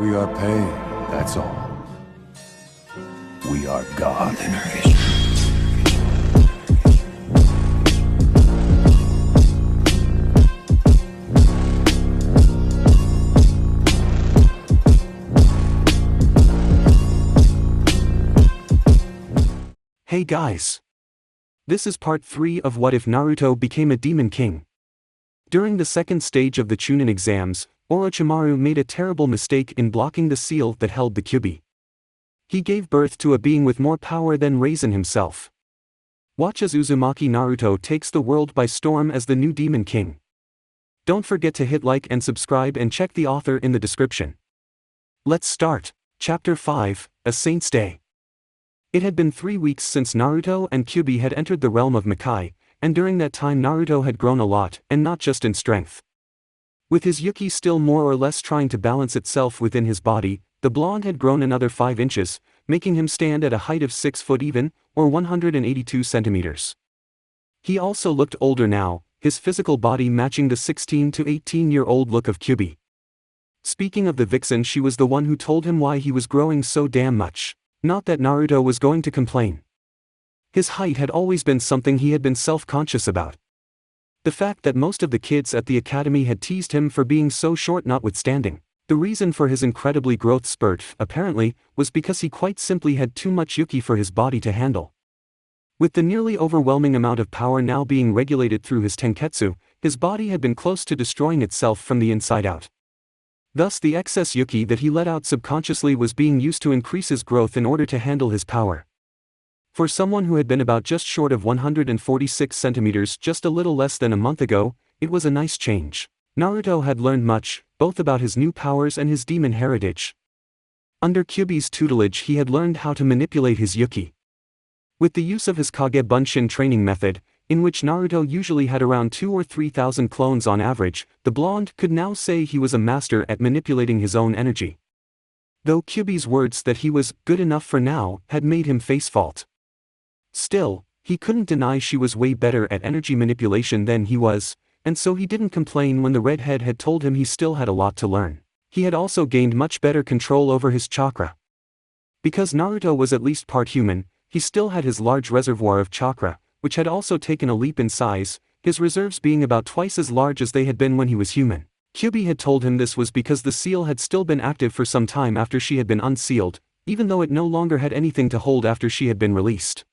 We are paid, that's all. We are God. Hey guys! This is part 3 of What If Naruto Became a Demon King. During the second stage of the Chunin Exams, Orochimaru made a terrible mistake in blocking the seal that held the Kyuubi. He gave birth to a being with more power than Raizen himself. Watch as Uzumaki Naruto takes the world by storm as the new Demon King. Don't forget to hit like and subscribe and check the author in the description. Let's start. Chapter 5, A Saint's Day. It had been 3 weeks since Naruto and Kyuubi had entered the realm of Makai, and during that time Naruto had grown a lot, and not just in strength. With his Yuki still more or less trying to balance itself within his body, the blonde had grown another 5 inches, making him stand at a height of 6 foot even, or 182 centimeters. He also looked older now, his physical body matching the 16 to 18-year-old look of Kyuubi. Speaking of the vixen, she was the one who told him why he was growing so damn much. Not that Naruto was going to complain. His height had always been something he had been self-conscious about. The fact that most of the kids at the academy had teased him for being so short notwithstanding, the reason for his incredibly growth spurt, apparently, was because he quite simply had too much Yuki for his body to handle. With the nearly overwhelming amount of power now being regulated through his tenketsu, his body had been close to destroying itself from the inside out. Thus the excess Yuki that he let out subconsciously was being used to increase his growth in order to handle his power. For someone who had been about just short of 146 centimeters just a little less than a month ago, it was a nice change. Naruto had learned much, both about his new powers and his demon heritage. Under Kyuubi's tutelage he had learned how to manipulate his Yuki. With the use of his Kage Bunshin training method, in which Naruto usually had around 2,000 or 3,000 clones on average, the blonde could now say he was a master at manipulating his own energy. Though Kyuubi's words that he was good enough for now had made him face fault. Still, he couldn't deny she was way better at energy manipulation than he was, and so he didn't complain when the redhead had told him he still had a lot to learn. He had also gained much better control over his chakra. Because Naruto was at least part human, he still had his large reservoir of chakra, which had also taken a leap in size, his reserves being about twice as large as they had been when he was human. Kyuubi had told him this was because the seal had still been active for some time after she had been unsealed, even though it no longer had anything to hold after she had been released.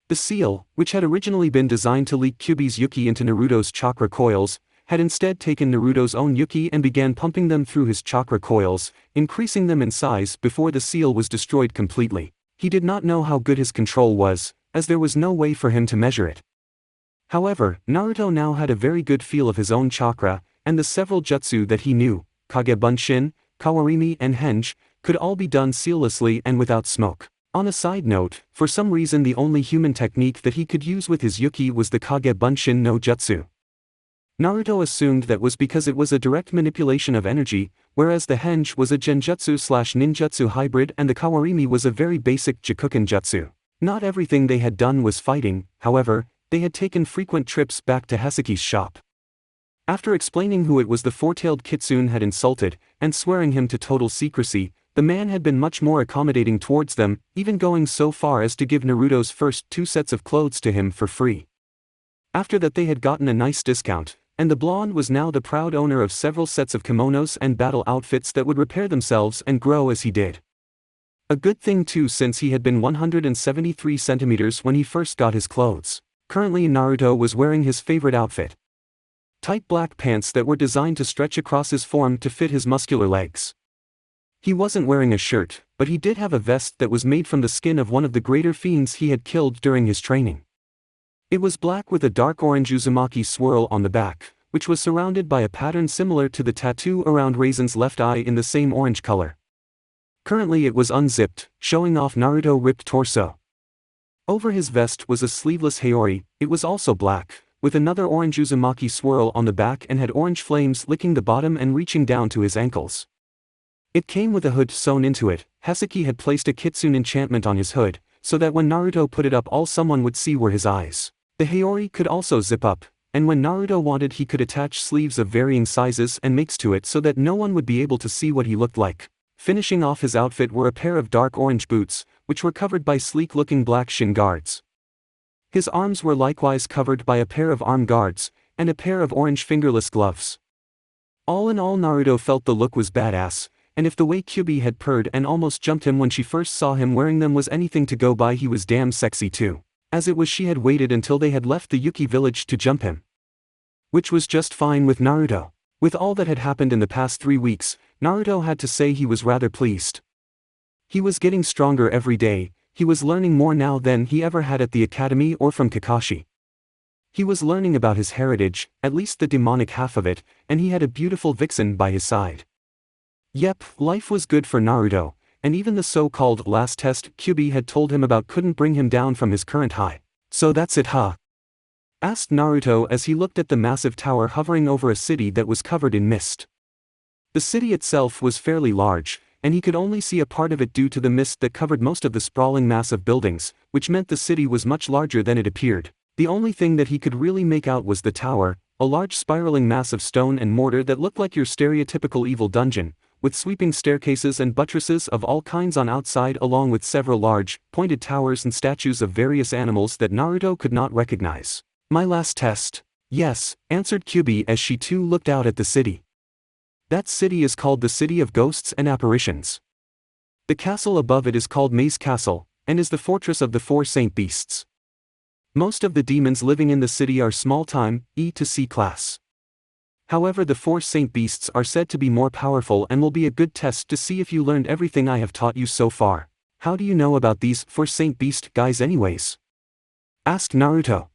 The seal, which had originally been designed to leak Kyuubi's Yuki into Naruto's chakra coils, had instead taken Naruto's own Yuki and began pumping them through his chakra coils, increasing them in size before the seal was destroyed completely. He did not know how good his control was, as there was no way for him to measure it. However, Naruto now had a very good feel of his own chakra, and the several jutsu that he knew, Kage Bunshin, Kawarimi and Henge, could all be done seallessly and without smoke. On a side note, for some reason the only human technique that he could use with his Yuki was the Kage Bunshin no Jutsu. Naruto assumed that was because it was a direct manipulation of energy, whereas the Henge was a genjutsu/ninjutsu hybrid and the Kawarimi was a very basic Jikuken jutsu. Not everything they had done was fighting, however, they had taken frequent trips back to Haseki's shop. After explaining who it was the four-tailed kitsune had insulted, and swearing him to total secrecy, the man had been much more accommodating towards them, even going so far as to give Naruto's first 2 sets of clothes to him for free. After that they had gotten a nice discount, and the blonde was now the proud owner of several sets of kimonos and battle outfits that would repair themselves and grow as he did. A good thing too, since he had been 173 centimeters when he first got his clothes. Currently Naruto was wearing his favorite outfit. Tight black pants that were designed to stretch across his form to fit his muscular legs. He wasn't wearing a shirt, but he did have a vest that was made from the skin of one of the greater fiends he had killed during his training. It was black with a dark orange Uzumaki swirl on the back, which was surrounded by a pattern similar to the tattoo around Raizen's left eye in the same orange color. Currently it was unzipped, showing off Naruto's ripped torso. Over his vest was a sleeveless haori, it was also black, with another orange Uzumaki swirl on the back and had orange flames licking the bottom and reaching down to his ankles. It came with a hood sewn into it. Haseki had placed a kitsune enchantment on his hood, so that when Naruto put it up all someone would see were his eyes. The haori could also zip up, and when Naruto wanted he could attach sleeves of varying sizes and makes to it so that no one would be able to see what he looked like. Finishing off his outfit were a pair of dark orange boots, which were covered by sleek-looking black shin guards. His arms were likewise covered by a pair of arm guards, and a pair of orange fingerless gloves. All in all, Naruto felt the look was badass, and if the way Kyuubi had purred and almost jumped him when she first saw him wearing them was anything to go by, he was damn sexy too. As it was, she had waited until they had left the Yuki village to jump him. Which was just fine with Naruto. With all that had happened in the past 3 weeks, Naruto had to say he was rather pleased. He was getting stronger every day, he was learning more now than he ever had at the academy or from Kakashi. He was learning about his heritage, at least the demonic half of it, and he had a beautiful vixen by his side. Yep, life was good for Naruto, and even the so-called last test Kyuubi had told him about couldn't bring him down from his current high. So that's it, huh? Asked Naruto as he looked at the massive tower hovering over a city that was covered in mist. The city itself was fairly large, and he could only see a part of it due to the mist that covered most of the sprawling mass of buildings, which meant the city was much larger than it appeared. The only thing that he could really make out was the tower, a large spiraling mass of stone and mortar that looked like your stereotypical evil dungeon, with sweeping staircases and buttresses of all kinds on outside, along with several large, pointed towers and statues of various animals that Naruto could not recognize. My last test? Yes, answered Kyuubi as she too looked out at the city. That city is called the City of Ghosts and Apparitions. The castle above it is called Maze Castle, and is the fortress of the 4 Saint Beasts. Most of the demons living in the city are small-time, E to C class. However, the 4 Saint Beasts are said to be more powerful and will be a good test to see if you learned everything I have taught you so far. How do you know about these 4 Saint Beast guys anyways? Asked Naruto.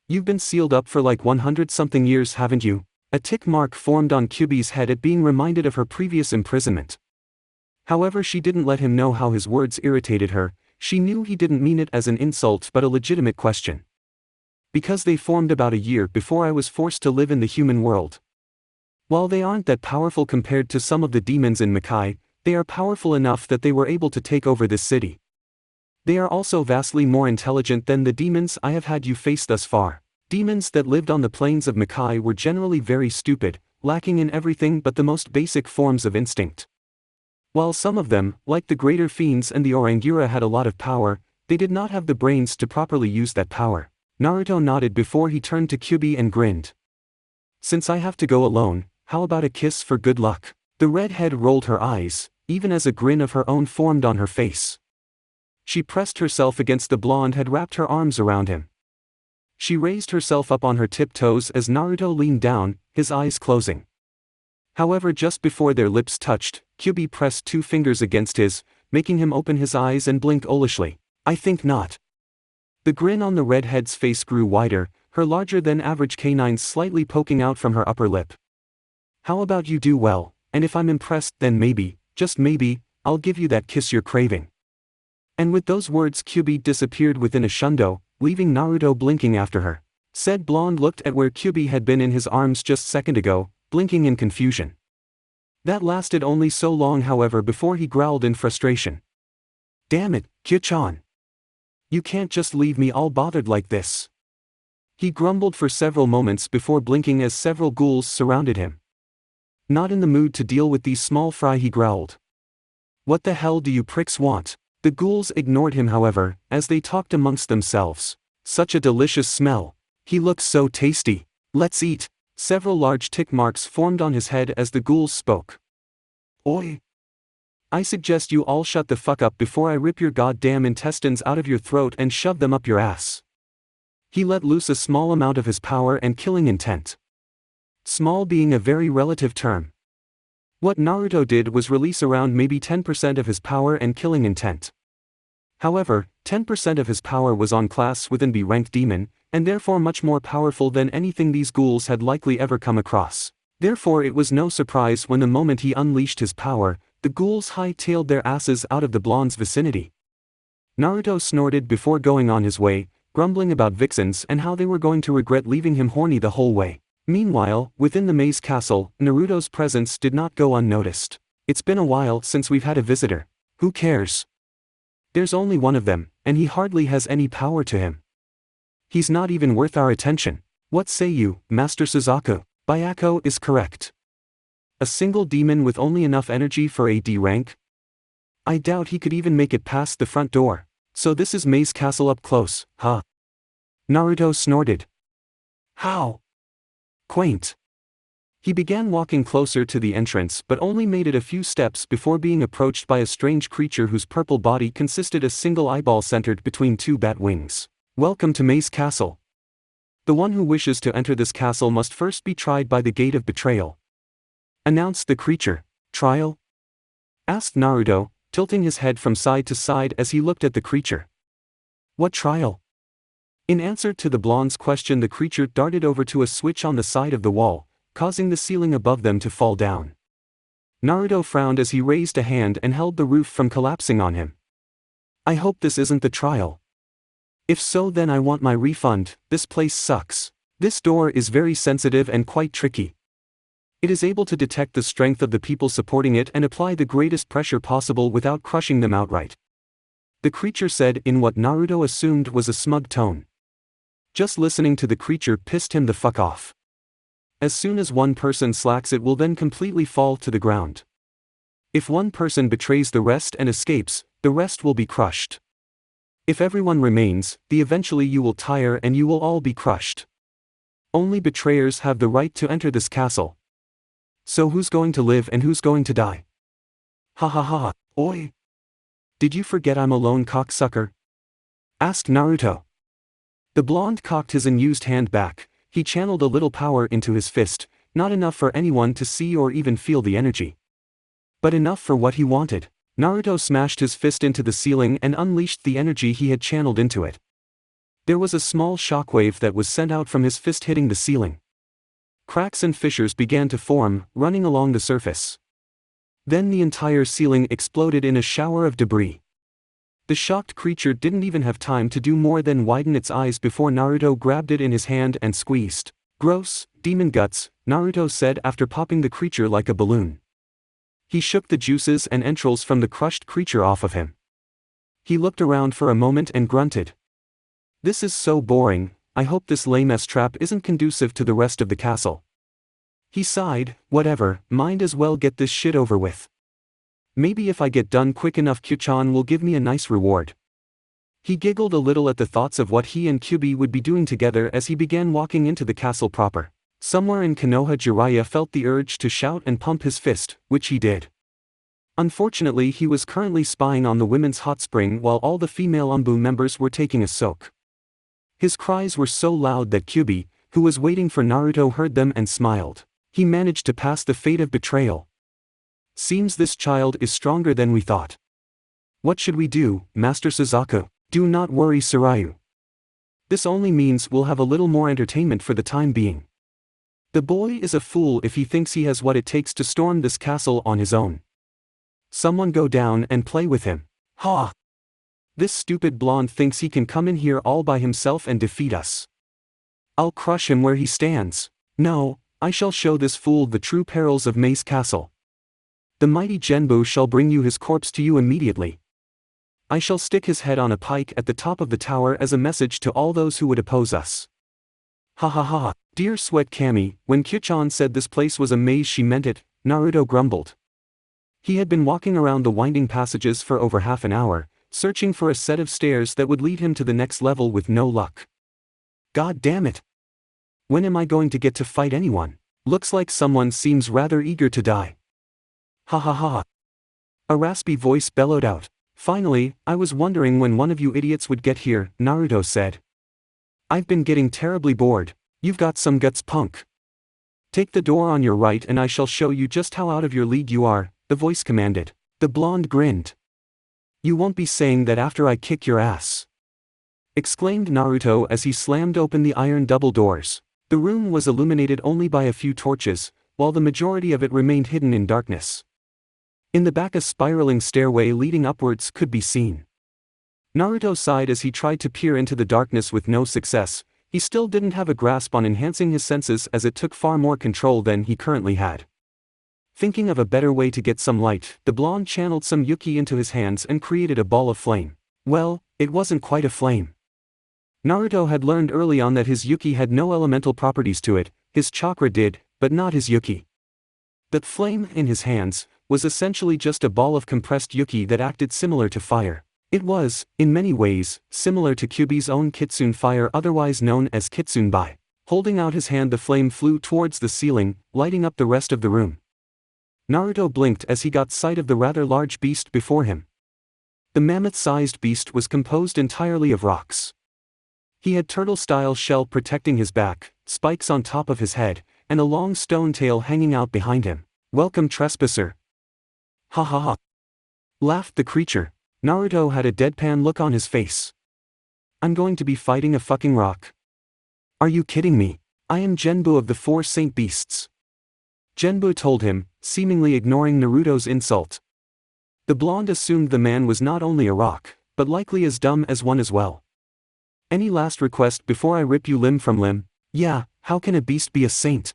You've been sealed up for like 100-something years, haven't you? A tick mark formed on Kyuubi's head at being reminded of her previous imprisonment. However, she didn't let him know how his words irritated her. She knew he didn't mean it as an insult but a legitimate question. Because they formed about a year before I was forced to live in the human world. While they aren't that powerful compared to some of the demons in Makai, they are powerful enough that they were able to take over this city. They are also vastly more intelligent than the demons I have had you face thus far. Demons that lived on the plains of Makai were generally very stupid, lacking in everything but the most basic forms of instinct. While some of them, like the greater fiends and the Orangira, had a lot of power, they did not have the brains to properly use that power. Naruto nodded before he turned to Kyuubi and grinned. Since I have to go alone, how about a kiss for good luck? The redhead rolled her eyes, even as a grin of her own formed on her face. She pressed herself against the blonde, had wrapped her arms around him. She raised herself up on her tiptoes as Naruto leaned down, his eyes closing. However, just before their lips touched, Kyuubi pressed 2 fingers against his, making him open his eyes and blink owlishly. I think not. The grin on the redhead's face grew wider, her larger-than-average canines slightly poking out from her upper lip. How about you do well, and if I'm impressed, then maybe, just maybe, I'll give you that kiss you're craving. And with those words, Kyuubi disappeared within a shundo, leaving Naruto blinking after her. Said blonde looked at where Kyuubi had been in his arms just a second ago, blinking in confusion. That lasted only so long, however, before he growled in frustration. Damn it, Kyu-chan. You can't just leave me all bothered like this. He grumbled for several moments before blinking as several ghouls surrounded him. Not in the mood to deal with these small fry, he growled. What the hell do you pricks want? The ghouls ignored him, however, as they talked amongst themselves. Such a delicious smell. He looks so tasty. Let's eat. Several large tick marks formed on his head as the ghouls spoke. Oi. I suggest you all shut the fuck up before I rip your goddamn intestines out of your throat and shove them up your ass. He let loose a small amount of his power and killing intent. Small being a very relative term. What Naruto did was release around maybe 10% of his power and killing intent. However, 10% of his power was on class within B-ranked demon, and therefore much more powerful than anything these ghouls had likely ever come across. Therefore it was no surprise when the moment he unleashed his power, the ghouls high-tailed their asses out of the blonde's vicinity. Naruto snorted before going on his way, grumbling about vixens and how they were going to regret leaving him horny the whole way. Meanwhile, within the maze castle, Naruto's presence did not go unnoticed. It's been a while since we've had a visitor. Who cares? There's only one of them, and he hardly has any power to him. He's not even worth our attention. What say you, Master Suzaku? Byako is correct. A single demon with only enough energy for a D rank? I doubt he could even make it past the front door. So this is Mei's castle up close, huh? Naruto snorted. How quaint. He began walking closer to the entrance but only made it a few steps before being approached by a strange creature whose purple body consisted a single eyeball centered between two bat wings. Welcome to Mei's castle. The one who wishes to enter this castle must first be tried by the gate of betrayal, announced the creature. Trial? Asked Naruto, tilting his head from side to side as he looked at the creature. What trial? In answer to the blonde's question, the creature darted over to a switch on the side of the wall, causing the ceiling above them to fall down. Naruto frowned as he raised a hand and held the roof from collapsing on him. I hope this isn't the trial. If so, then I want my refund. This place sucks. This door is very sensitive and quite tricky. It is able to detect the strength of the people supporting it and apply the greatest pressure possible without crushing them outright. The creature said in what Naruto assumed was a smug tone. Just listening to the creature pissed him the fuck off. As soon as one person slacks, it will then completely fall to the ground. If one person betrays the rest and escapes, the rest will be crushed. If everyone remains, eventually you will tire and you will all be crushed. Only betrayers have the right to enter this castle. So who's going to live and who's going to die? Ha ha ha, oi! Did you forget I'm a lone cocksucker? Asked Naruto. The blonde cocked his unused hand back. He channeled a little power into his fist, not enough for anyone to see or even feel the energy, but enough for what he wanted. Naruto smashed his fist into the ceiling and unleashed the energy he had channeled into it. There was a small shockwave that was sent out from his fist, hitting the ceiling. Cracks and fissures began to form, running along the surface. Then the entire ceiling exploded in a shower of debris. The shocked creature didn't even have time to do more than widen its eyes before Naruto grabbed it in his hand and squeezed. Gross, demon guts, Naruto said after popping the creature like a balloon. He shook the juices and entrails from the crushed creature off of him. He looked around for a moment and grunted. This is so boring. I hope this lame-ass trap isn't conducive to the rest of the castle. He sighed. Whatever, might as well get this shit over with. Maybe if I get done quick enough, Kyuchan will give me a nice reward. He giggled a little at the thoughts of what he and Kyuubi would be doing together as he began walking into the castle proper. Somewhere in Konoha, Jiraiya felt the urge to shout and pump his fist, which he did. Unfortunately, he was currently spying on the women's hot spring while all the female Umbu members were taking a soak. His cries were so loud that Kyuubi, who was waiting for Naruto, heard them and smiled. He managed to pass the fate of betrayal. Seems this child is stronger than we thought. What should we do, Master Suzaku? Do not worry, Surayu. This only means we'll have a little more entertainment for the time being. The boy is a fool if he thinks he has what it takes to storm this castle on his own. Someone go down and play with him. Ha! This stupid blonde thinks he can come in here all by himself and defeat us. I'll crush him where he stands. No, I shall show this fool the true perils of Mei's castle. The mighty Genbu shall bring you his corpse to you immediately. I shall stick his head on a pike at the top of the tower as a message to all those who would oppose us. Ha ha ha. Dear Sweat Kami, when Kyuchan said this place was a maze, she meant it, Naruto grumbled. He had been walking around the winding passages for over half an hour, searching for a set of stairs that would lead him to the next level with no luck. God damn it. When am I going to get to fight anyone? Looks like someone seems rather eager to die. Ha ha ha. A raspy voice bellowed out. Finally, I was wondering when one of you idiots would get here, Naruto said. I've been getting terribly bored. You've got some guts, punk. Take the door on your right and I shall show you just how out of your league you are, the voice commanded. The blonde grinned. You won't be saying that after I kick your ass, exclaimed Naruto as he slammed open the iron double doors. The room was illuminated only by a few torches, while the majority of it remained hidden in darkness. In the back, a spiraling stairway leading upwards could be seen. Naruto sighed as he tried to peer into the darkness with no success. He still didn't have a grasp on enhancing his senses as it took far more control than he currently had. Thinking of a better way to get some light, the blonde channeled some yuki into his hands and created a ball of flame. Well, it wasn't quite a flame. Naruto had learned early on that his yuki had no elemental properties to it, his chakra did, but not his yuki. That flame in his hands was essentially just a ball of compressed yuki that acted similar to fire. It was, in many ways, similar to Kyuubi's own Kitsune fire, otherwise known as Kitsune Bai. Holding out his hand, the flame flew towards the ceiling, lighting up the rest of the room. Naruto blinked as he got sight of the rather large beast before him. The mammoth-sized beast was composed entirely of rocks. He had turtle-style shell protecting his back, spikes on top of his head, and a long stone tail hanging out behind him. "Welcome, trespasser." "Ha ha ha," laughed the creature. Naruto had a deadpan look on his face. "I'm going to be fighting a fucking rock. Are you kidding me? I am Genbu of the Four Saint Beasts." Genbu told him, seemingly ignoring Naruto's insult. The blonde assumed the man was not only a rock, but likely as dumb as one as well. "Any last request before I rip you limb from limb?" "Yeah, how can a beast be a saint?"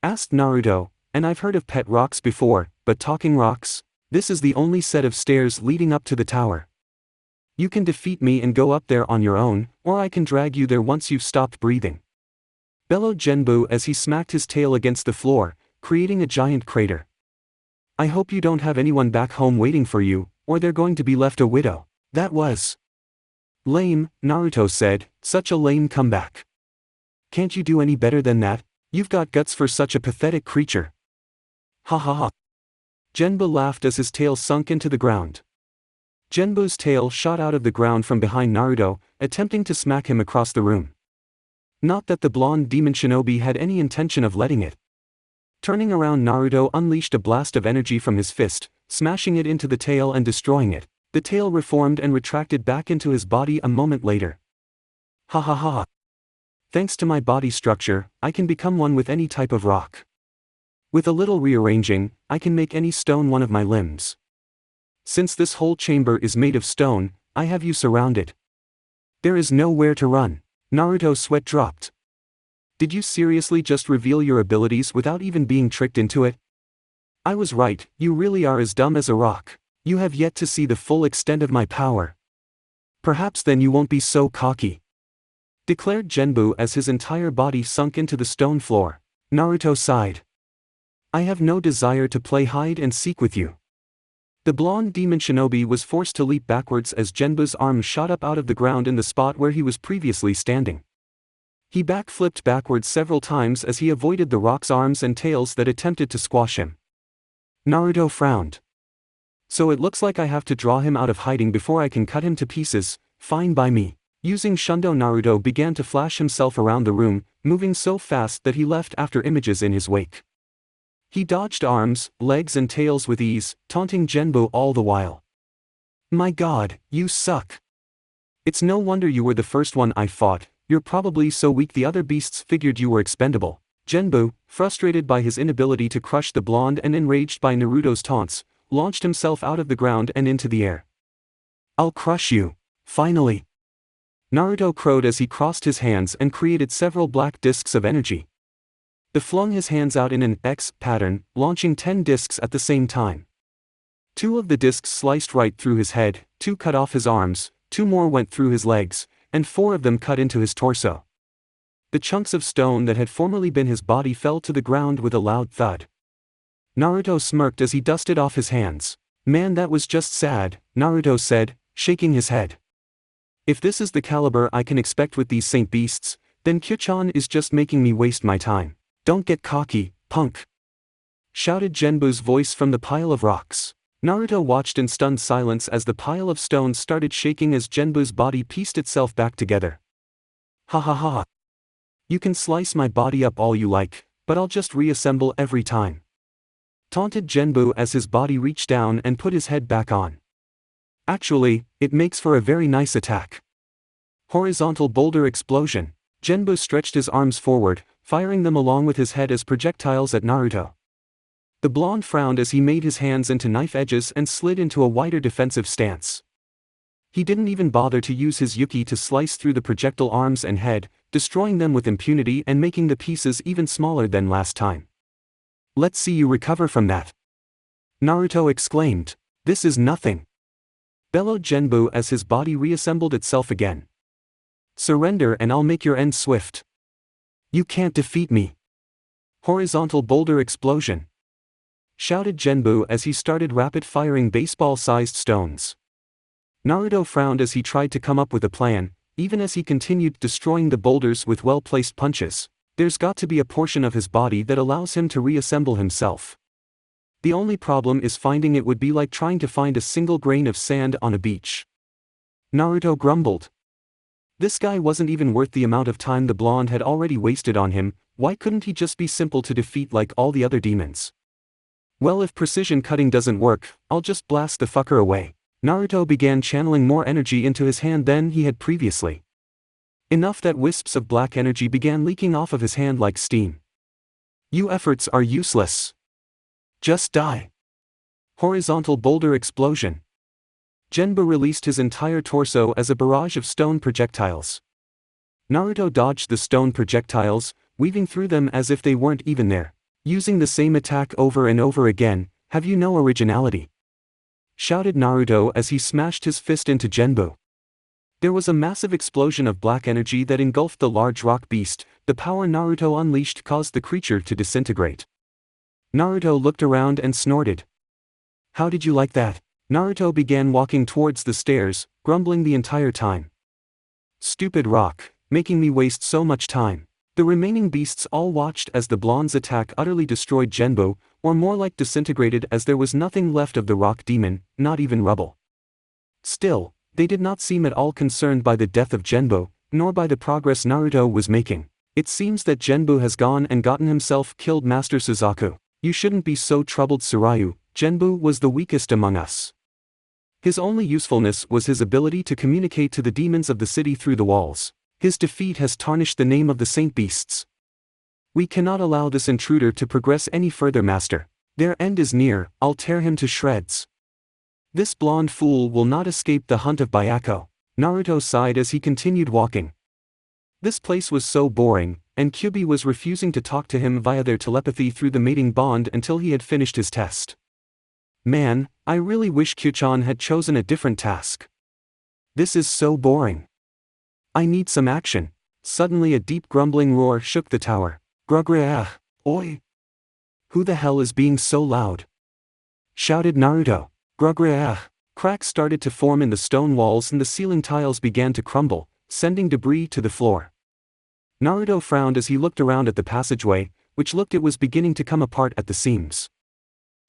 asked Naruto, "and I've heard of pet rocks before, but talking rocks? This is the only set of stairs leading up to the tower. You can defeat me and go up there on your own, or I can drag you there once you've stopped breathing," bellowed Genbu as he smacked his tail against the floor, creating a giant crater. "I hope you don't have anyone back home waiting for you, or they're going to be left a widow." "That was lame," Naruto said, "such a lame comeback. Can't you do any better than that? You've got guts for such a pathetic creature." "Ha ha ha." Genbu laughed as his tail sunk into the ground. Genbu's tail shot out of the ground from behind Naruto, attempting to smack him across the room. Not that the blonde demon shinobi had any intention of letting it. Turning around, Naruto unleashed a blast of energy from his fist, smashing it into the tail and destroying it. The tail reformed and retracted back into his body a moment later. "Ha ha ha. Thanks to my body structure, I can become one with any type of rock. With a little rearranging, I can make any stone one of my limbs. Since this whole chamber is made of stone, I have you surrounded. There is nowhere to run." Naruto's sweat dropped. "Did you seriously just reveal your abilities without even being tricked into it?" "I was right, you really are as dumb as a rock. You have yet to see the full extent of my power. Perhaps then you won't be so cocky," declared Genbu as his entire body sunk into the stone floor. Naruto sighed. "I have no desire to play hide and seek with you." The blonde demon shinobi was forced to leap backwards as Genbu's arm shot up out of the ground in the spot where he was previously standing. He backflipped backwards several times as he avoided the rock's arms and tails that attempted to squash him. Naruto frowned. "So it looks like I have to draw him out of hiding before I can cut him to pieces. Fine by me." Using Shundo, Naruto began to flash himself around the room, moving so fast that he left after images in his wake. He dodged arms, legs and tails with ease, taunting Genbu all the while. "My god, you suck. It's no wonder you were the first one I fought, you're probably so weak the other beasts figured you were expendable." Genbu, frustrated by his inability to crush the blonde and enraged by Naruto's taunts, launched himself out of the ground and into the air. "I'll crush you, finally," Naruto crowed as he crossed his hands and created several black discs of energy. He flung his hands out in an X pattern, launching 10 discs at the same time. 2 of the discs sliced right through his head, 2 cut off his arms, 2 more went through his legs, and 4 of them cut into his torso. The chunks of stone that had formerly been his body fell to the ground with a loud thud. Naruto smirked as he dusted off his hands. "Man, that was just sad," Naruto said, shaking his head. "If this is the caliber I can expect with these saint beasts, then Kyuchan is just making me waste my time." "Don't get cocky, punk," shouted Genbu's voice from the pile of rocks. Naruto watched in stunned silence as the pile of stones started shaking as Genbu's body pieced itself back together. "Ha ha ha. You can slice my body up all you like, but I'll just reassemble every time," taunted Genbu as his body reached down and put his head back on. "Actually, it makes for a very nice attack." Horizontal boulder explosion. Genbu stretched his arms forward, firing them along with his head as projectiles at Naruto. The blonde frowned as he made his hands into knife edges and slid into a wider defensive stance. He didn't even bother to use his yuki to slice through the projectile arms and head, destroying them with impunity and making the pieces even smaller than last time. "Let's see you recover from that," Naruto exclaimed. "This is nothing," bellowed Genbu as his body reassembled itself again. "Surrender and I'll make your end swift. You can't defeat me." Horizontal boulder explosion. shouted Genbu as he started rapid-firing baseball-sized stones. Naruto frowned as he tried to come up with a plan. Even as he continued destroying the boulders with well-placed punches, there's got to be a portion of his body that allows him to reassemble himself. The only problem is finding it would be like trying to find a single grain of sand on a beach. Naruto grumbled. This guy wasn't even worth the amount of time the blonde had already wasted on him. Why couldn't he just be simple to defeat like all the other demons? Well, if precision cutting doesn't work, I'll just blast the fucker away. Naruto began channeling more energy into his hand than he had previously. Enough that wisps of black energy began leaking off of his hand like steam. You efforts are useless. Just die. Horizontal boulder explosion. Genbu released his entire torso as a barrage of stone projectiles. Naruto dodged the stone projectiles, weaving through them as if they weren't even there. Using the same attack over and over again, have you no originality? Shouted Naruto as he smashed his fist into Genbu. There was a massive explosion of black energy that engulfed the large rock beast. The power Naruto unleashed caused the creature to disintegrate. Naruto looked around and snorted. How did you like that? Naruto began walking towards the stairs, grumbling the entire time. Stupid rock, making me waste so much time. The remaining beasts all watched as the blonde's attack utterly destroyed Genbu, or more like disintegrated, as there was nothing left of the rock demon, not even rubble. Still, they did not seem at all concerned by the death of Genbu, nor by the progress Naruto was making. It seems that Genbu has gone and gotten himself killed. Master Suzaku. You shouldn't be so troubled, Tsurаю. Genbu was the weakest among us. His only usefulness was his ability to communicate to the demons of the city through the walls. His defeat has tarnished the name of the Saint Beasts. We cannot allow this intruder to progress any further, Master. Their end is near. I'll tear him to shreds. This blonde fool will not escape the hunt of Byakko. Naruto sighed as he continued walking. This place was so boring, and Kyuubi was refusing to talk to him via their telepathy through the mating bond until he had finished his test. Man, I really wish Kyuchan had chosen a different task. This is so boring. I need some action. Suddenly a deep grumbling roar shook the tower. Grugreah, oi! Who the hell is being so loud? Shouted Naruto. Grugreah. Cracks started to form in the stone walls and the ceiling tiles began to crumble, sending debris to the floor. Naruto frowned as he looked around at the passageway, which looked it was beginning to come apart at the seams.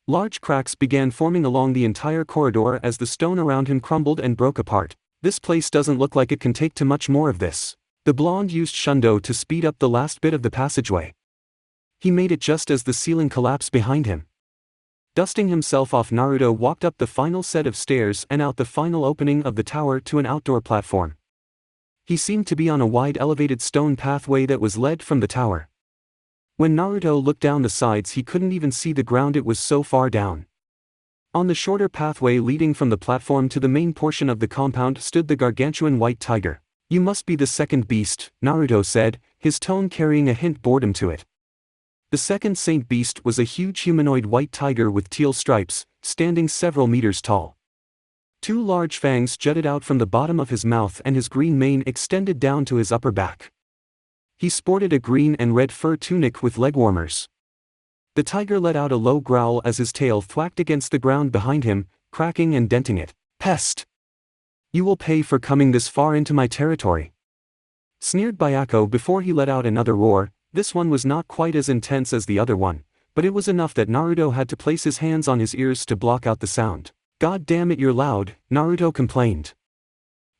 Large cracks began forming along the entire corridor as the stone around him crumbled and broke apart. This place doesn't look like it can take too much more of this. The blonde used Shundo to speed up the last bit of the passageway. He made it just as the ceiling collapsed behind him. Dusting himself off, Naruto walked up the final set of stairs and out the final opening of the tower to an outdoor platform. He seemed to be on a wide elevated stone pathway that was led from the tower. When Naruto looked down the sides, he couldn't even see the ground, it was so far down. On the shorter pathway leading from the platform to the main portion of the compound stood the gargantuan white tiger. You must be the second beast, Naruto said, his tone carrying a hint boredom to it. The second Saint Beast was a huge humanoid white tiger with teal stripes, standing several meters tall. Two large fangs jutted out from the bottom of his mouth and his green mane extended down to his upper back. He sported a green and red fur tunic with leg warmers. The tiger let out a low growl as his tail thwacked against the ground behind him, cracking and denting it. Pest! You will pay for coming this far into my territory. Sneered Byakko before he let out another roar. This one was not quite as intense as the other one, but it was enough that Naruto had to place his hands on his ears to block out the sound. God damn it, you're loud, Naruto complained.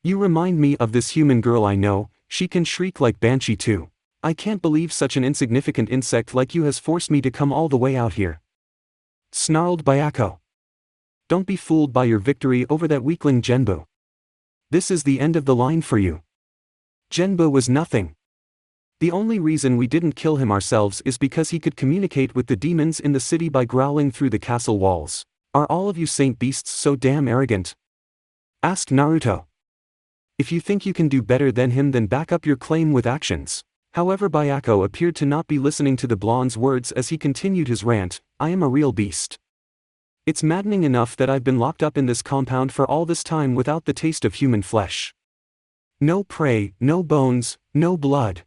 You remind me of this human girl I know, she can shriek like Banshee too. I can't believe such an insignificant insect like you has forced me to come all the way out here. Snarled Byakko. Don't be fooled by your victory over that weakling Genbu. This is the end of the line for you. Genbu was nothing. The only reason we didn't kill him ourselves is because he could communicate with the demons in the city by growling through the castle walls. Are all of you Saint Beasts so damn arrogant? Asked Naruto. If you think you can do better than him, then back up your claim with actions. However, Byakko appeared to not be listening to the blonde's words as he continued his rant. I am a real beast. It's maddening enough that I've been locked up in this compound for all this time without the taste of human flesh. No prey, no bones, no blood.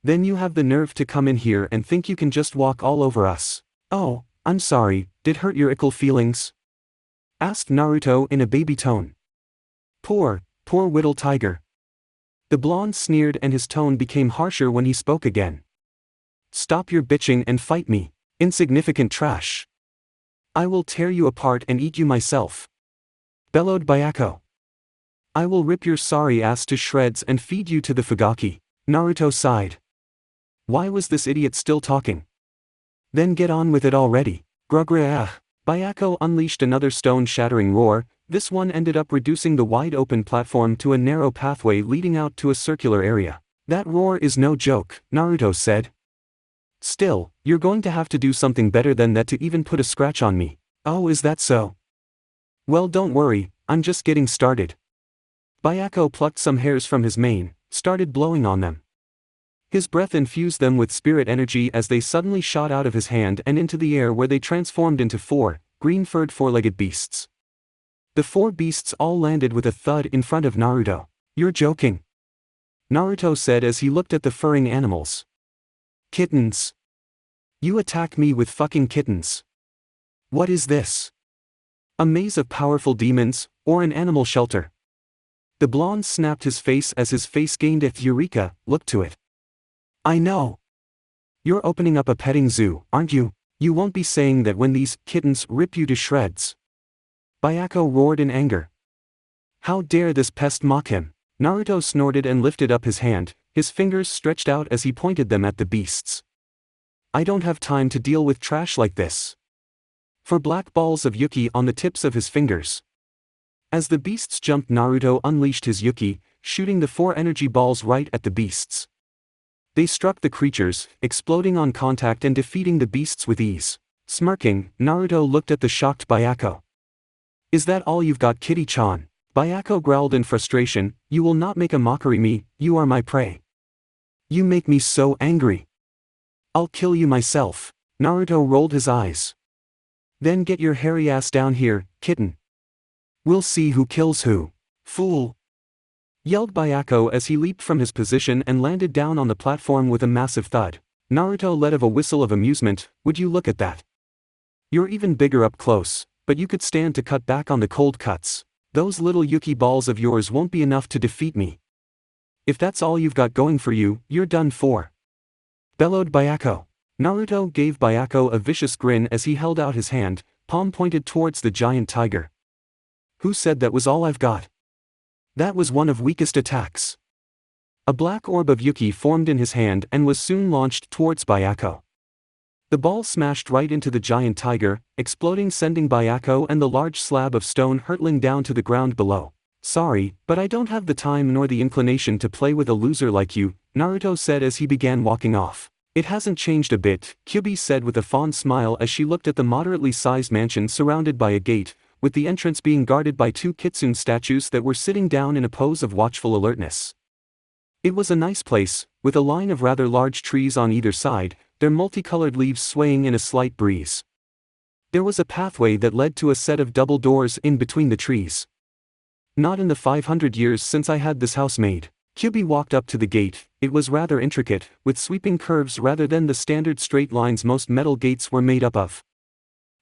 Then you have the nerve to come in here and think you can just walk all over us. Oh, I'm sorry, Did hurt your ickle feelings? Asked Naruto in a baby tone. Poor little tiger. The blonde sneered and his tone became harsher when he spoke again. Stop your bitching and fight me, insignificant trash. I will tear you apart and eat you myself. Bellowed Byakko. I will rip your sorry ass to shreds and feed you to the Fugaki. Naruto sighed. Why was this idiot still talking? Then get on with it already. Grugrah. Byakko unleashed another stone-shattering roar. This one ended up reducing the wide-open platform to a narrow pathway leading out to a circular area. That roar is no joke, Naruto said. Still, you're going to have to do something better than that to even put a scratch on me. Oh, is that so? Well, don't worry, I'm just getting started. Byakko plucked some hairs from his mane, started blowing on them. His breath infused them with spirit energy as they suddenly shot out of his hand and into the air where they transformed into 4 green-furred four-legged beasts. The 4 beasts all landed with a thud in front of Naruto. You're joking? Naruto said as he looked at the furring animals. Kittens. You attack me with fucking kittens. What is this? A maze of powerful demons, or an animal shelter? The blonde snapped his face as his face gained a eureka look to it. I know. You're opening up a petting zoo, aren't you? You won't be saying that when these kittens rip you to shreds. Byakko roared in anger. How dare this pest mock him? Naruto snorted and lifted up his hand, his fingers stretched out as he pointed them at the beasts. I don't have time to deal with trash like this. 4 black balls of Yuki on the tips of his fingers. As the beasts jumped, Naruto unleashed his Yuki, shooting the 4 energy balls right at the beasts. They struck the creatures, exploding on contact and defeating the beasts with ease. Smirking, Naruto looked at the shocked Byakko. Is that all you've got, Kitty-chan? Byakko growled in frustration. You will not make a mockery me, you are my prey. You make me so angry. I'll kill you myself. Naruto rolled his eyes. Then get your hairy ass down here, kitten. We'll see who kills who. Fool! Yelled Byakko as he leaped from his position and landed down on the platform with a massive thud. Naruto let out a whistle of amusement. Would you look at that? You're even bigger up close, but you could stand to cut back on the cold cuts. Those little Yuki balls of yours won't be enough to defeat me. If that's all you've got going for you, you're done for. Bellowed Byakko. Naruto gave Byakko a vicious grin as he held out his hand, palm pointed towards the giant tiger. Who said that was all I've got? That was one of weakest attacks. A black orb of Yuki formed in his hand and was soon launched towards Byakko. The ball smashed right into the giant tiger, exploding, sending Byakko and the large slab of stone hurtling down to the ground below. Sorry, but I don't have the time nor the inclination to play with a loser like you, Naruto said as he began walking off. It hasn't changed a bit, Kyuubi said with a fond smile as she looked at the moderately sized mansion surrounded by a gate, with the entrance being guarded by 2 kitsune statues that were sitting down in a pose of watchful alertness. It was a nice place, with a line of rather large trees on either side, their multicolored leaves swaying in a slight breeze. There was a pathway that led to a set of double doors in between the trees. Not in the 500 years since I had this house made. Kyuubi walked up to the gate. It was rather intricate, with sweeping curves rather than the standard straight lines most metal gates were made up of.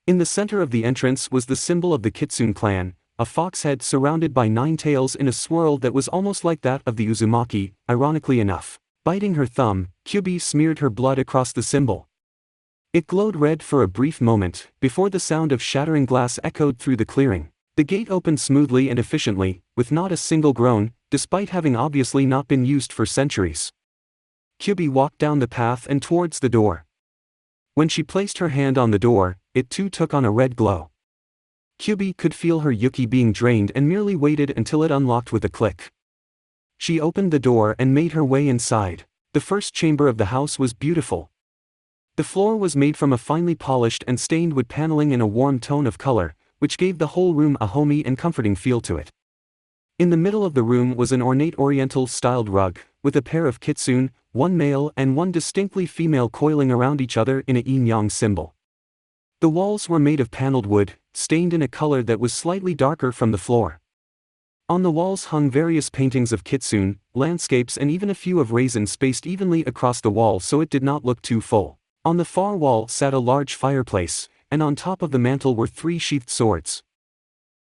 In the center of the entrance was the symbol of the Kitsune clan, a fox head surrounded by 9 tails in a swirl that was almost like that of the Uzumaki. Ironically enough, biting her thumb, Kyuubi smeared her blood across the symbol. It glowed red for a brief moment, before the sound of shattering glass echoed through the clearing. The gate opened smoothly and efficiently, with not a single groan, despite having obviously not been used for centuries. Kyuubi walked down the path and towards the door. When she placed her hand on the door, it too took on a red glow. Kyuubi could feel her Yuki being drained and merely waited until it unlocked with a click. She opened the door and made her way inside. The first chamber of the house was beautiful. The floor was made from a finely polished and stained wood paneling in a warm tone of color, which gave the whole room a homey and comforting feel to it. In the middle of the room was an ornate oriental-styled rug, with a pair of kitsune, one male and one distinctly female, coiling around each other in a yin-yang symbol. The walls were made of paneled wood, stained in a color that was slightly darker from the floor. On the walls hung various paintings of kitsune, landscapes and even a few of Raizen spaced evenly across the wall so it did not look too full. On the far wall sat a large fireplace, and on top of the mantle were 3 sheathed swords.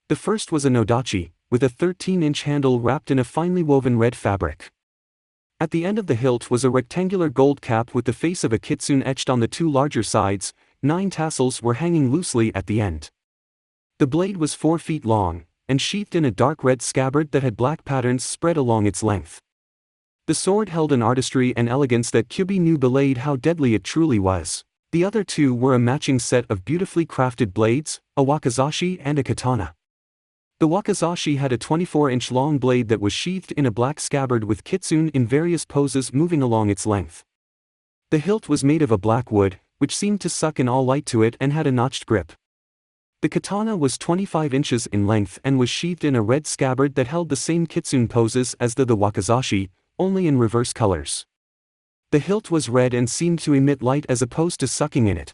The first was a nodachi, with a 13-inch handle wrapped in a finely woven red fabric. At the end of the hilt was a rectangular gold cap with the face of a kitsune etched on the 2 larger sides. 9 tassels were hanging loosely at the end. The blade was 4 feet long, and sheathed in a dark red scabbard that had black patterns spread along its length. The sword held an artistry and elegance that Kyuubi knew belayed how deadly it truly was. The other 2 were a matching set of beautifully crafted blades, a wakizashi and a katana. The wakizashi had a 24-inch long blade that was sheathed in a black scabbard with kitsune in various poses moving along its length. The hilt was made of a black wood, which seemed to suck in all light to it and had a notched grip. The katana was 25 inches in length and was sheathed in a red scabbard that held the same kitsune poses as the wakizashi, only in reverse colors. The hilt was red and seemed to emit light as opposed to sucking in it.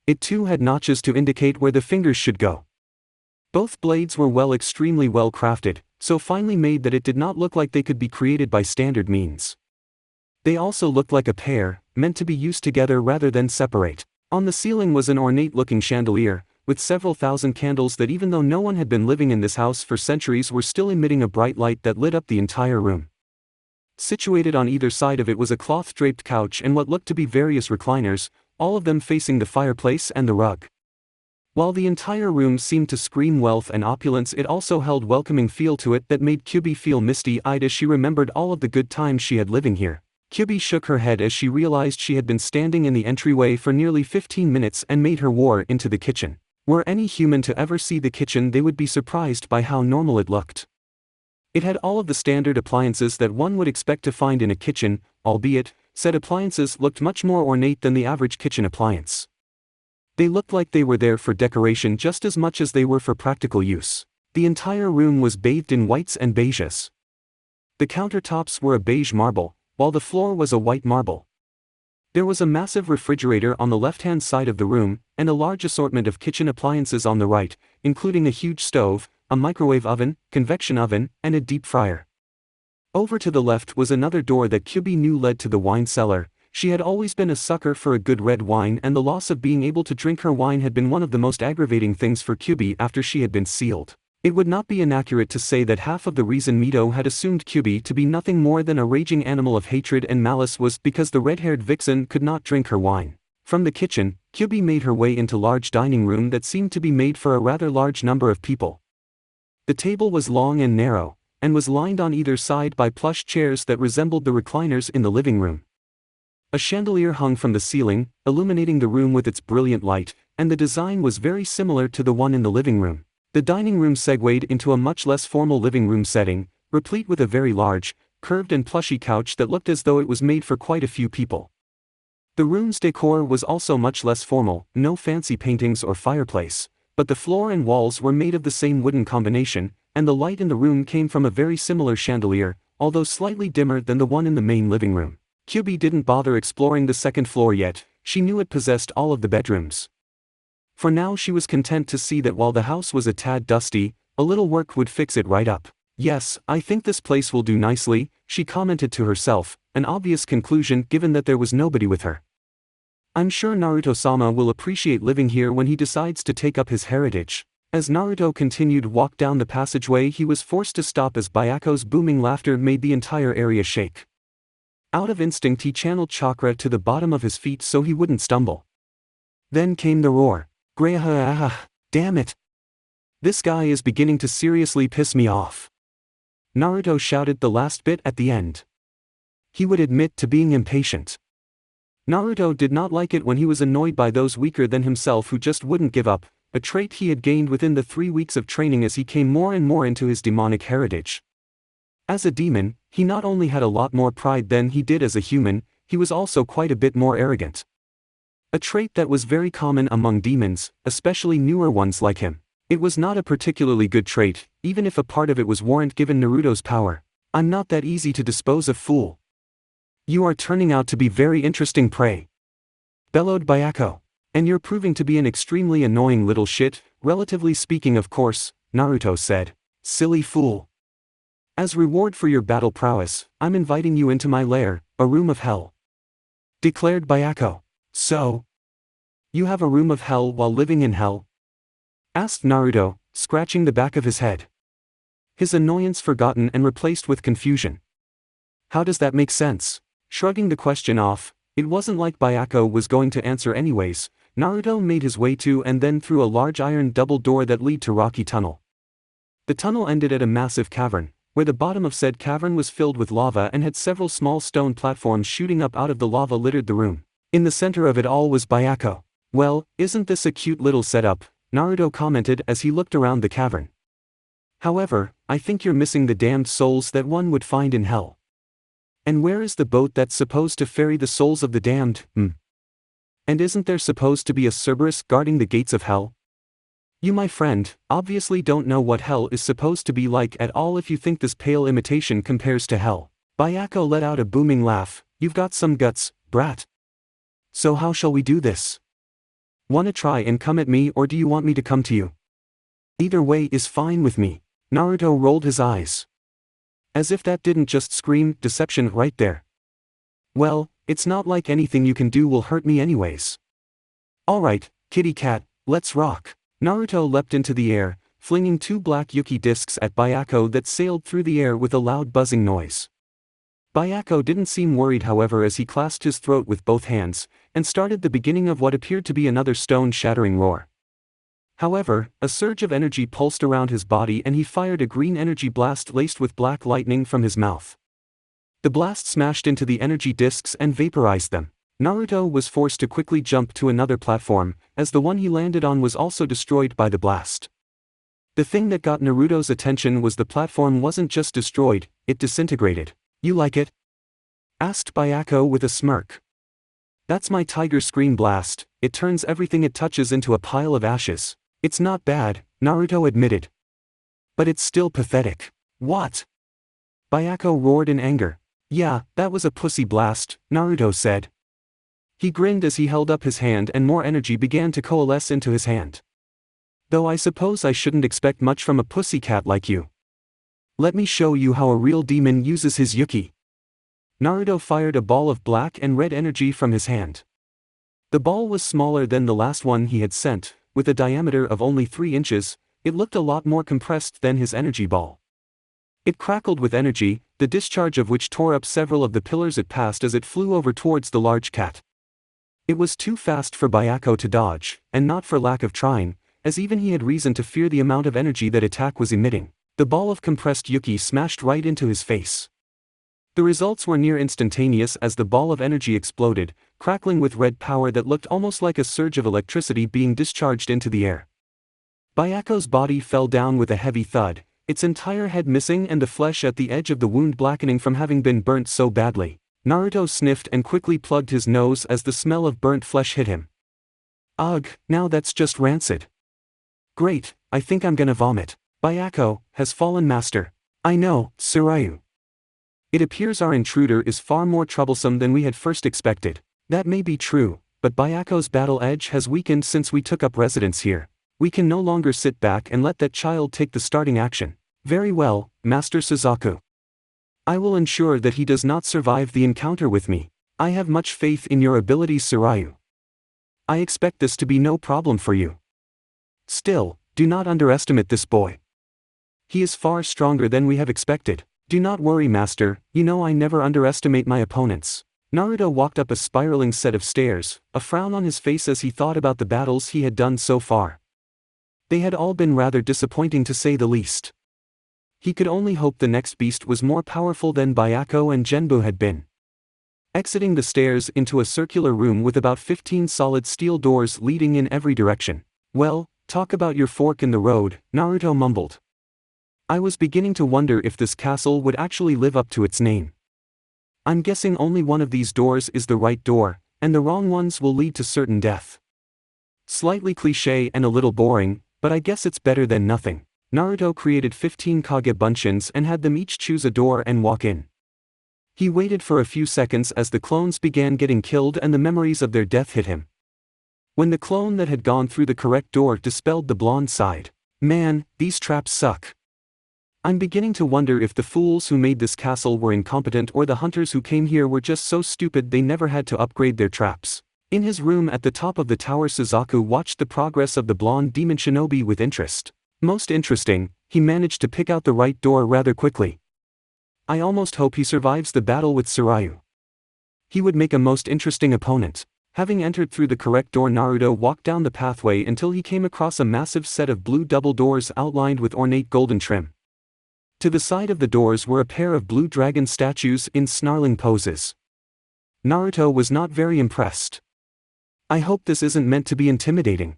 It too had notches to indicate where the fingers should go. Both blades were extremely well crafted, so finely made that it did not look like they could be created by standard means. They also looked like a pair, meant to be used together rather than separate. On the ceiling was an ornate-looking chandelier, with several thousand candles that even though no one had been living in this house for centuries were still emitting a bright light that lit up the entire room. Situated on either side of it was a cloth-draped couch and what looked to be various recliners, all of them facing the fireplace and the rug. While the entire room seemed to scream wealth and opulence, it also held a welcoming feel to it that made Kyuubi feel misty-eyed as she remembered all of the good times she had living here. Kyuubi shook her head as she realized she had been standing in the entryway for nearly 15 minutes and made her way into the kitchen. Were any human to ever see the kitchen, they would be surprised by how normal it looked. It had all of the standard appliances that one would expect to find in a kitchen, albeit, said appliances looked much more ornate than the average kitchen appliance. They looked like they were there for decoration just as much as they were for practical use. The entire room was bathed in whites and beiges. The countertops were a beige marble, while the floor was a white marble. There was a massive refrigerator on the left-hand side of the room, and a large assortment of kitchen appliances on the right, including a huge stove, a microwave oven, convection oven, and a deep fryer. Over to the left was another door that Kyuubi knew led to the wine cellar. She had always been a sucker for a good red wine, and the loss of being able to drink her wine had been one of the most aggravating things for Kyuubi after she had been sealed. It would not be inaccurate to say that half of the reason Mito had assumed Kyuubi to be nothing more than a raging animal of hatred and malice was because the red-haired vixen could not drink her wine. From the kitchen, Kyuubi made her way into a large dining room that seemed to be made for a rather large number of people. The table was long and narrow, and was lined on either side by plush chairs that resembled the recliners in the living room. A chandelier hung from the ceiling, illuminating the room with its brilliant light, and the design was very similar to the one in the living room. The dining room segued into a much less formal living room setting, replete with a very large, curved and plushy couch that looked as though it was made for quite a few people. The room's decor was also much less formal, no fancy paintings or fireplace, but the floor and walls were made of the same wooden combination, and the light in the room came from a very similar chandelier, although slightly dimmer than the one in the main living room. Kyuubi didn't bother exploring the second floor yet. She knew it possessed all of the bedrooms. For now she was content to see that while the house was a tad dusty, a little work would fix it right up. Yes, I think this place will do nicely, she commented to herself, an obvious conclusion given that there was nobody with her. I'm sure Naruto-sama will appreciate living here when he decides to take up his heritage. As Naruto continued walk down the passageway, he was forced to stop as Byaku's booming laughter made the entire area shake. Out of instinct he channeled chakra to the bottom of his feet so he wouldn't stumble. Then came the roar. Damn it. This guy is beginning to seriously piss me off. Naruto shouted the last bit at the end. He would admit to being impatient. Naruto did not like it when he was annoyed by those weaker than himself who just wouldn't give up, a trait he had gained within the 3 weeks of training as he came more and more into his demonic heritage. As a demon, he not only had a lot more pride than he did as a human, he was also quite a bit more arrogant. A trait that was very common among demons, especially newer ones like him. It was not a particularly good trait, even if a part of it was warrant given Naruto's power. I'm not that easy to dispose of, fool. You are turning out to be very interesting prey, bellowed Byaku. And you're proving to be an extremely annoying little shit, relatively speaking of course, Naruto said. Silly fool. As reward for your battle prowess, I'm inviting you into my lair, a room of hell, declared Byaku. So? You have a room of hell while living in hell? Asked Naruto, scratching the back of his head. His annoyance forgotten and replaced with confusion. How does that make sense? Shrugging the question off, it wasn't like Bayako was going to answer anyways. Naruto made his way to and then through a large iron double door that led to rocky tunnel. The tunnel ended at a massive cavern, where the bottom of said cavern was filled with lava and had several small stone platforms shooting up out of the lava littered the room. In the center of it all was Bayako. Well, isn't this a cute little setup? Naruto commented as he looked around the cavern. However, I think you're missing the damned souls that one would find in hell. And where is the boat that's supposed to ferry the souls of the damned? And isn't there supposed to be a Cerberus guarding the gates of hell? You, my friend, obviously don't know what hell is supposed to be like at all if you think this pale imitation compares to hell. Bayako let out a booming laugh. You've got some guts, brat. So how shall we do this? Wanna try and come at me, or do you want me to come to you? Either way is fine with me. Naruto rolled his eyes. As if that didn't just scream deception right there. Well, it's not like anything you can do will hurt me anyways. Alright, kitty cat, let's rock. Naruto leapt into the air, flinging two black Yuki discs at Bayako that sailed through the air with a loud buzzing noise. Bayako didn't seem worried however as he clasped his throat with both hands, and started the beginning of what appeared to be another stone-shattering roar. However, a surge of energy pulsed around his body and he fired a green energy blast laced with black lightning from his mouth. The blast smashed into the energy discs and vaporized them. Naruto was forced to quickly jump to another platform, as the one he landed on was also destroyed by the blast. The thing that got Naruto's attention was the platform wasn't just destroyed, it disintegrated. You like it? Asked Bayako with a smirk. That's my Tiger Screen Blast, it turns everything it touches into a pile of ashes. It's not bad, Naruto admitted. But it's still pathetic. What? Bayako roared in anger. Yeah, that was a pussy blast, Naruto said. He grinned as he held up his hand and more energy began to coalesce into his hand. Though I suppose I shouldn't expect much from a pussycat like you. Let me show you how a real demon uses his Yuki. Naruto fired a ball of black and red energy from his hand. The ball was smaller than the last one he had sent, with a diameter of only 3 inches, it looked a lot more compressed than his energy ball. It crackled with energy, the discharge of which tore up several of the pillars it passed as it flew over towards the large cat. It was too fast for Bayako to dodge, and not for lack of trying, as even he had reason to fear the amount of energy that attack was emitting. The ball of compressed Yuki smashed right into his face. The results were near instantaneous as the ball of energy exploded, crackling with red power that looked almost like a surge of electricity being discharged into the air. Bayako's body fell down with a heavy thud, its entire head missing and the flesh at the edge of the wound blackening from having been burnt so badly. Naruto sniffed and quickly plugged his nose as the smell of burnt flesh hit him. Ugh, now that's just rancid. Great, I think I'm gonna vomit. Bayako has fallen, master. I know, Tsurаю. It appears our intruder is far more troublesome than we had first expected. That may be true, but Bayako's battle edge has weakened since we took up residence here. We can no longer sit back and let that child take the starting action. Very well, Master Suzaku. I will ensure that he does not survive the encounter with me. I have much faith in your abilities, Tsurаю. I expect this to be no problem for you. Still, do not underestimate this boy. He is far stronger than we have expected. Do not worry, master, you know I never underestimate my opponents. Naruto walked up a spiraling set of stairs, a frown on his face as he thought about the battles he had done so far. They had all been rather disappointing to say the least. He could only hope the next beast was more powerful than Bayako and Genbu had been. Exiting the stairs into a circular room with about 15 solid steel doors leading in every direction. Well, talk about your fork in the road, Naruto mumbled. I was beginning to wonder if this castle would actually live up to its name. I'm guessing only one of these doors is the right door, and the wrong ones will lead to certain death. Slightly cliché and a little boring, but I guess it's better than nothing. Naruto created 15 Kage Bunshins and had them each choose a door and walk in. He waited for a few seconds as the clones began getting killed and the memories of their death hit him. When the clone that had gone through the correct door dispelled the blonde sighed. Man, these traps suck. I'm beginning to wonder if the fools who made this castle were incompetent or the hunters who came here were just so stupid they never had to upgrade their traps. In his room at the top of the tower, Suzaku watched the progress of the blonde demon shinobi with interest. Most interesting, he managed to pick out the right door rather quickly. I almost hope he survives the battle with Tsurаю. He would make a most interesting opponent. Having entered through the correct door, Naruto walked down the pathway until he came across a massive set of blue double doors outlined with ornate golden trim. To the side of the doors were a pair of blue dragon statues in snarling poses. Naruto was not very impressed. I hope this isn't meant to be intimidating.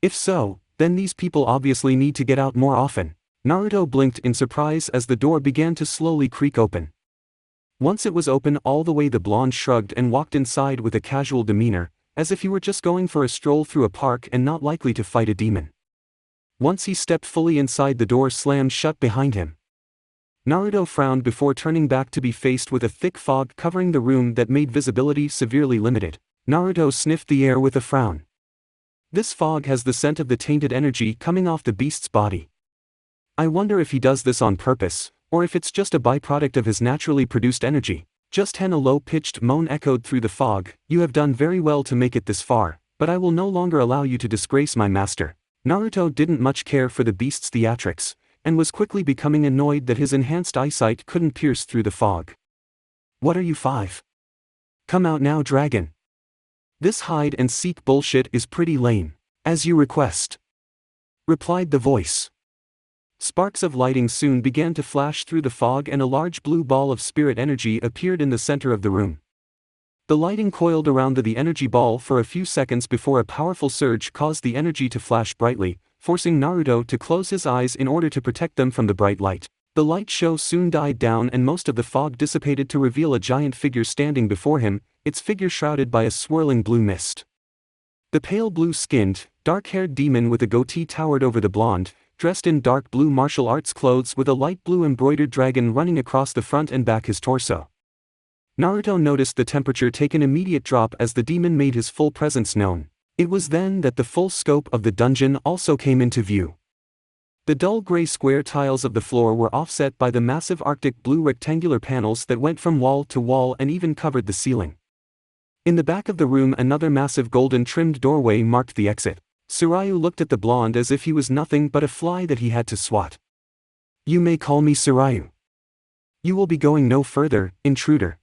If so, then these people obviously need to get out more often. Naruto blinked in surprise as the door began to slowly creak open. Once it was open all the way, the blonde shrugged and walked inside with a casual demeanor, as if he were just going for a stroll through a park and not likely to fight a demon. Once he stepped fully inside, the door slammed shut behind him. Naruto frowned before turning back to be faced with a thick fog covering the room that made visibility severely limited. Naruto sniffed the air with a frown. This fog has the scent of the tainted energy coming off the beast's body. I wonder if he does this on purpose, or if it's just a byproduct of his naturally produced energy. Just then a low-pitched moan echoed through the fog. You have done very well to make it this far, but I will no longer allow you to disgrace my master. Naruto didn't much care for the beast's theatrics, and was quickly becoming annoyed that his enhanced eyesight couldn't pierce through the fog. What are you, 5? Come out now, dragon. This hide-and-seek bullshit is pretty lame. As you request, replied the voice. Sparks of lighting soon began to flash through the fog and a large blue ball of spirit energy appeared in the center of the room. The lighting coiled around the energy ball for a few seconds before a powerful surge caused the energy to flash brightly, forcing Naruto to close his eyes in order to protect them from the bright light. The light show soon died down and most of the fog dissipated to reveal a giant figure standing before him, its figure shrouded by a swirling blue mist. The pale blue-skinned, dark-haired demon with a goatee towered over the blonde, dressed in dark blue martial arts clothes with a light blue embroidered dragon running across the front and back his torso. Naruto noticed the temperature take an immediate drop as the demon made his full presence known. It was then that the full scope of the dungeon also came into view. The dull gray square tiles of the floor were offset by the massive arctic blue rectangular panels that went from wall to wall and even covered the ceiling. In the back of the room, another massive golden trimmed doorway marked the exit. Tsurаю looked at the blonde as if he was nothing but a fly that he had to swat. You may call me Tsurаю. You will be going no further, intruder.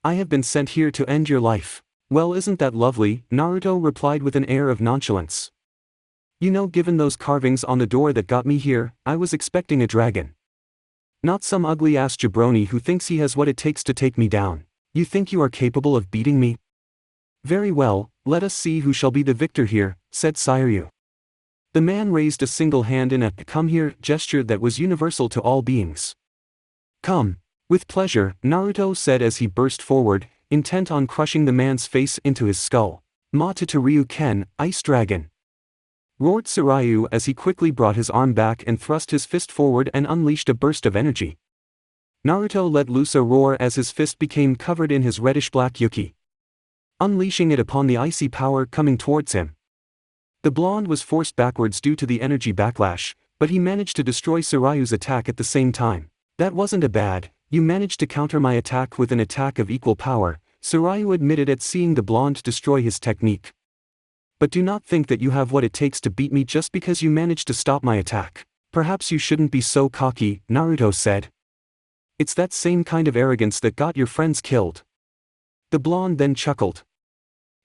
I have been sent here to end your life. Well, isn't that lovely? Naruto replied with an air of nonchalance. You know, given those carvings on the door that got me here, I was expecting a dragon. Not some ugly-ass jabroni who thinks he has what it takes to take me down. You think you are capable of beating me? Very well, let us see who shall be the victor here, said Tsuryu. The man raised a single hand in a "come here" gesture that was universal to all beings. Come. With pleasure, Naruto said as he burst forward, intent on crushing the man's face into his skull. Ma-to Ryu-ken, Ice Dragon! Roared Tsuryu as he quickly brought his arm back and thrust his fist forward and unleashed a burst of energy. Naruto let loose a roar as his fist became covered in his reddish-black yuki, unleashing it upon the icy power coming towards him. The blonde was forced backwards due to the energy backlash, but he managed to destroy Tsurayu's attack at the same time. That wasn't a bad. You managed to counter my attack with an attack of equal power, Tsuraju admitted at seeing the blonde destroy his technique. But do not think that you have what it takes to beat me just because you managed to stop my attack. Perhaps you shouldn't be so cocky, Naruto said. It's that same kind of arrogance that got your friends killed. The blonde then chuckled.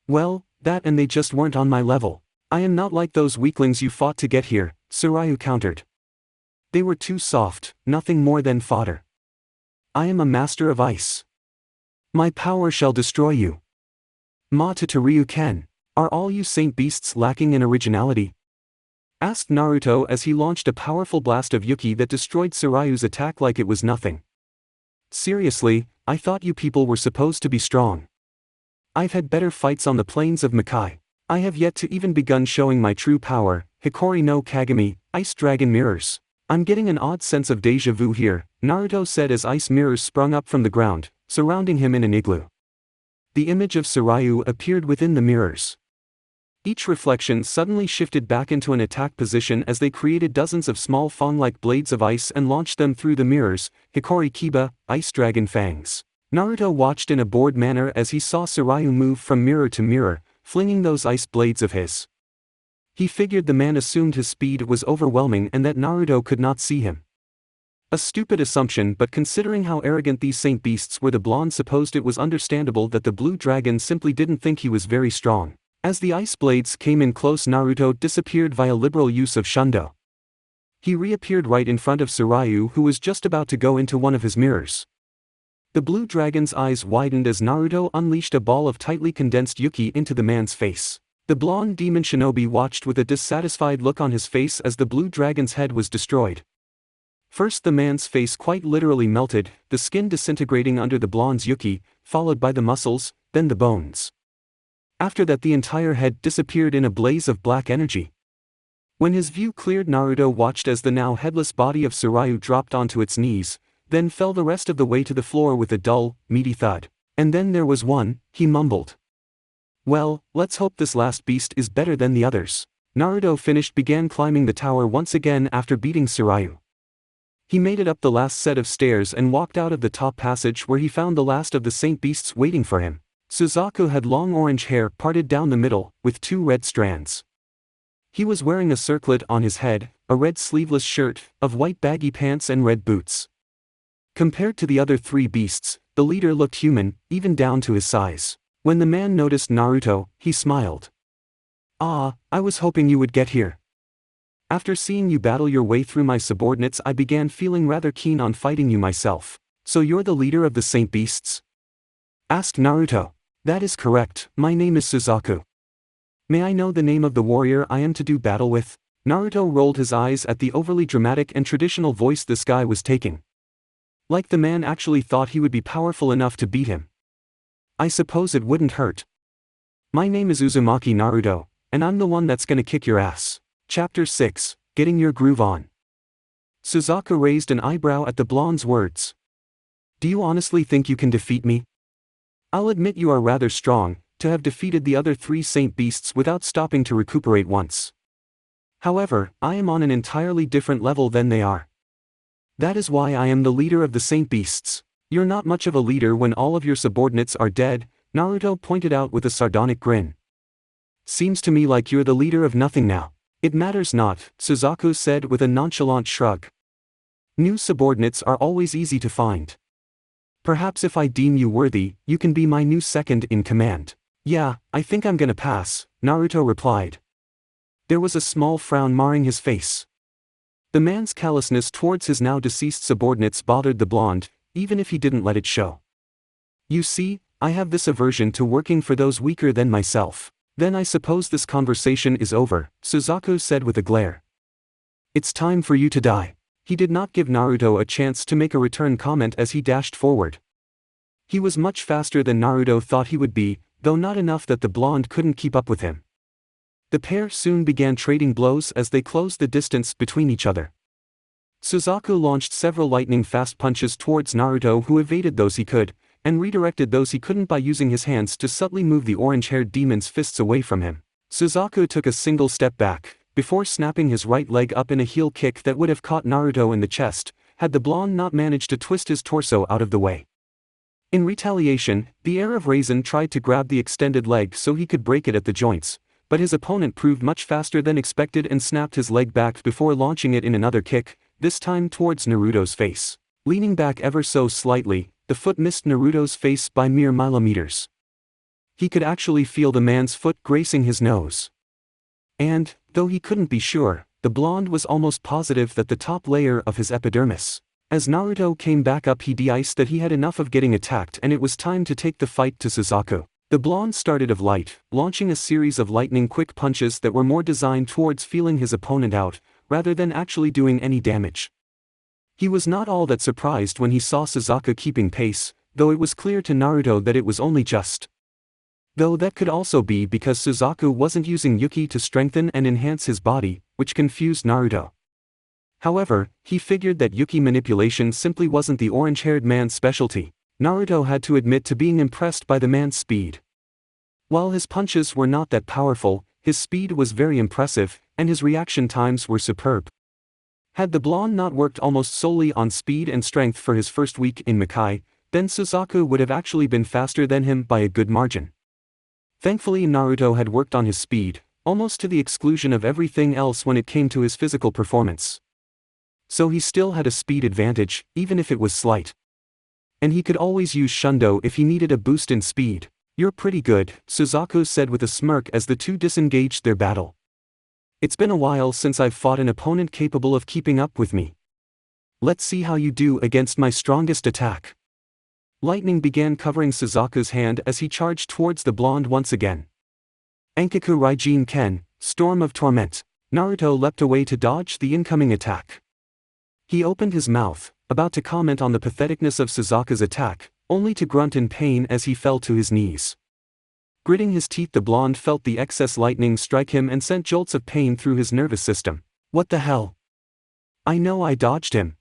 Well, that and they just weren't on my level. I am not like those weaklings you fought to get here, Tsuraju countered. They were too soft, nothing more than fodder. I am a master of ice. My power shall destroy you. Ma-to Ryu-ken, are all you saint beasts lacking in originality? Asked Naruto as he launched a powerful blast of yuki that destroyed Tsurayu's attack like it was nothing. Seriously, I thought you people were supposed to be strong. I've had better fights on the plains of Makai. I have yet to even begun showing my true power, Hikori no Kagami, Ice Dragon Mirrors. I'm getting an odd sense of deja vu here, Naruto said as ice mirrors sprung up from the ground, surrounding him in an igloo. The image of Tsuraju appeared within the mirrors. Each reflection suddenly shifted back into an attack position as they created dozens of small fang-like blades of ice and launched them through the mirrors. Hikori Kiba, Ice Dragon Fangs. Naruto watched in a bored manner as he saw Sarayu move from mirror to mirror, flinging those ice blades of his. He figured the man assumed his speed was overwhelming and that Naruto could not see him. A stupid assumption, but considering how arrogant these saint beasts were, the blonde supposed it was understandable that the blue dragon simply didn't think he was very strong. As the ice blades came in close, Naruto disappeared via liberal use of Shundo. He reappeared right in front of Sarayu, who was just about to go into one of his mirrors. The blue dragon's eyes widened as Naruto unleashed a ball of tightly condensed Yuki into the man's face. The blonde demon shinobi watched with a dissatisfied look on his face as the blue dragon's head was destroyed. First the man's face quite literally melted, the skin disintegrating under the blonde's Yuki, followed by the muscles, then the bones. After that the entire head disappeared in a blaze of black energy. When his view cleared, Naruto watched as the now headless body of Sarayu dropped onto its knees, then fell the rest of the way to the floor with a dull, meaty thud. And then there was one, he mumbled. Well, let's hope this last beast is better than the others. Naruto began climbing the tower once again after beating Sarayu. He made it up the last set of stairs and walked out of the top passage where he found the last of the saint beasts waiting for him. Suzaku had long orange hair parted down the middle, with 2 red strands. He was wearing a circlet on his head, a red sleeveless shirt, of white baggy pants and red boots. Compared to the other 3 beasts, the leader looked human, even down to his size. When the man noticed Naruto, he smiled. "Ah, I was hoping you would get here. After seeing you battle your way through my subordinates, I began feeling rather keen on fighting you myself." "So you're the leader of the Saint Beasts?" asked Naruto. "That is correct, my name is Suzaku." "May I know the name of the warrior I am to do battle with?" Naruto rolled his eyes at the overly dramatic and traditional voice this guy was taking. Like the man actually thought he would be powerful enough to beat him. "I suppose it wouldn't hurt. My name is Uzumaki Naruto, and I'm the one that's gonna kick your ass." Chapter 6, Getting Your Groove On. Suzaku raised an eyebrow at the blonde's words. "Do you honestly think you can defeat me? I'll admit you are rather strong, to have defeated the other 3 Saint Beasts without stopping to recuperate once. However, I am on an entirely different level than they are. That is why I am the leader of the Saint Beasts." "You're not much of a leader when all of your subordinates are dead," Naruto pointed out with a sardonic grin. "Seems to me like you're the leader of nothing now." "It matters not," Suzaku said with a nonchalant shrug. "New subordinates are always easy to find. Perhaps if I deem you worthy, you can be my new second in command." "Yeah, I think I'm gonna pass," Naruto replied. There was a small frown marring his face. The man's callousness towards his now deceased subordinates bothered the blonde, even if he didn't let it show. "You see, I have this aversion to working for those weaker than myself." "Then I suppose this conversation is over," Suzaku said with a glare. "It's time for you to die." He did not give Naruto a chance to make a return comment as he dashed forward. He was much faster than Naruto thought he would be, though not enough that the blonde couldn't keep up with him. The pair soon began trading blows as they closed the distance between each other. Suzaku launched several lightning-fast punches towards Naruto, who evaded those he could, and redirected those he couldn't by using his hands to subtly move the orange-haired demon's fists away from him. Suzaku took a single step back, before snapping his right leg up in a heel kick that would have caught Naruto in the chest, had the blonde not managed to twist his torso out of the way. In retaliation, the heir of Raizen tried to grab the extended leg so he could break it at the joints, but his opponent proved much faster than expected and snapped his leg back before launching it in another kick, this time towards Naruto's face. Leaning back ever so slightly, the foot missed Naruto's face by mere millimeters. He could actually feel the man's foot gracing his nose. And, though he couldn't be sure, the blonde was almost positive that the top layer of his epidermis. As Naruto came back up, he de-iced that he had enough of getting attacked and it was time to take the fight to Suzaku. The blonde started of light, launching a series of lightning-quick punches that were more designed towards feeling his opponent out, rather than actually doing any damage. He was not all that surprised when he saw Suzaku keeping pace, though it was clear to Naruto that it was only just. Though that could also be because Suzaku wasn't using Yuki to strengthen and enhance his body, which confused Naruto. However, he figured that Yuki manipulation simply wasn't the orange-haired man's specialty. Naruto had to admit to being impressed by the man's speed. While his punches were not that powerful, his speed was very impressive, and his reaction times were superb. Had the blonde not worked almost solely on speed and strength for his first week in Makai, then Suzaku would have actually been faster than him by a good margin. Thankfully Naruto had worked on his speed, almost to the exclusion of everything else when it came to his physical performance. So he still had a speed advantage, even if it was slight. And he could always use Shundo if he needed a boost in speed. "You're pretty good," Suzaku said with a smirk as the two disengaged their battle. "It's been a while since I've fought an opponent capable of keeping up with me. Let's see how you do against my strongest attack." Lightning began covering Suzaku's hand as he charged towards the blonde once again. Enkaku Raijin Ken, Storm of Torment. Naruto leapt away to dodge the incoming attack. He opened his mouth, about to comment on the patheticness of Suzaku's attack, only to grunt in pain as he fell to his knees. Gritting his teeth, the blonde felt the excess lightning strike him and sent jolts of pain through his nervous system. "What the hell? I know I dodged him.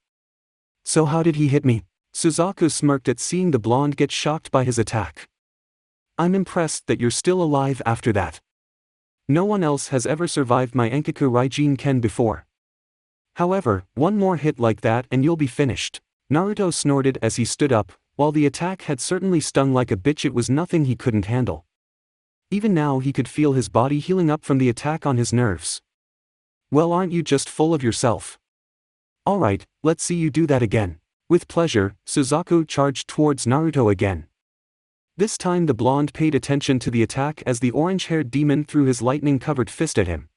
So how did he hit me?" Suzaku smirked at seeing the blonde get shocked by his attack. "I'm impressed that you're still alive after that. No one else has ever survived my Enkaku Raijin Ken before. However, one more hit like that and you'll be finished." Naruto snorted as he stood up. While the attack had certainly stung like a bitch, it was nothing he couldn't handle. Even now he could feel his body healing up from the attack on his nerves. "Well, aren't you just full of yourself? Alright, let's see you do that again." With pleasure, Suzaku charged towards Naruto again. This time the blonde paid attention to the attack as the orange-haired demon threw his lightning-covered fist at him.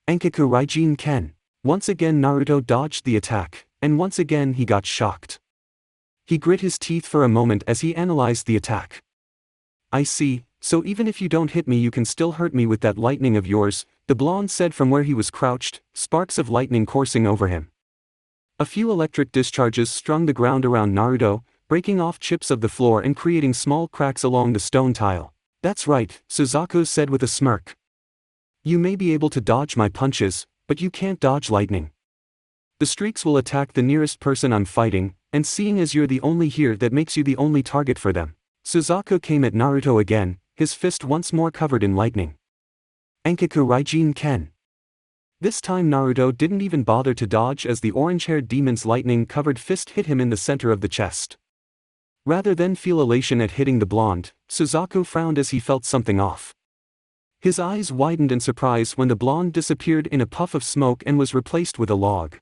Enkaku Raijin Ken. Once again Naruto dodged the attack, and once again he got shocked. He grit his teeth for a moment as he analyzed the attack. "I see, so even if you don't hit me you can still hurt me with that lightning of yours," the blonde said from where he was crouched, sparks of lightning coursing over him. A few electric discharges strung the ground around Naruto, breaking off chips of the floor and creating small cracks along the stone tile. "That's right," Suzaku said with a smirk. "You may be able to dodge my punches, but you can't dodge lightning. The streaks will attack the nearest person I'm fighting, and seeing as you're the only here, that makes you the only target for them." Suzaku came at Naruto again, his fist once more covered in lightning. Enkaku Raijin Ken. This time Naruto didn't even bother to dodge as the orange-haired demon's lightning-covered fist hit him in the center of the chest. Rather than feel elation at hitting the blonde, Suzaku frowned as he felt something off. His eyes widened in surprise when the blonde disappeared in a puff of smoke and was replaced with a log.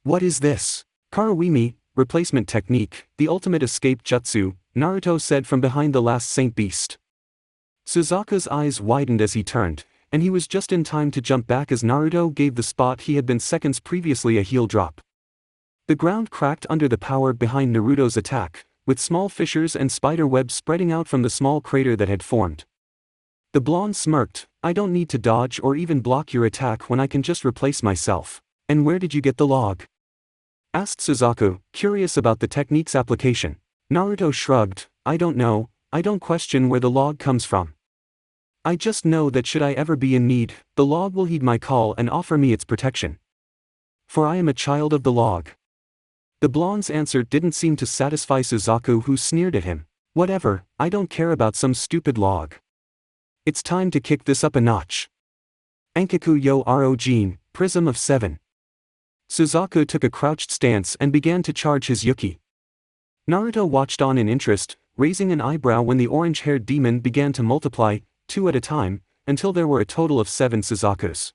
"What is this?" "Karuimi, replacement technique, the ultimate escape jutsu," Naruto said from behind the last saint beast. Suzaku's eyes widened as he turned, and he was just in time to jump back as Naruto gave the spot he had been seconds previously a heel drop. The ground cracked under the power behind Naruto's attack, with small fissures and spider webs spreading out from the small crater that had formed. The blonde smirked. "I don't need to dodge or even block your attack when I can just replace myself." "And where did you get the log?" asked Suzaku, curious about the technique's application. Naruto shrugged. "I don't know, I don't question where the log comes from. I just know that should I ever be in need, the log will heed my call and offer me its protection. For I am a child of the log." The blonde's answer didn't seem to satisfy Suzaku, who sneered at him. "Whatever, I don't care about some stupid log. It's time to kick this up a notch." Enkaku yo Arojin, Prism of 7. Suzaku took a crouched stance and began to charge his Yuki. Naruto watched on in interest, raising an eyebrow when the orange-haired demon began to multiply, 2 at a time, until there were a total of 7 Suzakus.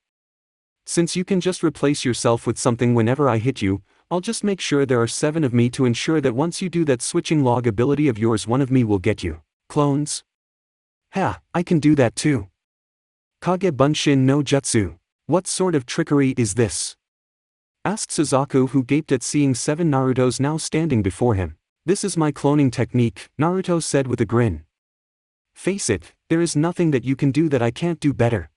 "Since you can just replace yourself with something whenever I hit you, I'll just make sure there are 7 of me to ensure that once you do that switching log ability of yours, one of me will get you." "Clones? Ha, I can do that too. Kage Bunshin no Jutsu. What sort of trickery is this?" asked Suzaku, who gaped at seeing 7 Narutos now standing before him. "This is my cloning technique," Naruto said with a grin. "Face it, there is nothing that you can do that I can't do better."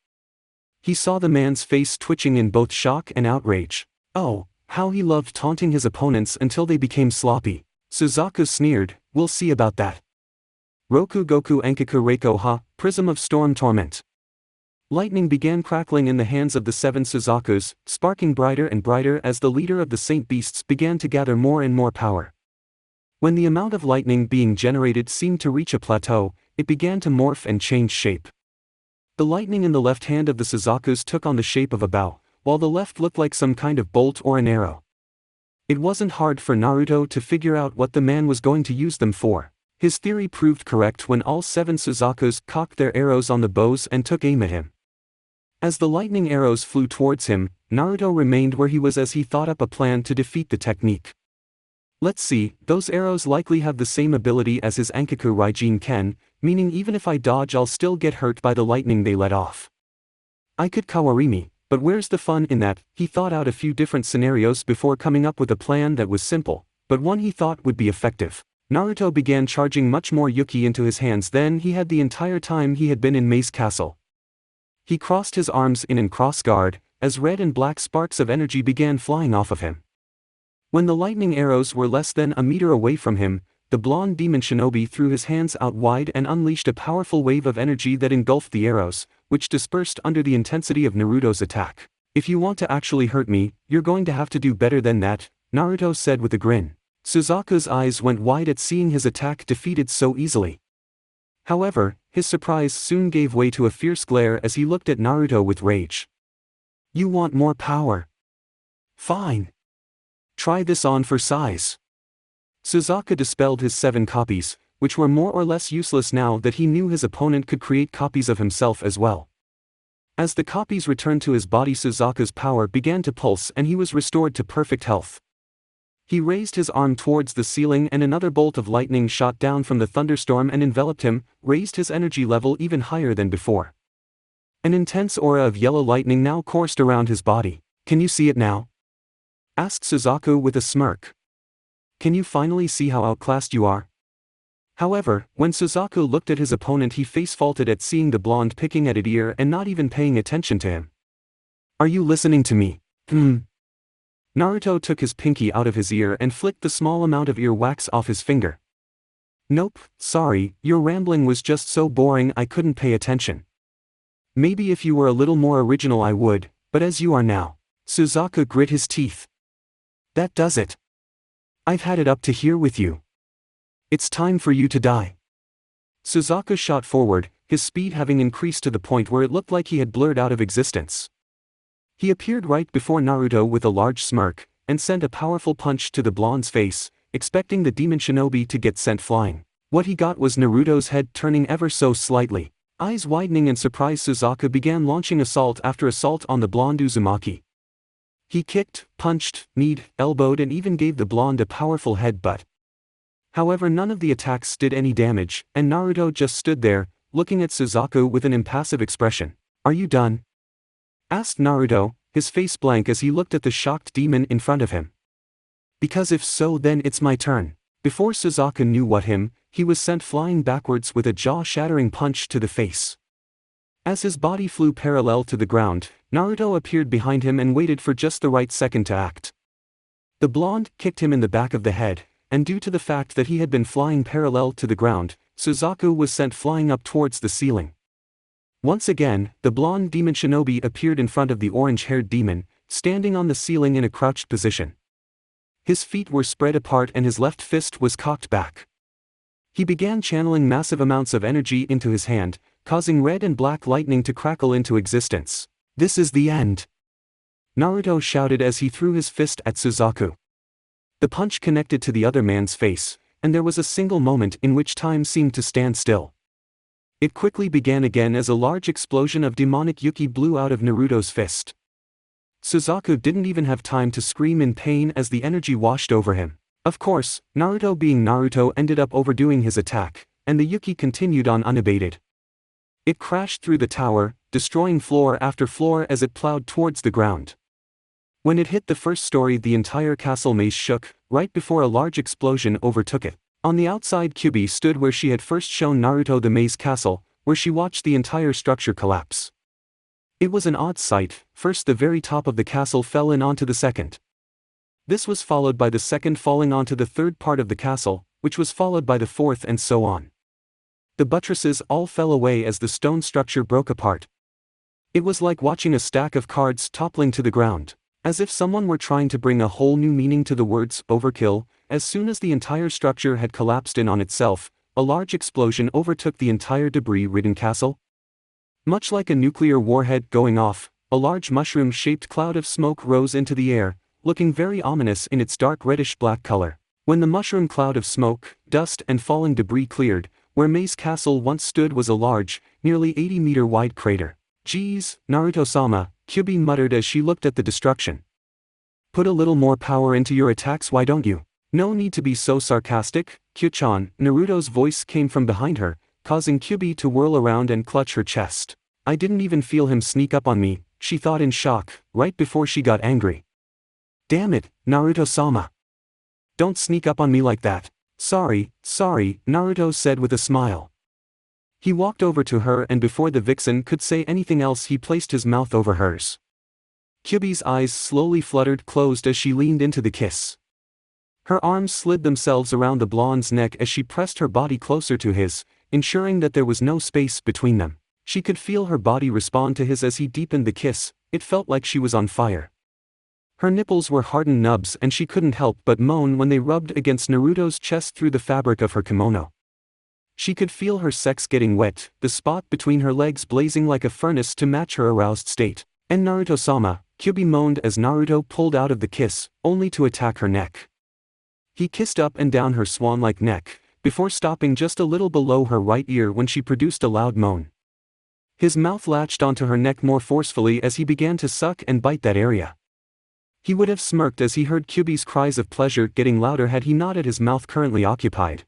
He saw the man's face twitching in both shock and outrage. Oh, how he loved taunting his opponents until they became sloppy. Suzaku sneered, "We'll see about that." Roku Goku Enkaku Reiko Ha, Prism of Storm Torment. Lightning began crackling in the hands of the 7 Suzakus, sparking brighter and brighter as the leader of the Saint Beasts began to gather more and more power. When the amount of lightning being generated seemed to reach a plateau, it began to morph and change shape. The lightning in the left hand of the Suzakus took on the shape of a bow, while the left looked like some kind of bolt or an arrow. It wasn't hard for Naruto to figure out what the man was going to use them for. His theory proved correct when all 7 Suzakus cocked their arrows on the bows and took aim at him. As the lightning arrows flew towards him, Naruto remained where he was as he thought up a plan to defeat the technique. Let's see, those arrows likely have the same ability as his Ankaku Raijin Ken, meaning even if I dodge I'll still get hurt by the lightning they let off. I could Kawarimi, but where's the fun in that? He thought out a few different scenarios before coming up with a plan that was simple, but one he thought would be effective. Naruto began charging much more Yuki into his hands than he had the entire time he had been in Maze Castle. He crossed his arms in cross guard, as red and black sparks of energy began flying off of him. When the lightning arrows were less than a meter away from him, the blonde demon shinobi threw his hands out wide and unleashed a powerful wave of energy that engulfed the arrows, which dispersed under the intensity of Naruto's attack. If you want to actually hurt me, you're going to have to do better than that, Naruto said with a grin. Suzaku's eyes went wide at seeing his attack defeated so easily. However, his surprise soon gave way to a fierce glare as he looked at Naruto with rage. You want more power? Fine. Try this on for size. Suzaku dispelled his 7 copies, which were more or less useless now that he knew his opponent could create copies of himself as well. As the copies returned to his body, Suzaku's power began to pulse and he was restored to perfect health. He raised his arm towards the ceiling and another bolt of lightning shot down from the thunderstorm and enveloped him, raised his energy level even higher than before. An intense aura of yellow lightning now coursed around his body. Can you see it now? Asked Suzaku with a smirk. Can you finally see how outclassed you are? However, when Suzaku looked at his opponent, he face-faulted at seeing the blonde picking at his ear and not even paying attention to him. Are you listening to me? Naruto took his pinky out of his ear and flicked the small amount of ear wax off his finger. Nope, sorry, your rambling was just so boring I couldn't pay attention. Maybe if you were a little more original I would, but as you are now. Suzaku grit his teeth. That does it. I've had it up to here with you. It's time for you to die. Suzaku shot forward, his speed having increased to the point where it looked like he had blurred out of existence. He appeared right before Naruto with a large smirk, and sent a powerful punch to the blonde's face, expecting the demon shinobi to get sent flying. What he got was Naruto's head turning ever so slightly. Eyes widening in surprise, Suzaku began launching assault after assault on the blonde Uzumaki. He kicked, punched, kneed, elbowed and even gave the blonde a powerful headbutt. However, none of the attacks did any damage, and Naruto just stood there, looking at Suzaku with an impassive expression. Are you done? Asked Naruto, his face blank as he looked at the shocked demon in front of him. Because if so then it's my turn. Before Suzaku knew what he was sent flying backwards with a jaw-shattering punch to the face. As his body flew parallel to the ground, Naruto appeared behind him and waited for just the right second to act. The blonde kicked him in the back of the head, and due to the fact that he had been flying parallel to the ground, Suzaku was sent flying up towards the ceiling. Once again, the blonde demon shinobi appeared in front of the orange-haired demon, standing on the ceiling in a crouched position. His feet were spread apart and his left fist was cocked back. He began channeling massive amounts of energy into his hand, causing red and black lightning to crackle into existence. This is the end! Naruto shouted as he threw his fist at Suzaku. The punch connected to the other man's face, and there was a single moment in which time seemed to stand still. It quickly began again as a large explosion of demonic Yuki blew out of Naruto's fist. Suzaku didn't even have time to scream in pain as the energy washed over him. Of course, Naruto being Naruto ended up overdoing his attack, and the Yuki continued on unabated. It crashed through the tower, destroying floor after floor as it plowed towards the ground. When it hit the first story, the entire castle maze shook, right before a large explosion overtook it. On the outside, Kyuubi stood where she had first shown Naruto the maze castle, where she watched the entire structure collapse. It was an odd sight. First the very top of the castle fell in onto the second. This was followed by the second falling onto the third part of the castle, which was followed by the fourth and so on. The buttresses all fell away as the stone structure broke apart. It was like watching a stack of cards toppling to the ground. As if someone were trying to bring a whole new meaning to the words overkill. As soon as the entire structure had collapsed in on itself, a large explosion overtook the entire debris-ridden castle. Much like a nuclear warhead going off, a large mushroom-shaped cloud of smoke rose into the air, looking very ominous in its dark reddish-black color. When the mushroom cloud of smoke, dust and falling debris cleared, where Mei's castle once stood was a large, nearly 80-meter-wide crater. "Geez, Naruto-sama," Kyuubi muttered as she looked at the destruction. "Put a little more power into your attacks, why don't you?" "No need to be so sarcastic, Kyu-chan," Naruto's voice came from behind her, causing Kyuubi to whirl around and clutch her chest. "I didn't even feel him sneak up on me," she thought in shock, right before she got angry. "Damn it, Naruto-sama. Don't sneak up on me like that." Sorry, Naruto said with a smile. He walked over to her and before the vixen could say anything else he placed his mouth over hers. Kyuubi's eyes slowly fluttered closed as she leaned into the kiss. Her arms slid themselves around the blonde's neck as she pressed her body closer to his, ensuring that there was no space between them. She could feel her body respond to his as he deepened the kiss. It felt like she was on fire. Her nipples were hardened nubs and she couldn't help but moan when they rubbed against Naruto's chest through the fabric of her kimono. She could feel her sex getting wet, the spot between her legs blazing like a furnace to match her aroused state. "And Naruto-sama," Kyuubi moaned as Naruto pulled out of the kiss, only to attack her neck. He kissed up and down her swan-like neck, before stopping just a little below her right ear when she produced a loud moan. His mouth latched onto her neck more forcefully as he began to suck and bite that area. He would have smirked as he heard Kyuubi's cries of pleasure getting louder had he not had his mouth currently occupied.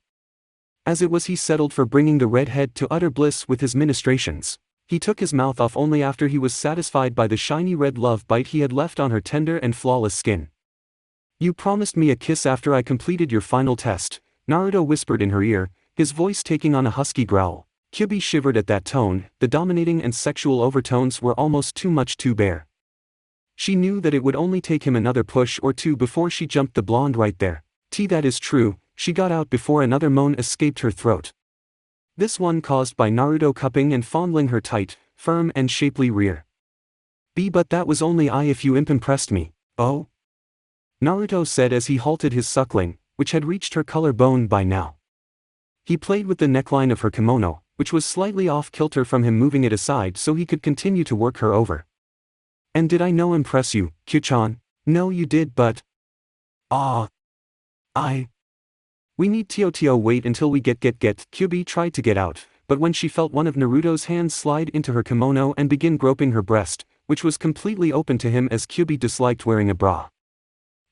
As it was he settled for bringing the redhead to utter bliss with his ministrations. He took his mouth off only after he was satisfied by the shiny red love bite he had left on her tender and flawless skin. "You promised me a kiss after I completed your final test," Naruto whispered in her ear, his voice taking on a husky growl. Kyuubi shivered at that tone, the dominating and sexual overtones were almost too much to bear. She knew that it would only take him another push or two before she jumped the blonde right there. That is true," she got out before another moan escaped her throat. This one caused by Naruto cupping and fondling her tight, firm and shapely rear. But that was only if you impressed me." "Oh?" Naruto said as he halted his suckling, which had reached her collarbone by now. He played with the neckline of her kimono, which was slightly off-kilter from him moving it aside so he could continue to work her over. "And did I no impress you, Kyu-chan?" "No you did but…" "We need to wait until we get." Kyuubi tried to get out, but when she felt one of Naruto's hands slide into her kimono and begin groping her breast, which was completely open to him as Kyuubi disliked wearing a bra.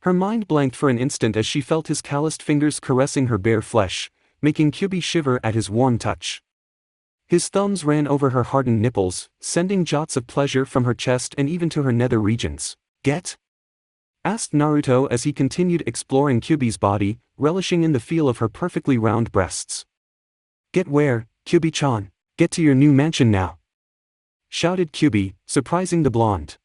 Her mind blanked for an instant as she felt his calloused fingers caressing her bare flesh, making Kyuubi shiver at his warm touch. His thumbs ran over her hardened nipples, sending jots of pleasure from her chest and even to her nether regions. "Get?" asked Naruto as he continued exploring Kyuubi's body, relishing in the feel of her perfectly round breasts. "Get where, Kyuubi-chan? Get to your new mansion now!" shouted Kyuubi, surprising the blonde.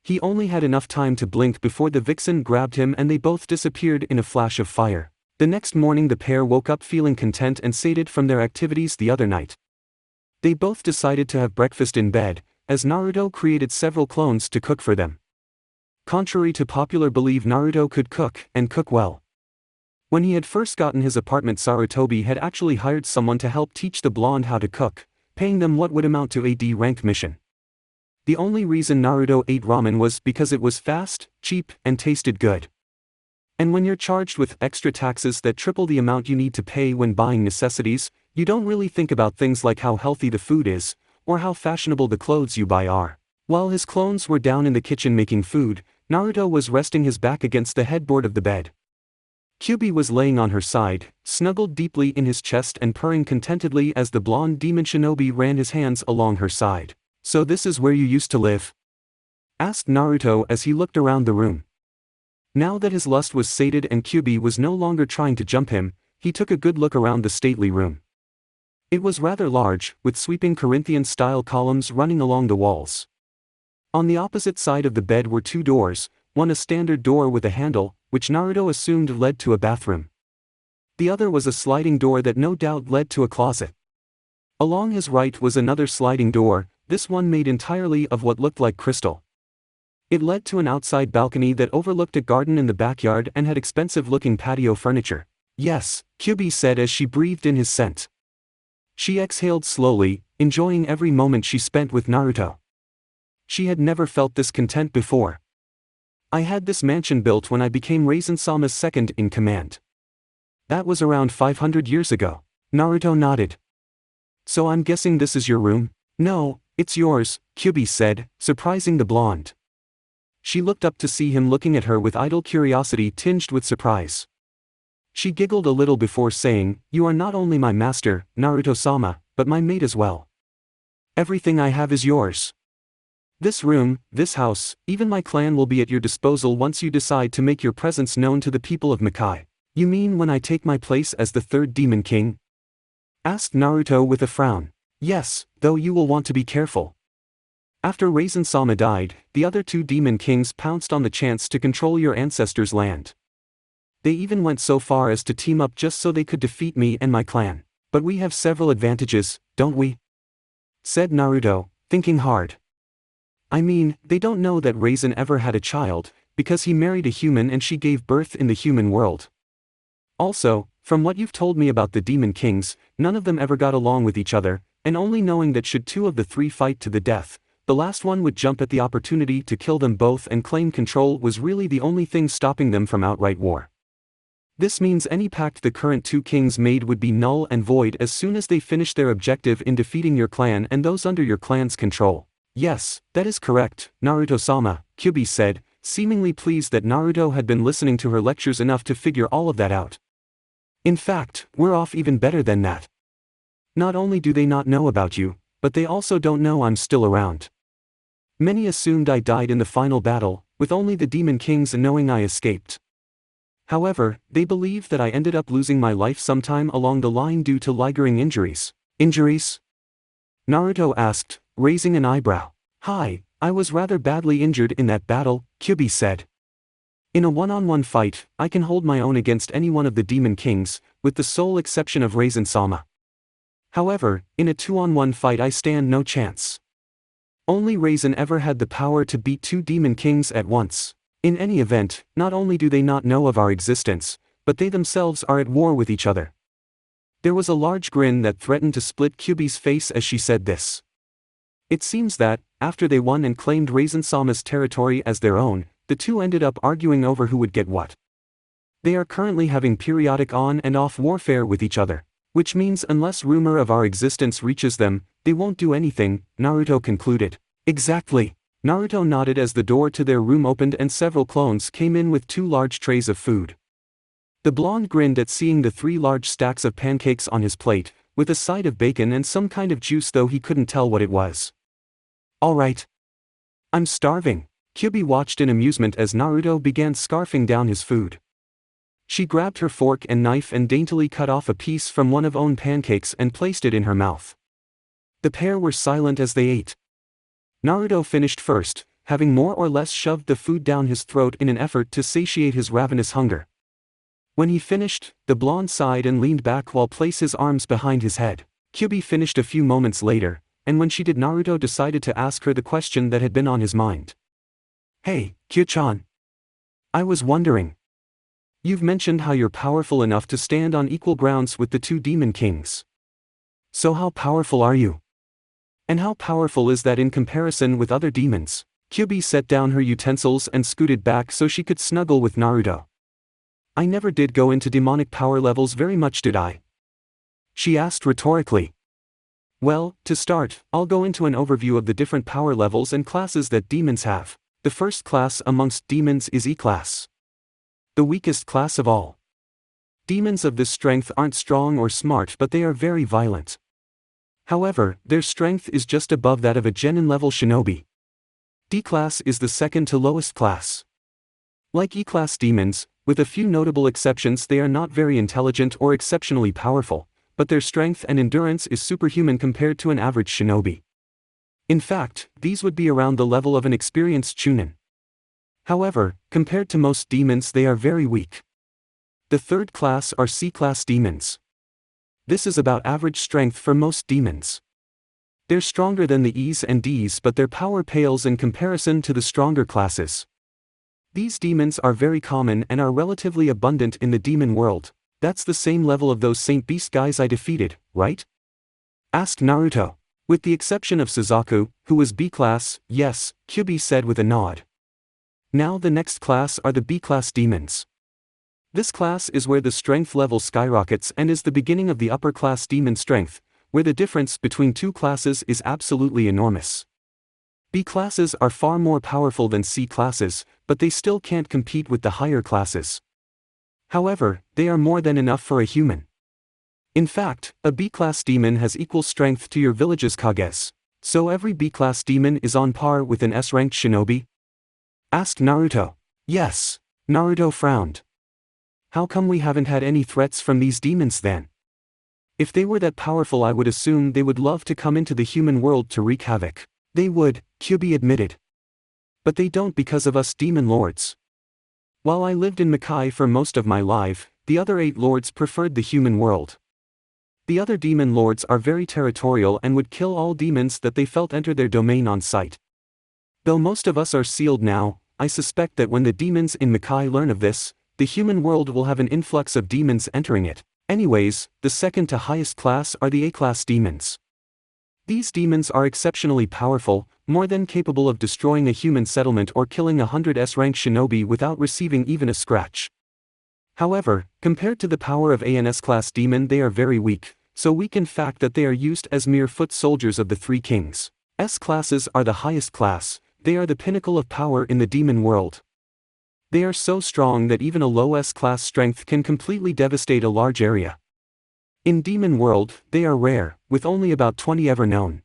He only had enough time to blink before the vixen grabbed him and they both disappeared in a flash of fire. The next morning the pair woke up feeling content and sated from their activities the other night. They both decided to have breakfast in bed, as Naruto created several clones to cook for them. Contrary to popular belief, Naruto could cook, and cook well. When he had first gotten his apartment, Sarutobi had actually hired someone to help teach the blonde how to cook, paying them what would amount to a D-rank mission. The only reason Naruto ate ramen was because it was fast, cheap, and tasted good. And when you're charged with extra taxes that triple the amount you need to pay when buying necessities, you don't really think about things like how healthy the food is, or how fashionable the clothes you buy are. While his clones were down in the kitchen making food, Naruto was resting his back against the headboard of the bed. Kyuubi was laying on her side, snuggled deeply in his chest and purring contentedly as the blonde demon shinobi ran his hands along her side. "So this is where you used to live?" asked Naruto as he looked around the room. Now that his lust was sated and Kyuubi was no longer trying to jump him, he took a good look around the stately room. It was rather large, with sweeping Corinthian-style columns running along the walls. On the opposite side of the bed were two doors, one a standard door with a handle, which Naruto assumed led to a bathroom. The other was a sliding door that no doubt led to a closet. Along his right was another sliding door, this one made entirely of what looked like crystal. It led to an outside balcony that overlooked a garden in the backyard and had expensive-looking patio furniture. "Yes," Kyuubi said as she breathed in his scent. She exhaled slowly, enjoying every moment she spent with Naruto. She had never felt this content before. I had this mansion built when I became Raizen-sama's second in command. That was around 500 years ago. Naruto nodded. So I'm guessing this is your room? No, it's yours, Kyuubi said, surprising the blonde. She looked up to see him looking at her with idle curiosity tinged with surprise. She giggled a little before saying, "You are not only my master, Naruto-sama, but my mate as well. Everything I have is yours. This room, this house, even my clan will be at your disposal once you decide to make your presence known to the people of Makai." "You mean when I take my place as the third Demon King?" asked Naruto with a frown. "Yes, though you will want to be careful. After Raizen-sama died, the other two Demon Kings pounced on the chance to control your ancestors' land. They even went so far as to team up just so they could defeat me and my clan. But we have several advantages, don't we?" said Naruto, thinking hard. "I mean, they don't know that Raizen ever had a child, because he married a human and she gave birth in the human world. Also, from what you've told me about the Demon Kings, none of them ever got along with each other, and only knowing that should two of the three fight to the death, the last one would jump at the opportunity to kill them both and claim control was really the only thing stopping them from outright war. This means any pact the current two kings made would be null and void as soon as they finish their objective in defeating your clan and those under your clan's control." "Yes, that is correct, Naruto-sama," Kyuubi said, seemingly pleased that Naruto had been listening to her lectures enough to figure all of that out. "In fact, we're off even better than that. Not only do they not know about you, but they also don't know I'm still around. Many assumed I died in the final battle, with only the Demon Kings knowing I escaped. However, they believe that I ended up losing my life sometime along the line due to lingering injuries." "Injuries?" Naruto asked, raising an eyebrow. "Hi, I was rather badly injured in that battle," Kyuubi said. "In a one-on-one fight, I can hold my own against any one of the Demon Kings, with the sole exception of Raizen-sama. However, in a two-on-one fight I stand no chance. Only Raizen ever had the power to beat two Demon Kings at once. In any event, not only do they not know of our existence, but they themselves are at war with each other." There was a large grin that threatened to split Kyuubi's face as she said this. It seems that, after they won and claimed Raizen-sama's territory as their own, the two ended up arguing over who would get what. They are currently having periodic on and off warfare with each other. "Which means unless rumor of our existence reaches them, they won't do anything," Naruto concluded. "Exactly." Naruto nodded as the door to their room opened and several clones came in with 2 large trays of food. The blonde grinned at seeing the 3 large stacks of pancakes on his plate, with a side of bacon and some kind of juice though he couldn't tell what it was. "Alright. I'm starving." Kyuubi watched in amusement as Naruto began scarfing down his food. She grabbed her fork and knife and daintily cut off a piece from one of own pancakes and placed it in her mouth. The pair were silent as they ate. Naruto finished first, having more or less shoved the food down his throat in an effort to satiate his ravenous hunger. When he finished, the blonde sighed and leaned back while placing his arms behind his head. Kyuubi finished a few moments later, and when she did Naruto decided to ask her the question that had been on his mind. "Hey, Kyu-chan. I was wondering. You've mentioned how you're powerful enough to stand on equal grounds with the 2 Demon Kings. So how powerful are you? And how powerful is that in comparison with other demons?" Kyuubi set down her utensils and scooted back so she could snuggle with Naruto. "I never did go into demonic power levels very much, did I?" she asked rhetorically. "Well, to start, I'll go into an overview of the different power levels and classes that demons have. The first class amongst demons is E-class. The weakest class of all. Demons of this strength aren't strong or smart, but they are very violent. However, their strength is just above that of a genin-level shinobi. D-class is the second to lowest class. Like E-class demons, with a few notable exceptions, they are not very intelligent or exceptionally powerful, but their strength and endurance is superhuman compared to an average shinobi. In fact, these would be around the level of an experienced Chunin. However, compared to most demons, they are very weak. The third class are C-class demons. This is about average strength for most demons. They're stronger than the E's and D's, but their power pales in comparison to the stronger classes. These demons are very common and are relatively abundant in the demon world. That's the same level of those Saint Beast guys I defeated, right?" asked Naruto. "With the exception of Suzaku, who was B-class, yes," Kyuubi said with a nod. Now the next class are the B-class demons. This class is where the strength level skyrockets and is the beginning of the upper class demon strength, where the difference between two classes is absolutely enormous. B classes are far more powerful than C classes, but they still can't compete with the higher classes. However, they are more than enough for a human. In fact, a B-class demon has equal strength to your village's Kages. So every B-class demon is on par with an S-ranked shinobi? Asked Naruto. Yes. Naruto frowned. How come we haven't had any threats from these demons then? If they were that powerful, I would assume they would love to come into the human world to wreak havoc. They would, Kyuubi admitted. But they don't because of us demon lords. While I lived in Makai for most of my life, the other 8 lords preferred the human world. The other demon lords are very territorial and would kill all demons that they felt enter their domain on sight. Though most of us are sealed now, I suspect that when the demons in Makai learn of this, the human world will have an influx of demons entering it. Anyways, the second to highest class are the A-class demons. These demons are exceptionally powerful, more than capable of destroying a human settlement or killing 100 S-rank shinobi without receiving even a scratch. However, compared to the power of a and S-class demon, they are very weak, so weak in fact that they are used as mere foot soldiers of the 3 kings. S-classes are the highest class, they are the pinnacle of power in the demon world. They are so strong that even a low S-class strength can completely devastate a large area. In demon world, they are rare, with only about 20 ever known.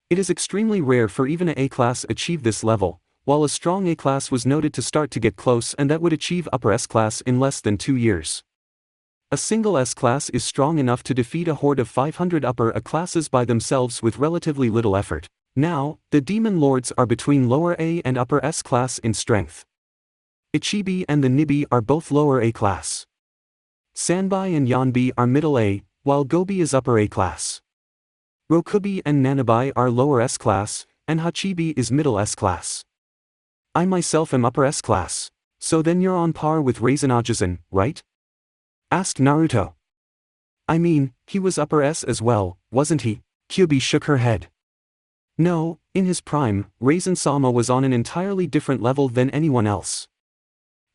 It is extremely rare for even a A-class achieve this level, while a strong A-class was noted to start to get close and that would achieve upper S-class in less than 2 years. A single S-class is strong enough to defeat a horde of 500 upper A classes by themselves with relatively little effort. Now, the demon lords are between lower A and upper S-class in strength. Ichibi and the Nibi are both lower A class. Sanbai and Yanbi are middle A, while Gobi is upper A class. Rokubi and Nanabai are lower S class, and Hachibi is middle S class. I myself am upper S class. So then you're on par with Raizen, right? Asked Naruto. I mean, he was upper S as well, wasn't he? Kyuubi shook her head. No, in his prime, Raizen-sama was on an entirely different level than anyone else.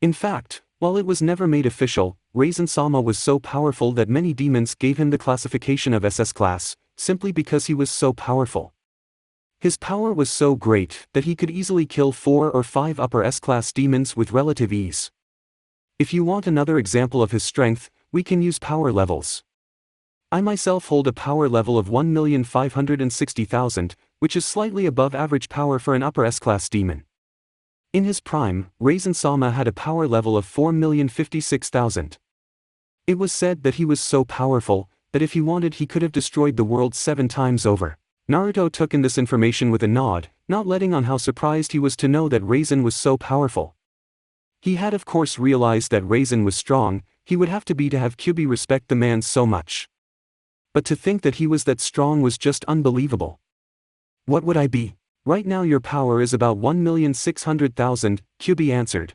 In fact, while it was never made official, Raizen-sama was so powerful that many demons gave him the classification of SS class, simply because he was so powerful. His power was so great that he could easily kill 4 or 5 upper S-class demons with relative ease. If you want another example of his strength, we can use power levels. I myself hold a power level of 1,560,000, which is slightly above average power for an upper S-class demon. In his prime, Raizen-sama had a power level of 4,056,000. It was said that he was so powerful, that if he wanted he could have destroyed the world 7 times over. Naruto took in this information with a nod, not letting on how surprised he was to know that Raizen was so powerful. He had of course realized that Raizen was strong, he would have to have Kyuubi respect the man so much. But to think that he was that strong was just unbelievable. What would I be? Right now your power is about 1,600,000, Kyuubi answered.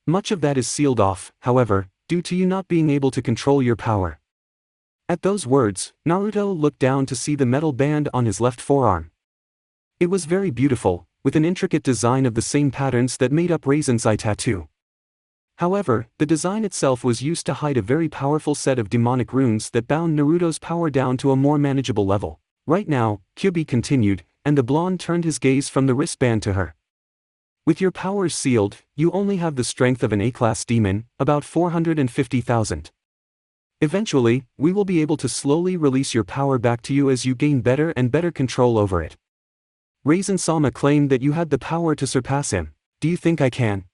Much of that is sealed off, however, due to you not being able to control your power. At those words, Naruto looked down to see the metal band on his left forearm. It was very beautiful, with an intricate design of the same patterns that made up Raizen's eye tattoo. However, the design itself was used to hide a very powerful set of demonic runes that bound Naruto's power down to a more manageable level. Right now, Kyuubi continued, and the blonde turned his gaze from the wristband to her. With your powers sealed, you only have the strength of an A-class demon, about 450,000. Eventually, we will be able to slowly release your power back to you as you gain better and better control over it. Raizen-sama claimed that you had the power to surpass him. Do you think I can?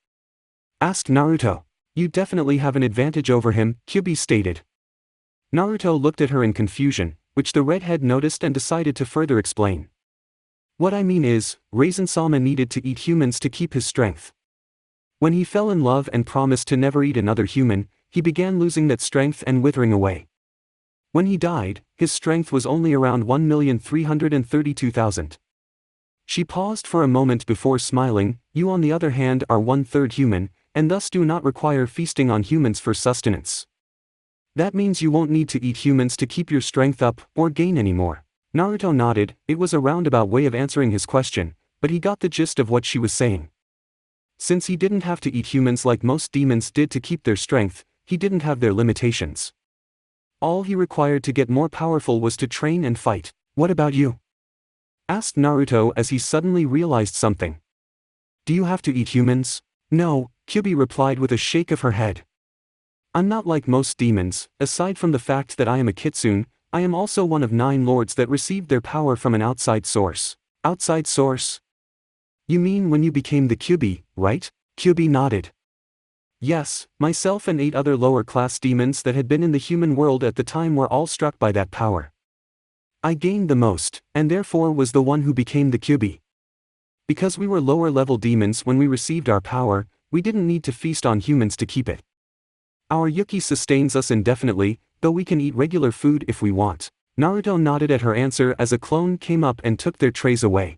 Asked Naruto. You definitely have an advantage over him, Kyuubi stated. Naruto looked at her in confusion, which the redhead noticed and decided to further explain. What I mean is, Raizen-sama needed to eat humans to keep his strength. When he fell in love and promised to never eat another human, he began losing that strength and withering away. When he died, his strength was only around 1,332,000. She paused for a moment before smiling. You on the other hand are 1/3 human, and thus do not require feasting on humans for sustenance. That means you won't need to eat humans to keep your strength up, or gain any more. Naruto nodded. It was a roundabout way of answering his question, but he got the gist of what she was saying. Since he didn't have to eat humans like most demons did to keep their strength, he didn't have their limitations. All he required to get more powerful was to train and fight. What about you? Asked Naruto as he suddenly realized something. Do you have to eat humans? No, Kyuubi replied with a shake of her head. I'm not like most demons. Aside from the fact that I am a kitsune, I am also one of 9 lords that received their power from an outside source. Outside source? You mean when you became the Kyuubi, right? Kyuubi nodded. Yes, myself and 8 other lower-class demons that had been in the human world at the time were all struck by that power. I gained the most, and therefore was the one who became the Kyuubi. Because we were lower-level demons when we received our power, we didn't need to feast on humans to keep it. Our Yuki sustains us indefinitely, though we can eat regular food if we want. Naruto nodded at her answer as a clone came up and took their trays away.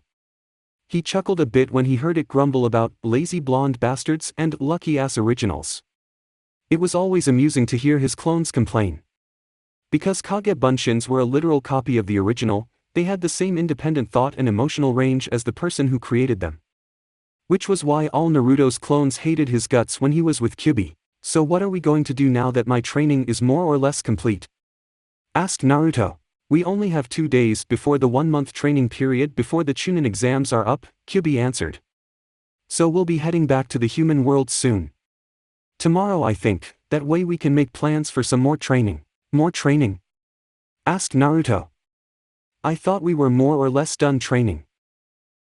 He chuckled a bit when he heard it grumble about lazy blonde bastards and lucky-ass originals. It was always amusing to hear his clones complain. Because Kage Bunshins were a literal copy of the original, they had the same independent thought and emotional range as the person who created them. Which was why all Naruto's clones hated his guts when he was with Kyuubi. So what are we going to do now that my training is more or less complete? Asked Naruto. We only have 2 days before the 1-month training period before the Chunin exams are up, Kyuubi answered. So we'll be heading back to the human world soon. Tomorrow I think, that way we can make plans for some more training. More training? Asked Naruto. I thought we were more or less done training.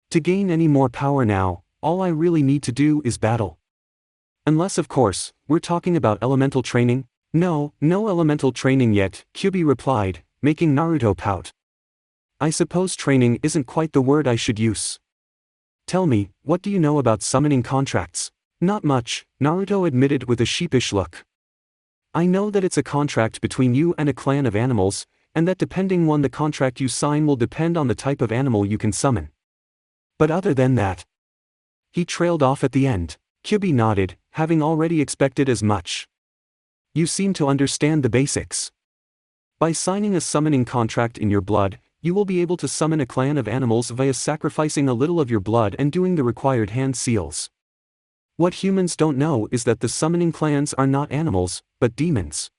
To gain any more power now, all I really need to do is battle. Unless of course, we're talking about elemental training? No elemental training yet, Kyuubi replied, making Naruto pout. I suppose training isn't quite the word I should use. Tell me, what do you know about summoning contracts? Not much, Naruto admitted with a sheepish look. I know that it's a contract between you and a clan of animals, and that depending on the contract you sign will depend on the type of animal you can summon. But other than that... He trailed off at the end. Kyuubi nodded, having already expected as much. You seem to understand the basics. By signing a summoning contract in your blood, you will be able to summon a clan of animals via sacrificing a little of your blood and doing the required hand seals. What humans don't know is that the summoning clans are not animals, but demons.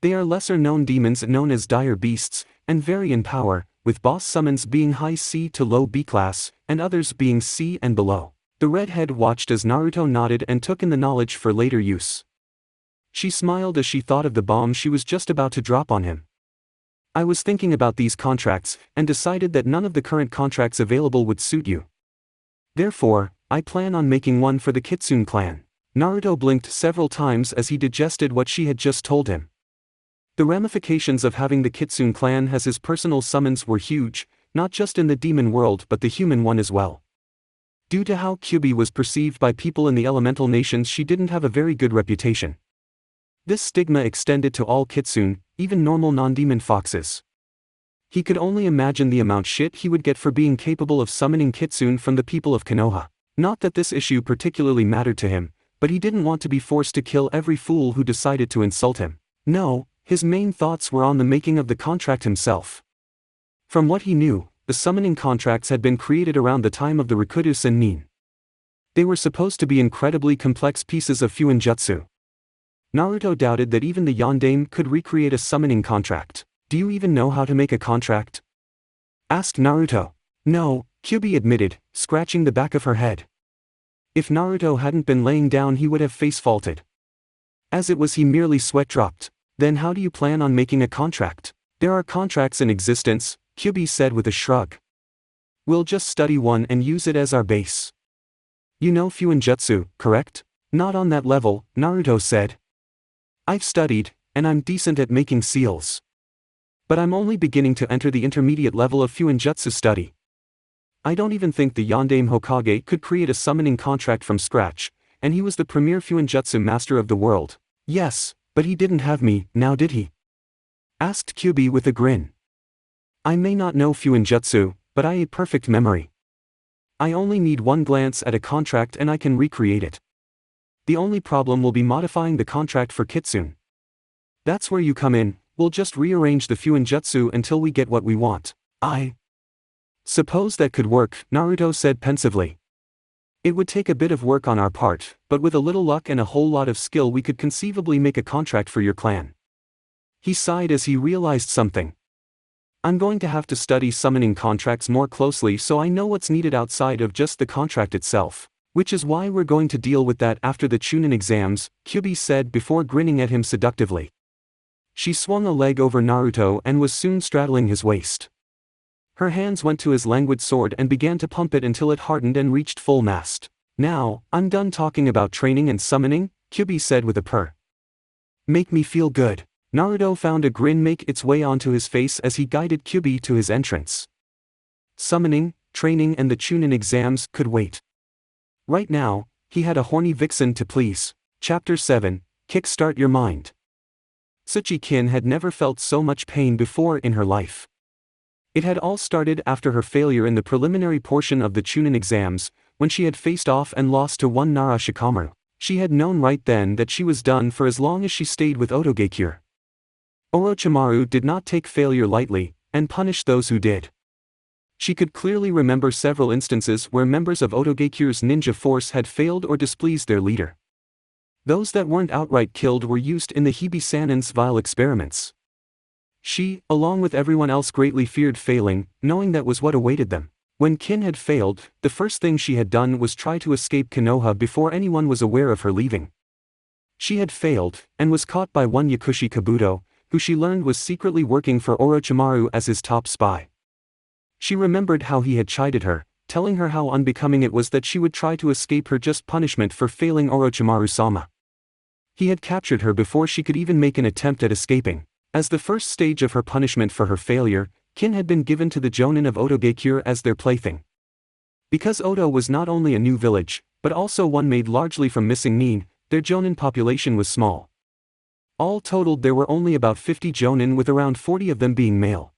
They are lesser-known demons known as dire beasts, and vary in power, with boss summons being high C to low B class, and others being C and below. The redhead watched as Naruto nodded and took in the knowledge for later use. She smiled as she thought of the bomb she was just about to drop on him. I was thinking about these contracts, and decided that none of the current contracts available would suit you. Therefore, I plan on making one for the Kitsune clan. Naruto blinked several times as he digested what she had just told him. The ramifications of having the Kitsune clan as his personal summons were huge, not just in the demon world but the human one as well. Due to how Kyuubi was perceived by people in the elemental nations, she didn't have a very good reputation. This stigma extended to all Kitsune, even normal non-demon foxes. He could only imagine the amount shit he would get for being capable of summoning Kitsune from the people of Konoha. Not that this issue particularly mattered to him, but he didn't want to be forced to kill every fool who decided to insult him. No, his main thoughts were on the making of the contract himself. From what he knew, the summoning contracts had been created around the time of the Rikudo Sennin. They were supposed to be incredibly complex pieces of Fuinjutsu. Naruto doubted that even the Yondaime could recreate a summoning contract. Do you even know how to make a contract? Asked Naruto. No, Kyuubi admitted, scratching the back of her head. If Naruto hadn't been laying down he would have face-faulted. As it was he merely sweat-dropped. Then how do you plan on making a contract? There are contracts in existence, Kyuubi said with a shrug. We'll just study one and use it as our base. You know Fuinjutsu, correct? Not on that level, Naruto said. I've studied, and I'm decent at making seals. But I'm only beginning to enter the intermediate level of Fuinjutsu study. I don't even think the Yondaime Hokage could create a summoning contract from scratch, and he was the premier Fuinjutsu master of the world. Yes, but he didn't have me, now did he? Asked Kyuubi with a grin. I may not know Fuinjutsu, but I have a perfect memory. I only need one glance at a contract and I can recreate it. The only problem will be modifying the contract for Kitsune. That's where you come in, we'll just rearrange the Fuinjutsu until we get what we want. I suppose that could work, Naruto said pensively. It would take a bit of work on our part, but with a little luck and a whole lot of skill we could conceivably make a contract for your clan. He sighed as he realized something. I'm going to have to study summoning contracts more closely so I know what's needed outside of just the contract itself. Which is why we're going to deal with that after the Chunin exams, Kyuubi said before grinning at him seductively. She swung a leg over Naruto and was soon straddling his waist. Her hands went to his languid sword and began to pump it until it hardened and reached full mast. Now, I'm done talking about training and summoning, Kyuubi said with a purr. Make me feel good. Naruto found a grin make its way onto his face as he guided Kyuubi to his entrance. Summoning, training and the Chunin exams could wait. Right now, he had a horny vixen to please. Chapter 7, Kickstart Your Mind. Tsuchi-kin had never felt so much pain before in her life. It had all started after her failure in the preliminary portion of the Chunin exams, when she had faced off and lost to one Nara Shikamaru. She had known right then that she was done for as long as she stayed with Otogekure. Orochimaru did not take failure lightly, and punished those who did. She could clearly remember several instances where members of Otogekure's ninja force had failed or displeased their leader. Those that weren't outright killed were used in the Hibi-Sannin's vile experiments. She, along with everyone else, greatly feared failing, knowing that was what awaited them. When Kin had failed, the first thing she had done was try to escape Konoha before anyone was aware of her leaving. She had failed, and was caught by one Yakushi Kabuto, who she learned was secretly working for Orochimaru as his top spy. She remembered how he had chided her, telling her how unbecoming it was that she would try to escape her just punishment for failing Orochimaru-sama. He had captured her before she could even make an attempt at escaping. As the first stage of her punishment for her failure, Kin had been given to the Jonin of Otogekure as their plaything. Because Oto was not only a new village, but also one made largely from missing nin, their Jonin population was small. All totaled there were only about 50 Jonin, with around 40 of them being male.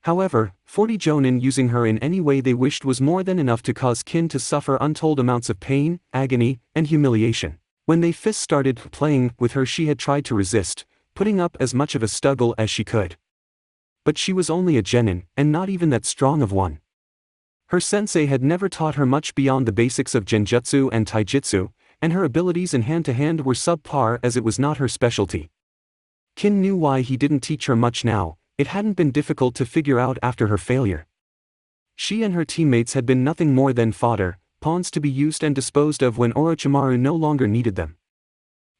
However, 40 Jonin using her in any way they wished was more than enough to cause Kin to suffer untold amounts of pain, agony, and humiliation. When they first started playing with her she had tried to resist, putting up as much of a struggle as she could. But she was only a genin, and not even that strong of one. Her sensei had never taught her much beyond the basics of genjutsu and taijutsu, and her abilities in hand-to-hand were subpar as it was not her specialty. Kin knew why he didn't teach her much now. It hadn't been difficult to figure out after her failure. She and her teammates had been nothing more than fodder, pawns to be used and disposed of when Orochimaru no longer needed them.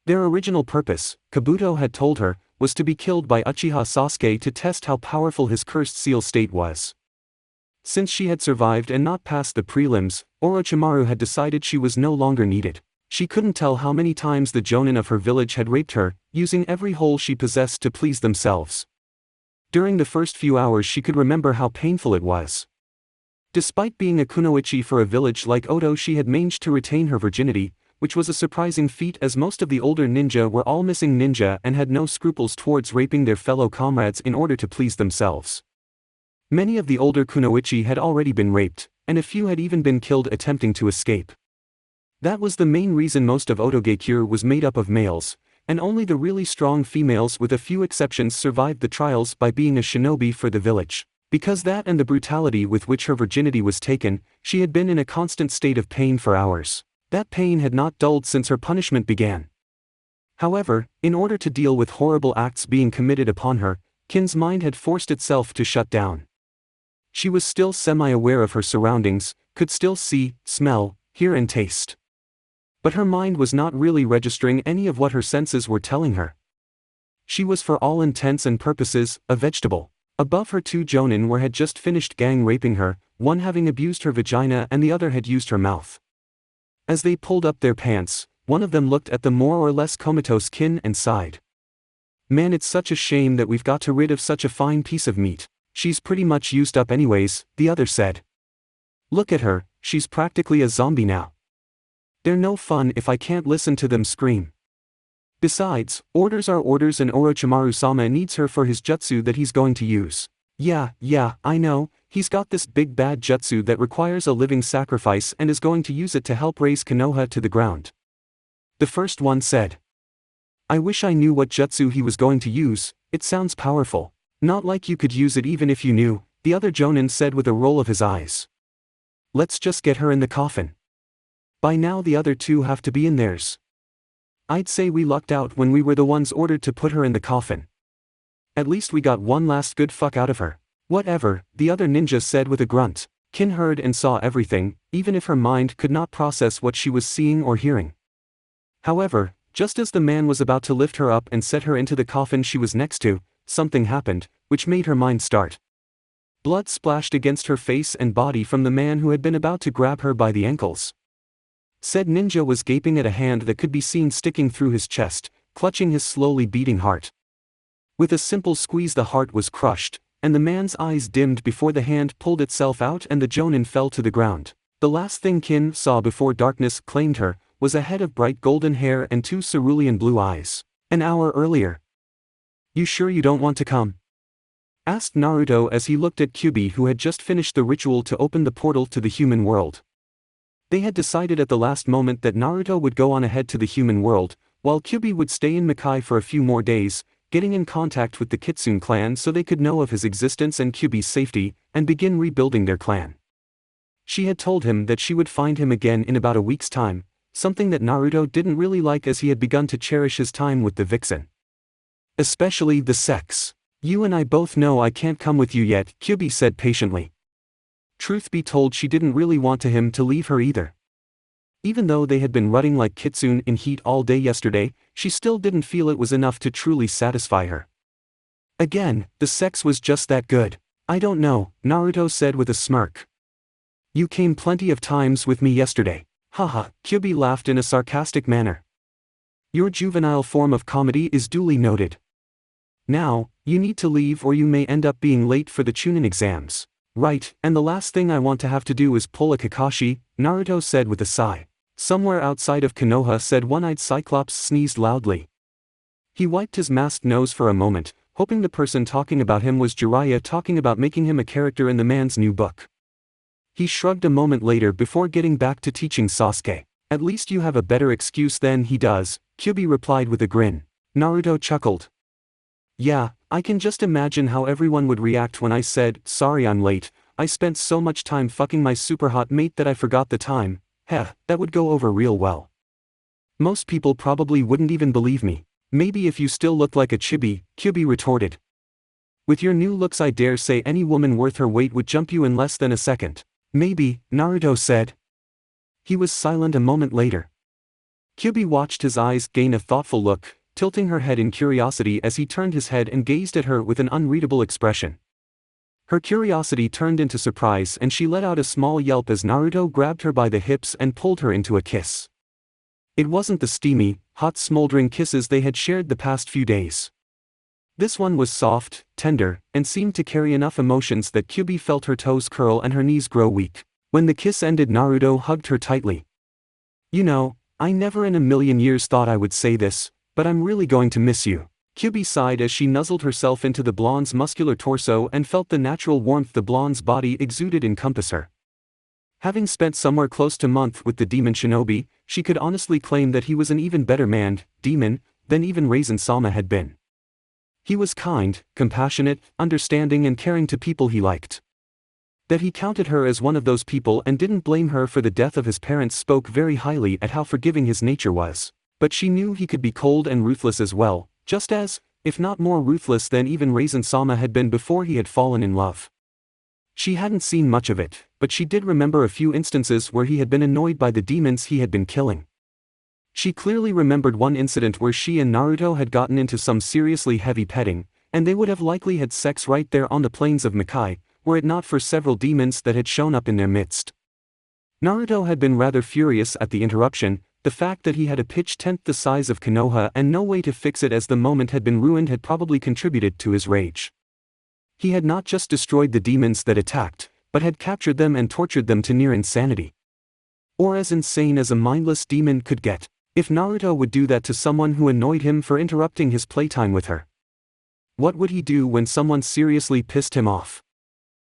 Their original purpose, Kabuto had told her, was to be killed by Uchiha Sasuke to test how powerful his cursed seal state was. Since she had survived and not passed the prelims, Orochimaru had decided she was no longer needed. She couldn't tell how many times the Jonin of her village had raped her, using every hole she possessed to please themselves. During the first few hours she could remember how painful it was. Despite being a kunoichi for a village like Oto, she had managed to retain her virginity, which was a surprising feat as most of the older ninja were all missing ninja and had no scruples towards raping their fellow comrades in order to please themselves. Many of the older kunoichi had already been raped, and a few had even been killed attempting to escape. That was the main reason most of Otogekure was made up of males, and only the really strong females with a few exceptions survived the trials by being a shinobi for the village. Because that and the brutality with which her virginity was taken, she had been in a constant state of pain for hours. That pain had not dulled since her punishment began. However, in order to deal with horrible acts being committed upon her, Kin's mind had forced itself to shut down. She was still semi-aware of her surroundings, could still see, smell, hear and taste. But her mind was not really registering any of what her senses were telling her. She was for all intents and purposes, a vegetable. Above her two Jonin had just finished gang raping her, one having abused her vagina and the other had used her mouth. As they pulled up their pants, one of them looked at the more or less comatose Kin and sighed. Man, it's such a shame that we've got to rid of such a fine piece of meat. She's pretty much used up anyways, the other said. Look at her, she's practically a zombie now. They're no fun if I can't listen to them scream. Besides, orders are orders and Orochimaru-sama needs her for his jutsu that he's going to use. Yeah, I know, he's got this big bad jutsu that requires a living sacrifice and is going to use it to help raise Konoha to the ground. The first one said. I wish I knew what jutsu he was going to use, it sounds powerful. Not like you could use it even if you knew, the other Jonin said with a roll of his eyes. Let's just get her in the coffin. By now the other two have to be in theirs. I'd say we lucked out when we were the ones ordered to put her in the coffin. At least we got one last good fuck out of her. Whatever, the other ninja said with a grunt. Kin heard and saw everything, even if her mind could not process what she was seeing or hearing. However, just as the man was about to lift her up and set her into the coffin she was next to, something happened, which made her mind start. Blood splashed against her face and body from the man who had been about to grab her by the ankles. Said ninja was gaping at a hand that could be seen sticking through his chest, clutching his slowly beating heart. With a simple squeeze the heart was crushed, and the man's eyes dimmed before the hand pulled itself out and the jonin fell to the ground. The last thing Kin saw before darkness claimed her was a head of bright golden hair and two cerulean blue eyes. An hour earlier. "You sure you don't want to come?" asked Naruto as he looked at Kyuubi, who had just finished the ritual to open the portal to the human world. They had decided at the last moment that Naruto would go on ahead to the human world, while Kyuubi would stay in Makai for a few more days, getting in contact with the Kitsune clan so they could know of his existence and Kyuubi's safety, and begin rebuilding their clan. She had told him that she would find him again in about a week's time, something that Naruto didn't really like as he had begun to cherish his time with the vixen. Especially the sex. "You and I both know I can't come with you yet," Kyuubi said patiently. Truth be told, she didn't really want him to leave her either. Even though they had been rutting like kitsune in heat all day yesterday, she still didn't feel it was enough to truly satisfy her. Again, the sex was just that good. "I don't know," Naruto said with a smirk. "You came plenty of times with me yesterday." Haha, Kyuubi laughed in a sarcastic manner. "Your juvenile form of comedy is duly noted. Now, you need to leave or you may end up being late for the Chunin exams." "Right, and the last thing I want to have to do is pull a Kakashi," Naruto said with a sigh. Somewhere outside of Konoha said one-eyed Cyclops sneezed loudly. He wiped his masked nose for a moment, hoping the person talking about him was Jiraiya talking about making him a character in the man's new book. He shrugged a moment later before getting back to teaching Sasuke. "At least you have a better excuse than he does," Kyuubi replied with a grin. Naruto chuckled. "Yeah, I can just imagine how everyone would react when I said, 'Sorry I'm late, I spent so much time fucking my super hot mate that I forgot the time.' Heh, that would go over real well. Most people probably wouldn't even believe me." "Maybe if you still looked like a chibi," Kyuubi retorted. "With your new looks I dare say any woman worth her weight would jump you in less than a second." "Maybe," Naruto said. He was silent a moment later. Kyuubi watched his eyes gain a thoughtful look, tilting her head in curiosity as he turned his head and gazed at her with an unreadable expression. Her curiosity turned into surprise and she let out a small yelp as Naruto grabbed her by the hips and pulled her into a kiss. It wasn't the steamy, hot smoldering kisses they had shared the past few days. This one was soft, tender, and seemed to carry enough emotions that Kyuubi felt her toes curl and her knees grow weak. When the kiss ended, Naruto hugged her tightly. "You know, I never in a million years thought I would say this, but I'm really going to miss you." Kyuubi sighed as she nuzzled herself into the blonde's muscular torso and felt the natural warmth the blonde's body exuded encompass her. Having spent somewhere close to a month with the demon shinobi, she could honestly claim that he was an even better demon, than even Raizen-sama had been. He was kind, compassionate, understanding and caring to people he liked. That he counted her as one of those people and didn't blame her for the death of his parents spoke very highly at how forgiving his nature was. But she knew he could be cold and ruthless as well, just as, if not more ruthless than even Raizen-sama had been before he had fallen in love. She hadn't seen much of it, but she did remember a few instances where he had been annoyed by the demons he had been killing. She clearly remembered one incident where she and Naruto had gotten into some seriously heavy petting, and they would have likely had sex right there on the plains of Makai, were it not for several demons that had shown up in their midst. Naruto had been rather furious at the interruption. The fact that he had a pitch tent the size of Konoha and no way to fix it as the moment had been ruined had probably contributed to his rage. He had not just destroyed the demons that attacked, but had captured them and tortured them to near insanity. Or as insane as a mindless demon could get. If Naruto would do that to someone who annoyed him for interrupting his playtime with her, what would he do when someone seriously pissed him off?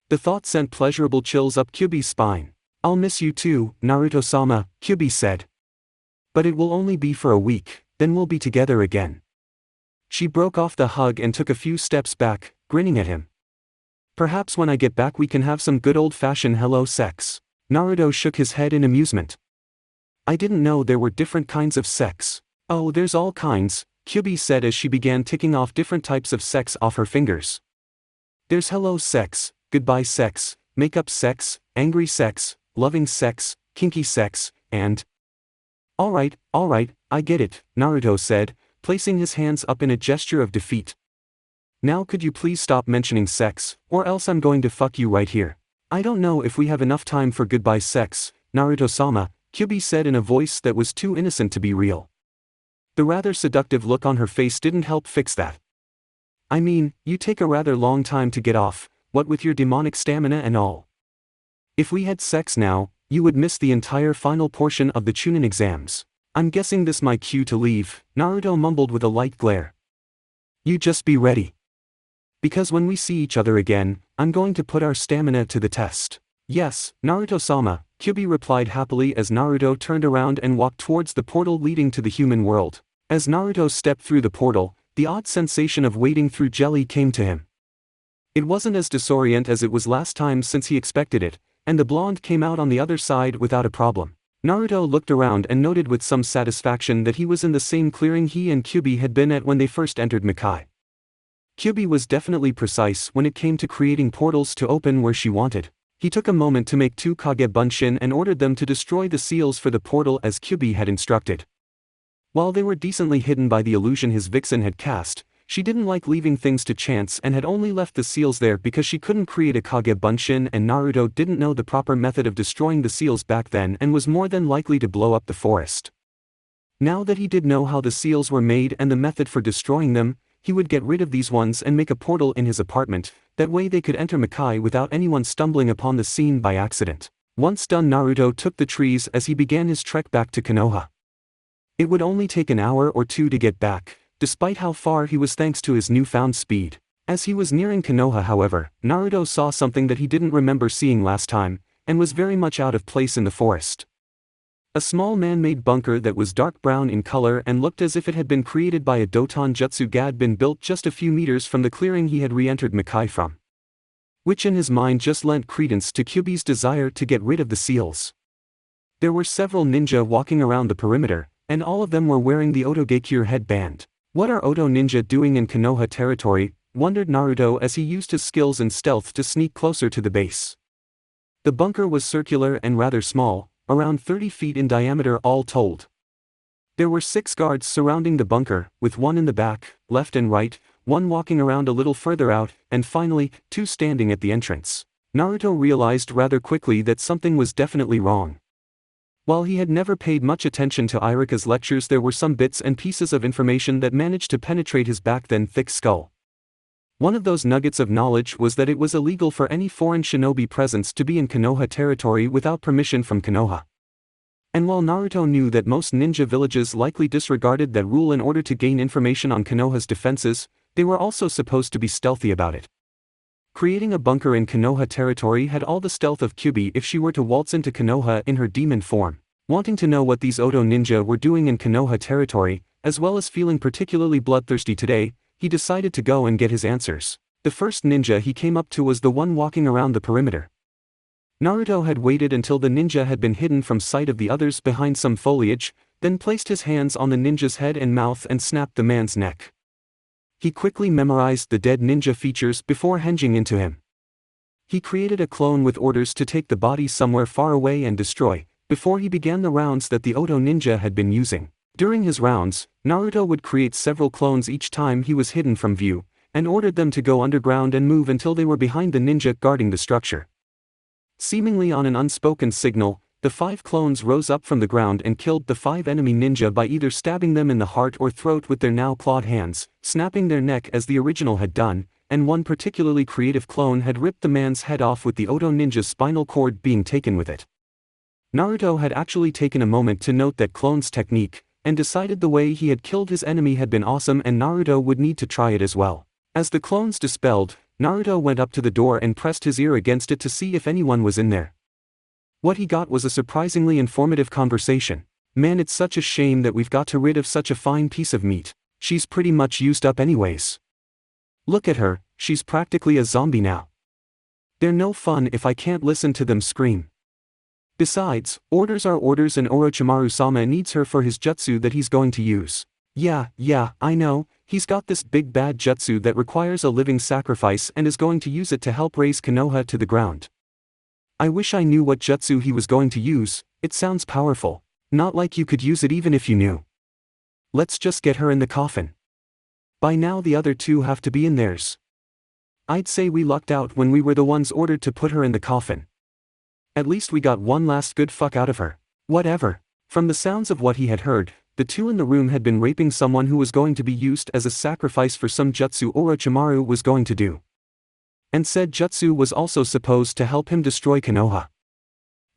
The thought sent pleasurable chills up Kyuubi's spine. "I'll miss you too, Naruto-sama," Kyuubi said. "But it will only be for a week, then we'll be together again." She broke off the hug and took a few steps back, grinning at him. "Perhaps when I get back we can have some good old-fashioned hello sex." Naruto shook his head in amusement. I didn't know there were different kinds of sex. Oh, there's all kinds, Kyuubi said as she began ticking off different types of sex off her fingers. There's hello sex, goodbye sex, makeup sex, angry sex, loving sex, kinky sex, and… Alright, I get it, Naruto said, placing his hands up in a gesture of defeat. Now could you please stop mentioning sex, or else I'm going to fuck you right here. I don't know if we have enough time for goodbye sex, Naruto-sama, Kyuubi said in a voice that was too innocent to be real. The rather seductive look on her face didn't help fix that. I mean, you take a rather long time to get off, what with your demonic stamina and all. If we had sex now, you would miss the entire final portion of the Chunin exams. I'm guessing this my cue to leave, Naruto mumbled with a light glare. You just be ready. Because when we see each other again, I'm going to put our stamina to the test. Yes, Naruto-sama, Kyuubi replied happily as Naruto turned around and walked towards the portal leading to the human world. As Naruto stepped through the portal, the odd sensation of wading through jelly came to him. It wasn't as disorient as it was last time since he expected it, and the blonde came out on the other side without a problem. Naruto looked around and noted with some satisfaction that he was in the same clearing he and Kyuubi had been at when they first entered Makai. Kyuubi was definitely precise when it came to creating portals to open where she wanted. He took a moment to make 2 Kage Bunshin and ordered them to destroy the seals for the portal as Kyuubi had instructed. While they were decently hidden by the illusion his vixen had cast, she didn't like leaving things to chance and had only left the seals there because she couldn't create a Kage Bunshin, and Naruto didn't know the proper method of destroying the seals back then and was more than likely to blow up the forest. Now that he did know how the seals were made and the method for destroying them, he would get rid of these ones and make a portal in his apartment, that way they could enter Makai without anyone stumbling upon the scene by accident. Once done, Naruto took the trees as he began his trek back to Konoha. It would only take an hour or two to get back, despite how far he was thanks to his newfound speed. As he was nearing Konoha, however, Naruto saw something that he didn't remember seeing last time, and was very much out of place in the forest. A small man-made bunker that was dark brown in color and looked as if it had been created by a Doton Jutsu had been built just a few meters from the clearing he had re-entered Makai from. Which in his mind just lent credence to Kyuubi's desire to get rid of the seals. There were several ninja walking around the perimeter, and all of them were wearing the Otogekure headband. What are Oto ninja doing in Konoha territory, wondered Naruto as he used his skills in stealth to sneak closer to the base. The bunker was circular and rather small, around 30 feet in diameter all told. There were 6 guards surrounding the bunker, with 1 in the back, left and right, 1 walking around a little further out, and finally, 2 standing at the entrance. Naruto realized rather quickly that something was definitely wrong. While he had never paid much attention to Irika's lectures, there were some bits and pieces of information that managed to penetrate his back then thick skull. One of those nuggets of knowledge was that it was illegal for any foreign shinobi presence to be in Konoha territory without permission from Konoha. And while Naruto knew that most ninja villages likely disregarded that rule in order to gain information on Konoha's defenses, they were also supposed to be stealthy about it. Creating a bunker in Konoha territory had all the stealth of Kyuubi if she were to waltz into Konoha in her demon form. Wanting to know what these Oto ninja were doing in Konoha territory, as well as feeling particularly bloodthirsty today, he decided to go and get his answers. The first ninja he came up to was the one walking around the perimeter. Naruto had waited until the ninja had been hidden from sight of the others behind some foliage, then placed his hands on the ninja's head and mouth and snapped the man's neck. He quickly memorized the dead ninja features before hinging into him. He created a clone with orders to take the body somewhere far away and destroy, before he began the rounds that the Oto ninja had been using. During his rounds, Naruto would create several clones each time he was hidden from view, and ordered them to go underground and move until they were behind the ninja guarding the structure. Seemingly on an unspoken signal, the 5 clones rose up from the ground and killed the 5 enemy ninja by either stabbing them in the heart or throat with their now clawed hands, snapping their neck as the original had done, and one particularly creative clone had ripped the man's head off with the Oto ninja's spinal cord being taken with it. Naruto had actually taken a moment to note that clone's technique, and decided the way he had killed his enemy had been awesome and Naruto would need to try it as well. As the clones dispelled, Naruto went up to the door and pressed his ear against it to see if anyone was in there. What he got was a surprisingly informative conversation. Man, it's such a shame that we've got to rid of such a fine piece of meat. She's pretty much used up anyways. Look at her, she's practically a zombie now. They're no fun if I can't listen to them scream. Besides, orders are orders and Orochimaru-sama needs her for his jutsu that he's going to use. Yeah, I know, he's got this big bad jutsu that requires a living sacrifice and is going to use it to help raise Konoha to the ground. I wish I knew what jutsu he was going to use, it sounds powerful. Not like you could use it even if you knew. Let's just get her in the coffin. By now the other two have to be in theirs. I'd say we lucked out when we were the ones ordered to put her in the coffin. At least we got one last good fuck out of her. Whatever. From the sounds of what he had heard, the two in the room had been raping someone who was going to be used as a sacrifice for some jutsu Orochimaru was going to do. And said jutsu was also supposed to help him destroy Konoha.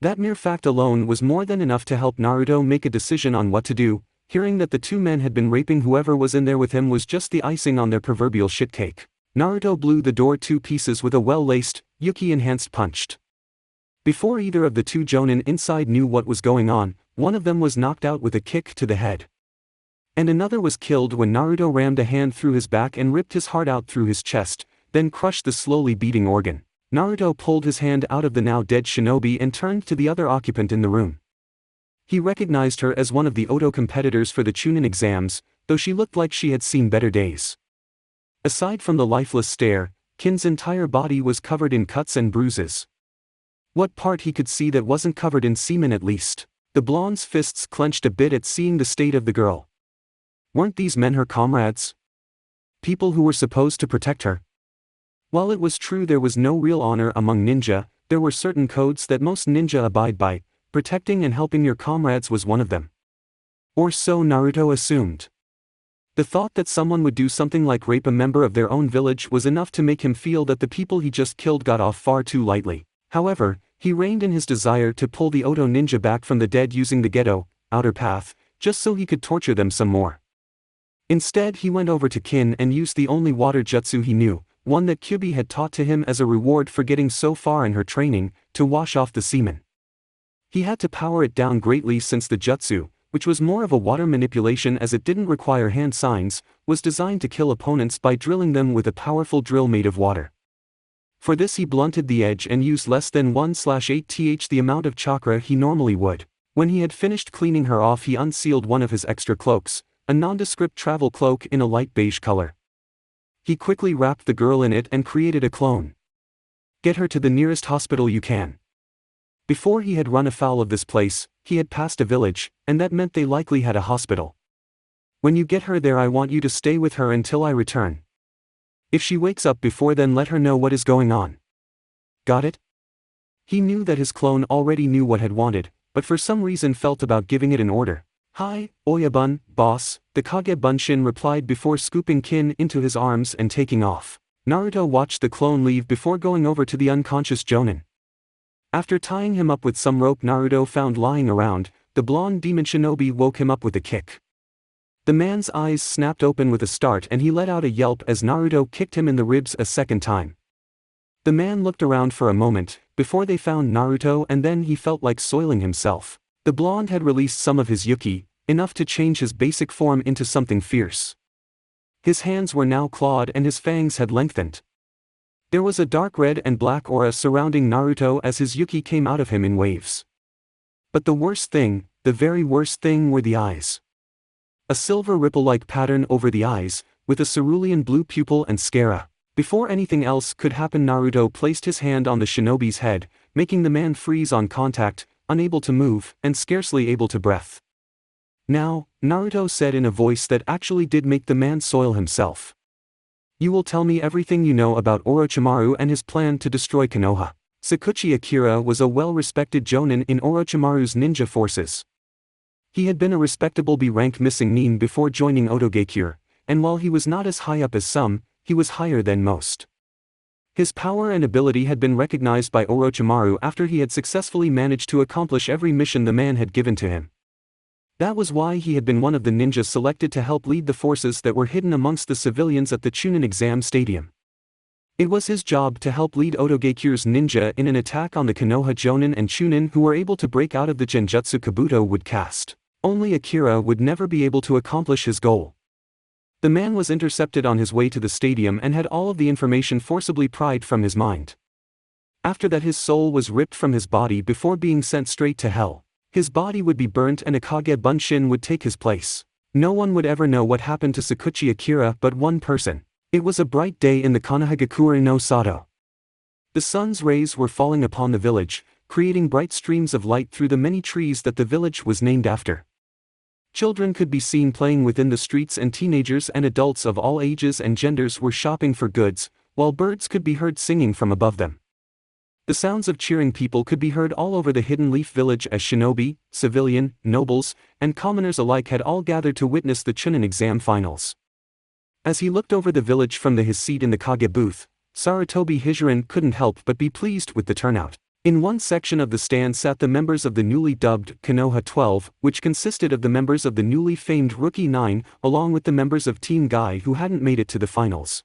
That mere fact alone was more than enough to help Naruto make a decision on what to do. Hearing that the two men had been raping whoever was in there with him was just the icing on their proverbial shitcake. Naruto blew the door to pieces with a well-laced, Yuki-enhanced punch. Before either of the two jonin inside knew what was going on, one of them was knocked out with a kick to the head. And another was killed when Naruto rammed a hand through his back and ripped his heart out through his chest, then crushed the slowly beating organ. Naruto pulled his hand out of the now dead shinobi and turned to the other occupant in the room. He recognized her as one of the Oto competitors for the Chunin Exams, though she looked like she had seen better days. Aside from the lifeless stare, Kin's entire body was covered in cuts and bruises. What part he could see that wasn't covered in semen at least? The blonde's fists clenched a bit at seeing the state of the girl. Weren't these men her comrades? People who were supposed to protect her? While it was true there was no real honor among ninja, there were certain codes that most ninja abide by. Protecting and helping your comrades was one of them. Or so Naruto assumed. The thought that someone would do something like rape a member of their own village was enough to make him feel that the people he just killed got off far too lightly. However, he reined in his desire to pull the Oto ninja back from the dead using the ghetto, outer path, just so he could torture them some more. Instead he went over to Kin and used the only water jutsu he knew, one that Kyuubi had taught to him as a reward for getting so far in her training, to wash off the semen. He had to power it down greatly since the jutsu, which was more of a water manipulation as it didn't require hand signs, was designed to kill opponents by drilling them with a powerful drill made of water. For this he blunted the edge and used less than 1/8th the amount of chakra he normally would. When he had finished cleaning her off he unsealed one of his extra cloaks, a nondescript travel cloak in a light beige color. He quickly wrapped the girl in it and created a clone. Get her to the nearest hospital you can. Before he had run afoul of this place, he had passed a village, and that meant they likely had a hospital. When you get her there I want you to stay with her until I return. If she wakes up before then let her know what is going on. Got it? He knew that his clone already knew what had wanted, but for some reason felt about giving it an order. Hi, Oyabun, boss, the Kage Bunshin replied before scooping Kin into his arms and taking off. Naruto watched the clone leave before going over to the unconscious jonin. After tying him up with some rope Naruto found lying around, the blonde demon shinobi woke him up with a kick. The man's eyes snapped open with a start and he let out a yelp as Naruto kicked him in the ribs a second time. The man looked around for a moment, before they found Naruto, and then he felt like soiling himself. The blonde had released some of his yuki, enough to change his basic form into something fierce. His hands were now clawed and his fangs had lengthened. There was a dark red and black aura surrounding Naruto as his yuki came out of him in waves. But the worst thing, the very worst thing, were the eyes. A silver ripple-like pattern over the eyes, with a cerulean blue pupil and sclera. Before anything else could happen Naruto placed his hand on the shinobi's head, making the man freeze on contact, unable to move, and scarcely able to breathe. Now, Naruto said in a voice that actually did make the man soil himself. You will tell me everything you know about Orochimaru and his plan to destroy Konoha. Sakuchi Akira was a well-respected jonin in Orochimaru's ninja forces. He had been a respectable B-rank missing nin before joining Otogakure, and while he was not as high up as some, he was higher than most. His power and ability had been recognized by Orochimaru after he had successfully managed to accomplish every mission the man had given to him. That was why he had been one of the ninjas selected to help lead the forces that were hidden amongst the civilians at the Chunin Exam Stadium. It was his job to help lead Otogakure's ninja in an attack on the Konoha Jonin and Chunin who were able to break out of the Genjutsu Kabuto would cast. Only Akira would never be able to accomplish his goal. The man was intercepted on his way to the stadium and had all of the information forcibly pried from his mind. After that his soul was ripped from his body before being sent straight to hell. His body would be burnt and a Kage Bunshin would take his place. No one would ever know what happened to Sakuchi Akira but one person. It was a bright day in the Konohagakure no Sato. The sun's rays were falling upon the village, creating bright streams of light through the many trees that the village was named after. Children could be seen playing within the streets and teenagers and adults of all ages and genders were shopping for goods, while birds could be heard singing from above them. The sounds of cheering people could be heard all over the Hidden Leaf village as shinobi, civilian, nobles, and commoners alike had all gathered to witness the Chunin exam finals. As he looked over the village from his seat in the Kage booth, Sarutobi Hijirin couldn't help but be pleased with the turnout. In one section of the stand sat the members of the newly dubbed Konoha 12, which consisted of the members of the newly famed Rookie 9, along with the members of Team Guy who hadn't made it to the finals.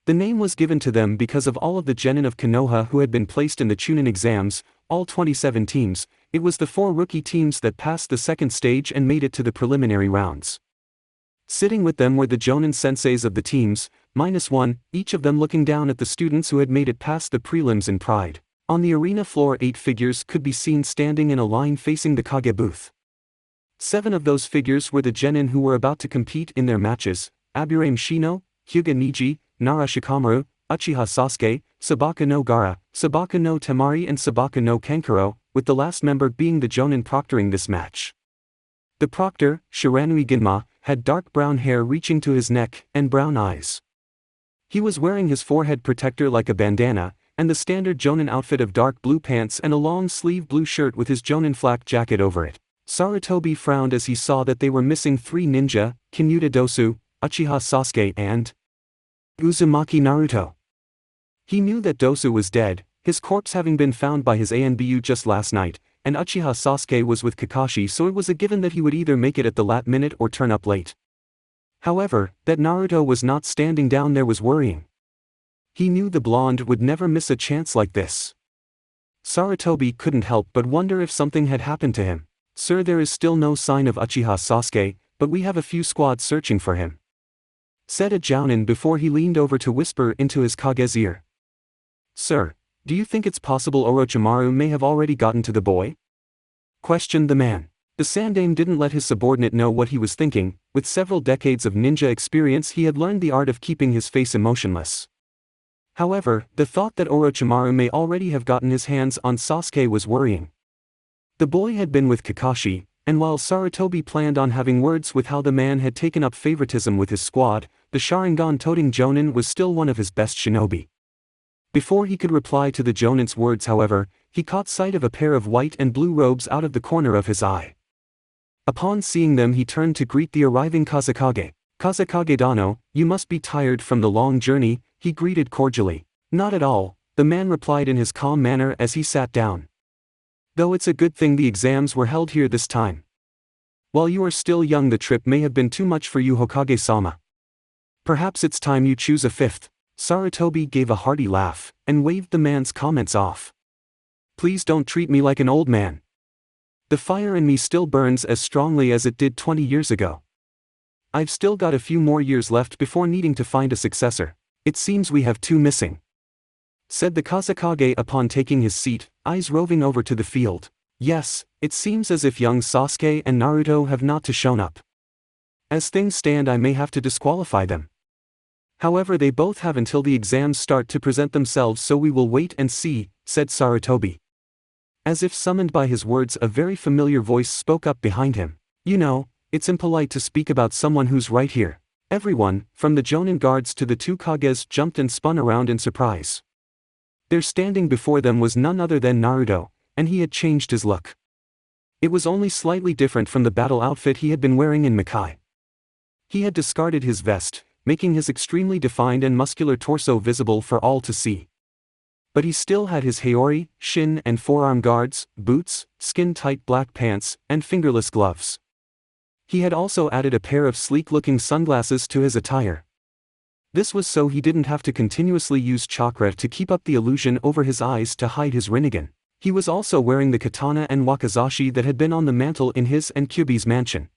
The name was given to them because of all of the genin of Konoha who had been placed in the Chunin exams, all 27 teams. It was the 4 rookie teams that passed the second stage and made it to the preliminary rounds. Sitting with them were the Jonin senseis of the teams, -1, each of them looking down at the students who had made it past the prelims in pride. On the arena floor 8 figures could be seen standing in a line facing the Kage booth. 7 of those figures were the genin who were about to compete in their matches: Aburame Shino, Hyuga Niji, Nara Shikamaru, Uchiha Sasuke, Sabaka no Gaara, Sabaka no Temari and Sabaka no Kankuro, with the last member being the Jonin proctoring this match. The proctor, Shiranui Ginma, had dark brown hair reaching to his neck and brown eyes. He was wearing his forehead protector like a bandana, and the standard Jonin outfit of dark blue pants and a long-sleeve blue shirt with his Jonin flak jacket over it. Sarutobi frowned as he saw that they were missing 3 ninja, Kinyuta Dosu, Uchiha Sasuke and Uzumaki Naruto. He knew that Dosu was dead, his corpse having been found by his ANBU just last night, and Uchiha Sasuke was with Kakashi, so it was a given that he would either make it at the last minute or turn up late. However, that Naruto was not standing down there was worrying. He knew the blonde would never miss a chance like this. Sarutobi couldn't help but wonder if something had happened to him. "Sir, there is still no sign of Uchiha Sasuke, but we have a few squads searching for him," said a Jounin before he leaned over to whisper into his Kage's ear. "Sir, do you think it's possible Orochimaru may have already gotten to the boy?" questioned the man. The Sandaime didn't let his subordinate know what he was thinking. With several decades of ninja experience he had learned the art of keeping his face emotionless. However, the thought that Orochimaru may already have gotten his hands on Sasuke was worrying. The boy had been with Kakashi, and while Sarutobi planned on having words with how the man had taken up favoritism with his squad, the Sharingan-toting Jonin was still one of his best shinobi. Before he could reply to the Jonin's words, however, he caught sight of a pair of white and blue robes out of the corner of his eye. Upon seeing them he turned to greet the arriving Kazekage. "Kazekage Dano, you must be tired from the long journey," he greeted cordially. "Not at all," the man replied in his calm manner as he sat down. "Though it's a good thing the exams were held here this time. While you are still young the trip may have been too much for you, Hokage-sama. Perhaps it's time you choose a 5th. Sarutobi gave a hearty laugh, and waved the man's comments off. "Please don't treat me like an old man. The fire in me still burns as strongly as it did 20 years ago. I've still got a few more years left before needing to find a successor. It seems we have 2 missing," said the Kazekage upon taking his seat, eyes roving over to the field. "Yes, it seems as if young Sasuke and Naruto have not shown up. As things stand I may have to disqualify them. However, they both have until the exams start to present themselves, so we will wait and see," said Sarutobi. As if summoned by his words, a very familiar voice spoke up behind him. "You know, it's impolite to speak about someone who's right here." Everyone, from the Jonin guards to the 2 Kages, jumped and spun around in surprise. There standing before them was none other than Naruto, and he had changed his look. It was only slightly different from the battle outfit he had been wearing in Makai. He had discarded his vest, making his extremely defined and muscular torso visible for all to see. But he still had his haori, shin and forearm guards, boots, skin-tight black pants, and fingerless gloves. He had also added a pair of sleek-looking sunglasses to his attire. This was so he didn't have to continuously use chakra to keep up the illusion over his eyes to hide his Rinnegan. He was also wearing the katana and wakizashi that had been on the mantle in his and Kyuubi's mansion.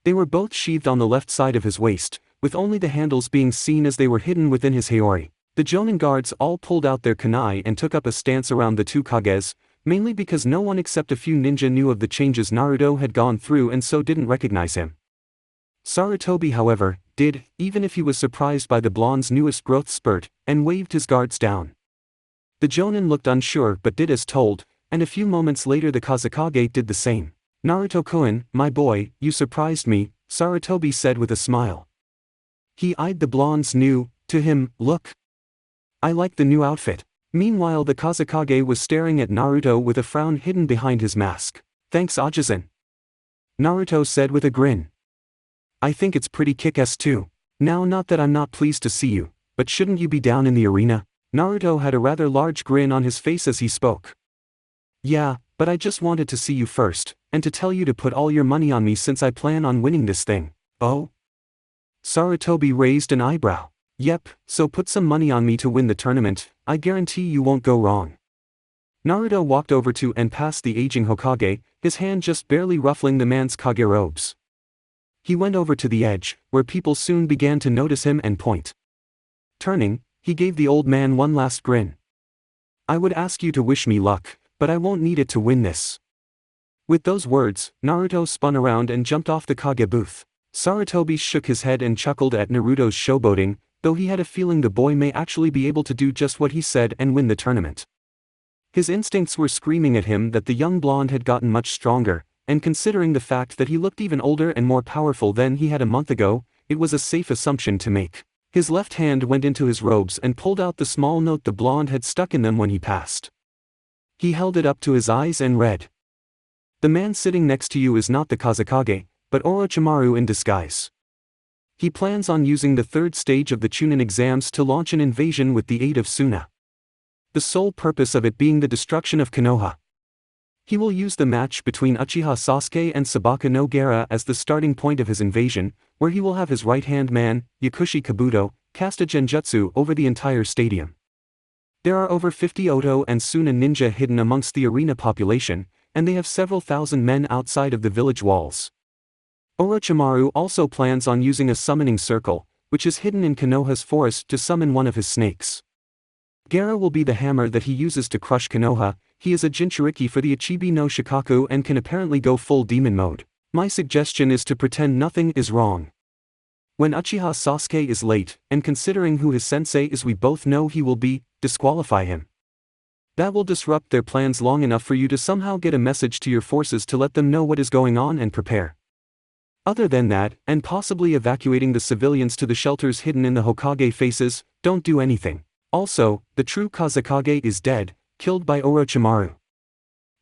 They were both sheathed on the left side of his waist, with only the handles being seen as they were hidden within his haori. The Jonin guards all pulled out their kunai and took up a stance around the two Kages, mainly because no one except a few ninja knew of the changes Naruto had gone through and so didn't recognize him. Sarutobi, however, did, even if he was surprised by the blonde's newest growth spurt, and waved his guards down. The Jonin looked unsure but did as told, and a few moments later the Kazekage did the same. "Naruto-kun, my boy, you surprised me," Sarutobi said with a smile. He eyed the blonde's new, to him, look. "I like the new outfit." Meanwhile the Kazekage was staring at Naruto with a frown hidden behind his mask. "Thanks Ajisen," Naruto said with a grin. "I think it's pretty kick-ass too. Now not that I'm not pleased to see you, but shouldn't you be down in the arena?" Naruto had a rather large grin on his face as he spoke. "Yeah, but I just wanted to see you first, and to tell you to put all your money on me since I plan on winning this thing." "Oh?" Sarutobi raised an eyebrow. "Yep, so put some money on me to win the tournament, I guarantee you won't go wrong." Naruto walked over to and past the aging Hokage, his hand just barely ruffling the man's Kage robes. He went over to the edge, where people soon began to notice him and point. Turning, he gave the old man one last grin. "I would ask you to wish me luck, but I won't need it to win this." With those words, Naruto spun around and jumped off the Kage booth. Sarutobi shook his head and chuckled at Naruto's showboating, though he had a feeling the boy may actually be able to do just what he said and win the tournament. His instincts were screaming at him that the young blonde had gotten much stronger, and considering the fact that he looked even older and more powerful than he had a month ago, it was a safe assumption to make. His left hand went into his robes and pulled out the small note the blonde had stuck in them when he passed. He held it up to his eyes and read. "The man sitting next to you is not the Kazekage, but Orochimaru in disguise. He plans on using the third stage of the Chunin Exams to launch an invasion with the aid of Suna. The sole purpose of it being the destruction of Konoha. He will use the match between Uchiha Sasuke and Sabaka no Gaara as the starting point of his invasion, where he will have his right-hand man, Yakushi Kabuto, cast a genjutsu over the entire stadium. There are over 50 Oto and Suna ninja hidden amongst the arena population, and they have several thousand men outside of the village walls. Orochimaru also plans on using a summoning circle, which is hidden in Konoha's forest to summon one of his snakes. Gaara will be the hammer that he uses to crush Konoha. He is a Jinchuriki for the Ichibi no Shikaku and can apparently go full demon mode. My suggestion is to pretend nothing is wrong. When Uchiha Sasuke is late, and considering who his sensei is we both know he will be, disqualify him. That will disrupt their plans long enough for you to somehow get a message to your forces to let them know what is going on and prepare. Other than that, and possibly evacuating the civilians to the shelters hidden in the Hokage faces, don't do anything. Also, the true Kazekage is dead, killed by Orochimaru.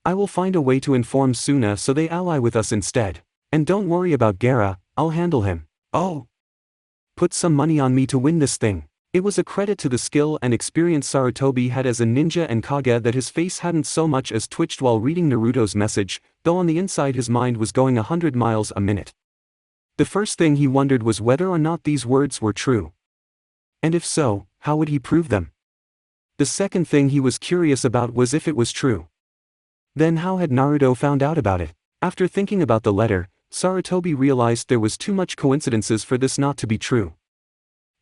I will find a way to inform Suna so they ally with us instead. And don't worry about Gaara, I'll handle him. Oh! Put some money on me to win this thing. It was a credit to the skill and experience Sarutobi had as a ninja and Kage that his face hadn't so much as twitched while reading Naruto's message, though on the inside his mind was going 100 miles a minute. The first thing he wondered was whether or not these words were true. And if so, how would he prove them? The second thing he was curious about was if it was true. Then how had Naruto found out about it? After thinking about the letter, Sarutobi realized there was too much coincidences for this not to be true.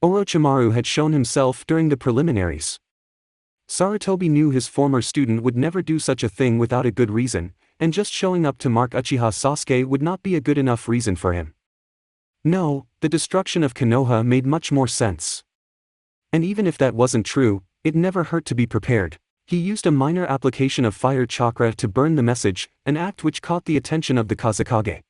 Orochimaru had shown himself during the preliminaries. Sarutobi knew his former student would never do such a thing without a good reason, and just showing up to mark Uchiha Sasuke would not be a good enough reason for him. No, the destruction of Konoha made much more sense. And even if that wasn't true, it never hurt to be prepared. He used a minor application of fire chakra to burn the message, an act which caught the attention of the Kazekage.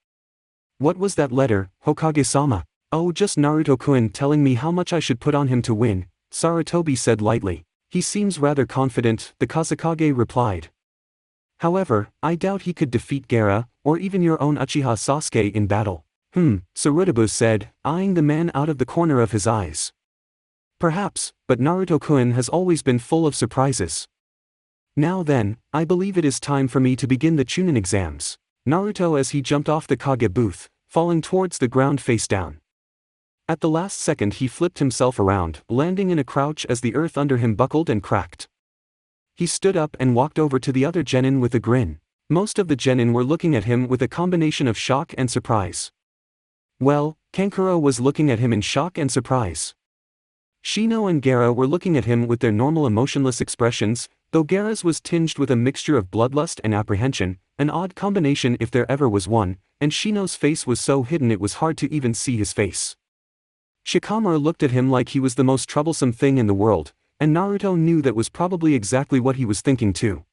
What was that letter, Hokage-sama? Oh, just Naruto-kun telling me how much I should put on him to win, Sarutobi said lightly. He seems rather confident, the Kazekage replied. However, I doubt he could defeat Gaara, or even your own Uchiha Sasuke in battle. Sarutobi said, eyeing the man out of the corner of his eyes. Perhaps, but Naruto-kun has always been full of surprises. Now then, I believe it is time for me to begin the Chunin Exams. Naruto as he jumped off the Kage booth, falling towards the ground face down. At the last second he flipped himself around, landing in a crouch as the earth under him buckled and cracked. He stood up and walked over to the other genin with a grin. Most of the genin were looking at him with a combination of shock and surprise. Well, Kankuro was looking at him in shock and surprise. Shino and Gaara were looking at him with their normal emotionless expressions, though Gaara's was tinged with a mixture of bloodlust and apprehension, an odd combination if there ever was one, and Shino's face was so hidden it was hard to even see his face. Shikamaru looked at him like he was the most troublesome thing in the world, and Naruto knew that was probably exactly what he was thinking too.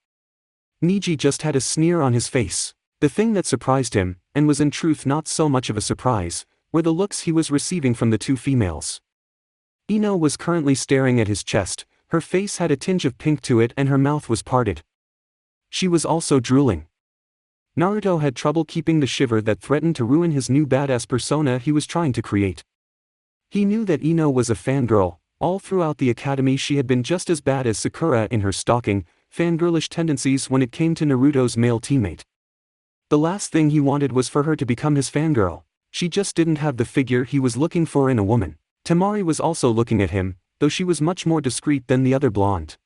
Neji just had a sneer on his face. The thing that surprised him, and was in truth not so much of a surprise, were the looks he was receiving from the two females. Ino was currently staring at his chest, her face had a tinge of pink to it and her mouth was parted. She was also drooling. Naruto had trouble keeping the shiver that threatened to ruin his new badass persona he was trying to create. He knew that Ino was a fangirl. All throughout the academy she had been just as bad as Sakura in her stalking, fangirlish tendencies when it came to Naruto's male teammate. The last thing he wanted was for her to become his fangirl. She just didn't have the figure he was looking for in a woman. Temari was also looking at him, though she was much more discreet than the other blonde.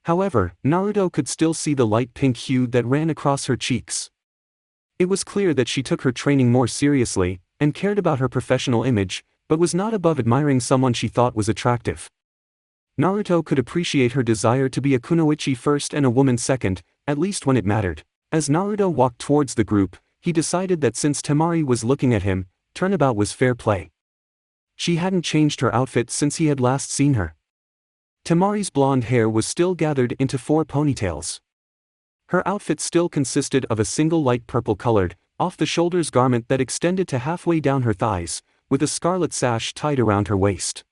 However, Naruto could still see the light pink hue that ran across her cheeks. It was clear that she took her training more seriously, and cared about her professional image, but was not above admiring someone she thought was attractive. Naruto could appreciate her desire to be a kunoichi first and a woman second, at least when it mattered. As Naruto walked towards the group, he decided that since Temari was looking at him, turnabout was fair play. She hadn't changed her outfit since he had last seen her. Temari's blonde hair was still gathered into 4 ponytails. Her outfit still consisted of a single light purple-colored, off-the-shoulders garment that extended to halfway down her thighs, with a scarlet sash tied around her waist.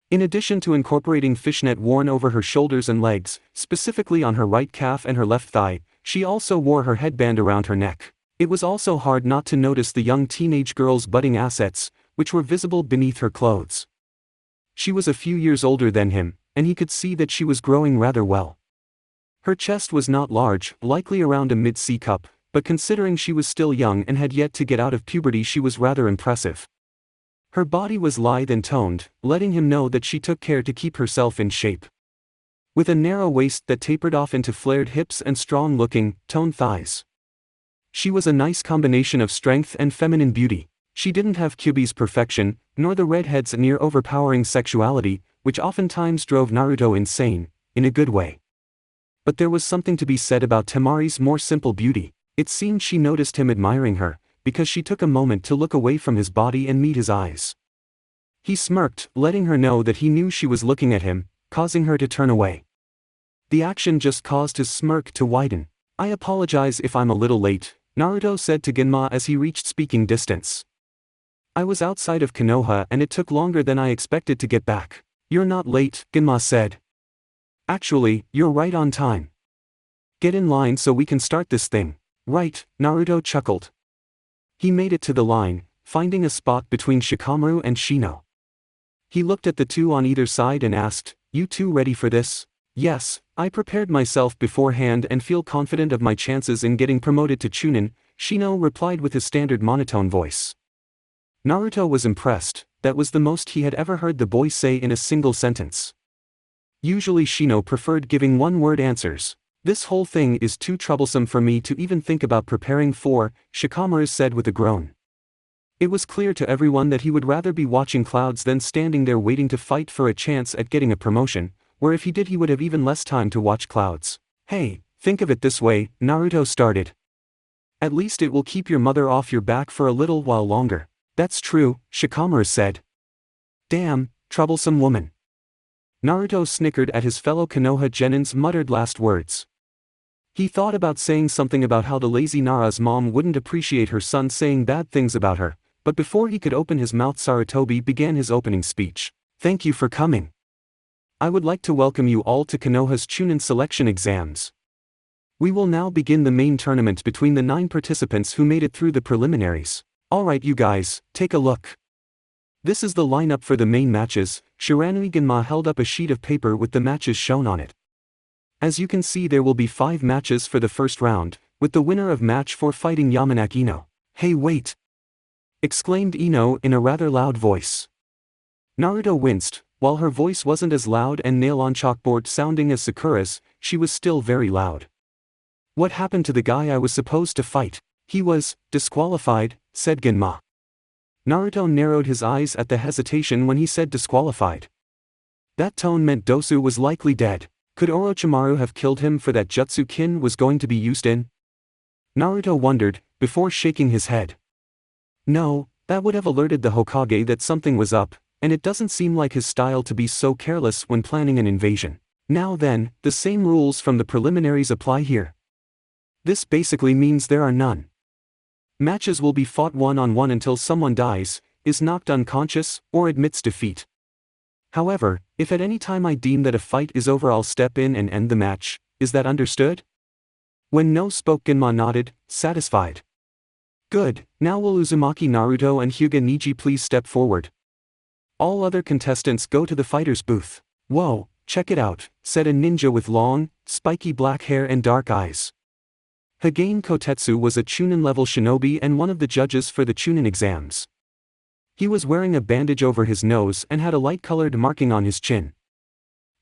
In addition to incorporating fishnet worn over her shoulders and legs, specifically on her right calf and her left thigh, she also wore her headband around her neck. It was also hard not to notice the young teenage girl's budding assets, which were visible beneath her clothes. She was a few years older than him, and he could see that she was growing rather well. Her chest was not large, likely around a mid-C cup, but considering she was still young and had yet to get out of puberty she was rather impressive. Her body was lithe and toned, letting him know that she took care to keep herself in shape. With a narrow waist that tapered off into flared hips and strong-looking, toned thighs. She was a nice combination of strength and feminine beauty. She didn't have Kyuubi's perfection, nor the redhead's near-overpowering sexuality, which oftentimes drove Naruto insane, in a good way. But there was something to be said about Temari's more simple beauty. It seemed she noticed him admiring her, because she took a moment to look away from his body and meet his eyes. He smirked, letting her know that he knew she was looking at him, causing her to turn away. The action just caused his smirk to widen. "I apologize if I'm a little late," Naruto said to Genma as he reached speaking distance. "I was outside of Konoha and it took longer than I expected to get back." "You're not late," Genma said. "Actually, you're right on time. Get in line so we can start this thing." "Right," Naruto chuckled. He made it to the line, finding a spot between Shikamaru and Shino. He looked at the two on either side and asked, "You two ready for this?" "Yes, I prepared myself beforehand and feel confident of my chances in getting promoted to Chunin," Shino replied with his standard monotone voice. Naruto was impressed. That was the most he had ever heard the boy say in a single sentence. Usually Shino preferred giving one-word answers. "This whole thing is too troublesome for me to even think about preparing for," Shikamaru said with a groan. It was clear to everyone that he would rather be watching clouds than standing there waiting to fight for a chance at getting a promotion, where if he did he would have even less time to watch clouds. "Hey, think of it this way," Naruto started. "At least it will keep your mother off your back for a little while longer." "That's true," Shikamaru said. "Damn, troublesome woman." Naruto snickered at his fellow Konoha Genin's muttered last words. He thought about saying something about how the lazy Nara's mom wouldn't appreciate her son saying bad things about her, but before he could open his mouth Sarutobi began his opening speech. "Thank you for coming. I would like to welcome you all to Konoha's Chunin selection exams. We will now begin the main tournament between the 9 participants who made it through the preliminaries. Alright you guys, take a look. This is the lineup for the main matches." Shiranui Genma held up a sheet of paper with the matches shown on it. As you can see there will be 5 matches for the first round, with the winner of match 4 fighting Yamanaka Ino. "Hey wait!" exclaimed Ino in a rather loud voice. Naruto winced. While her voice wasn't as loud and nail-on-chalkboard sounding as Sakura's, she was still very loud. "What happened to the guy I was supposed to fight?" "He was disqualified," said Genma. Naruto narrowed his eyes at the hesitation when he said disqualified. That tone meant Dosu was likely dead. Could Orochimaru have killed him for that jutsu kin was going to be used in? Naruto wondered, before shaking his head. No, that would have alerted the Hokage that something was up, and it doesn't seem like his style to be so careless when planning an invasion. Now then, the same rules from the preliminaries apply here. This basically means there are none. Matches will be fought one-on-one until someone dies, is knocked unconscious, or admits defeat. However, if at any time I deem that a fight is over, I'll step in and end the match. Is that understood? When No spoke, Genma nodded, satisfied. Good, now will Uzumaki Naruto and Hyuga Neji please step forward? All other contestants go to the fighter's booth. Whoa, check it out, said a ninja with long, spiky black hair and dark eyes. Hagane Kotetsu was a Chunin-level shinobi and one of the judges for the Chunin Exams. He was wearing a bandage over his nose and had a light-colored marking on his chin.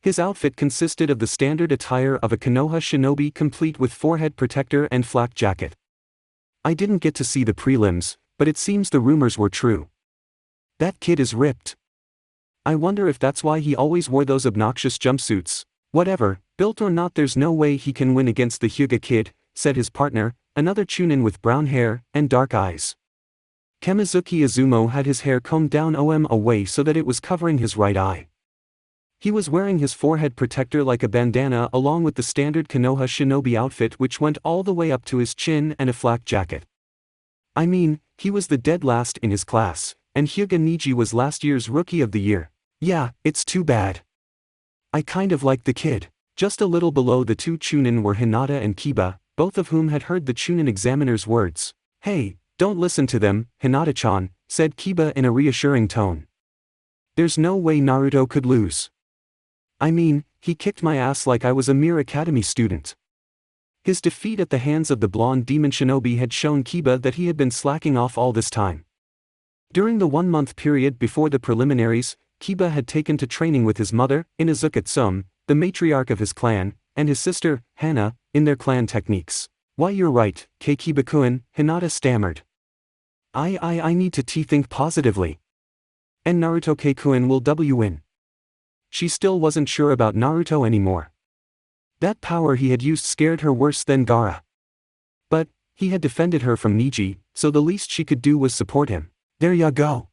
His outfit consisted of the standard attire of a Konoha shinobi complete with forehead protector and flak jacket. I didn't get to see the prelims, but it seems the rumors were true. That kid is ripped. I wonder if that's why he always wore those obnoxious jumpsuits. Whatever, built or not, there's no way he can win against the Hyuga kid, said his partner, another Chunin with brown hair and dark eyes. Kamizuki Izumo had his hair combed down away so that it was covering his right eye. He was wearing his forehead protector like a bandana along with the standard Konoha shinobi outfit which went all the way up to his chin and a flak jacket. I mean, he was the dead last in his class, and Hyuga Neji was last year's Rookie of the Year. Yeah, it's too bad. I kind of liked the kid. Just a little below the two Chunin were Hinata and Kiba, both of whom had heard the Chunin examiner's words. Hey, don't listen to them, Hinata-chan, said Kiba in a reassuring tone. There's no way Naruto could lose. I mean, he kicked my ass like I was a mere academy student. His defeat at the hands of the blonde demon shinobi had shown Kiba that he had been slacking off all this time. During the 1-month period before the preliminaries, Kiba had taken to training with his mother, Inazuka Tsum, the matriarch of his clan, and his sister, Hana, in their clan techniques. Why, you're right, Kiba-kun, Hinata stammered. I need to think positively. And Naruto-kun will win. She still wasn't sure about Naruto anymore. That power he had used scared her worse than Gaara. But, he had defended her from Neji, so the least she could do was support him. There ya go.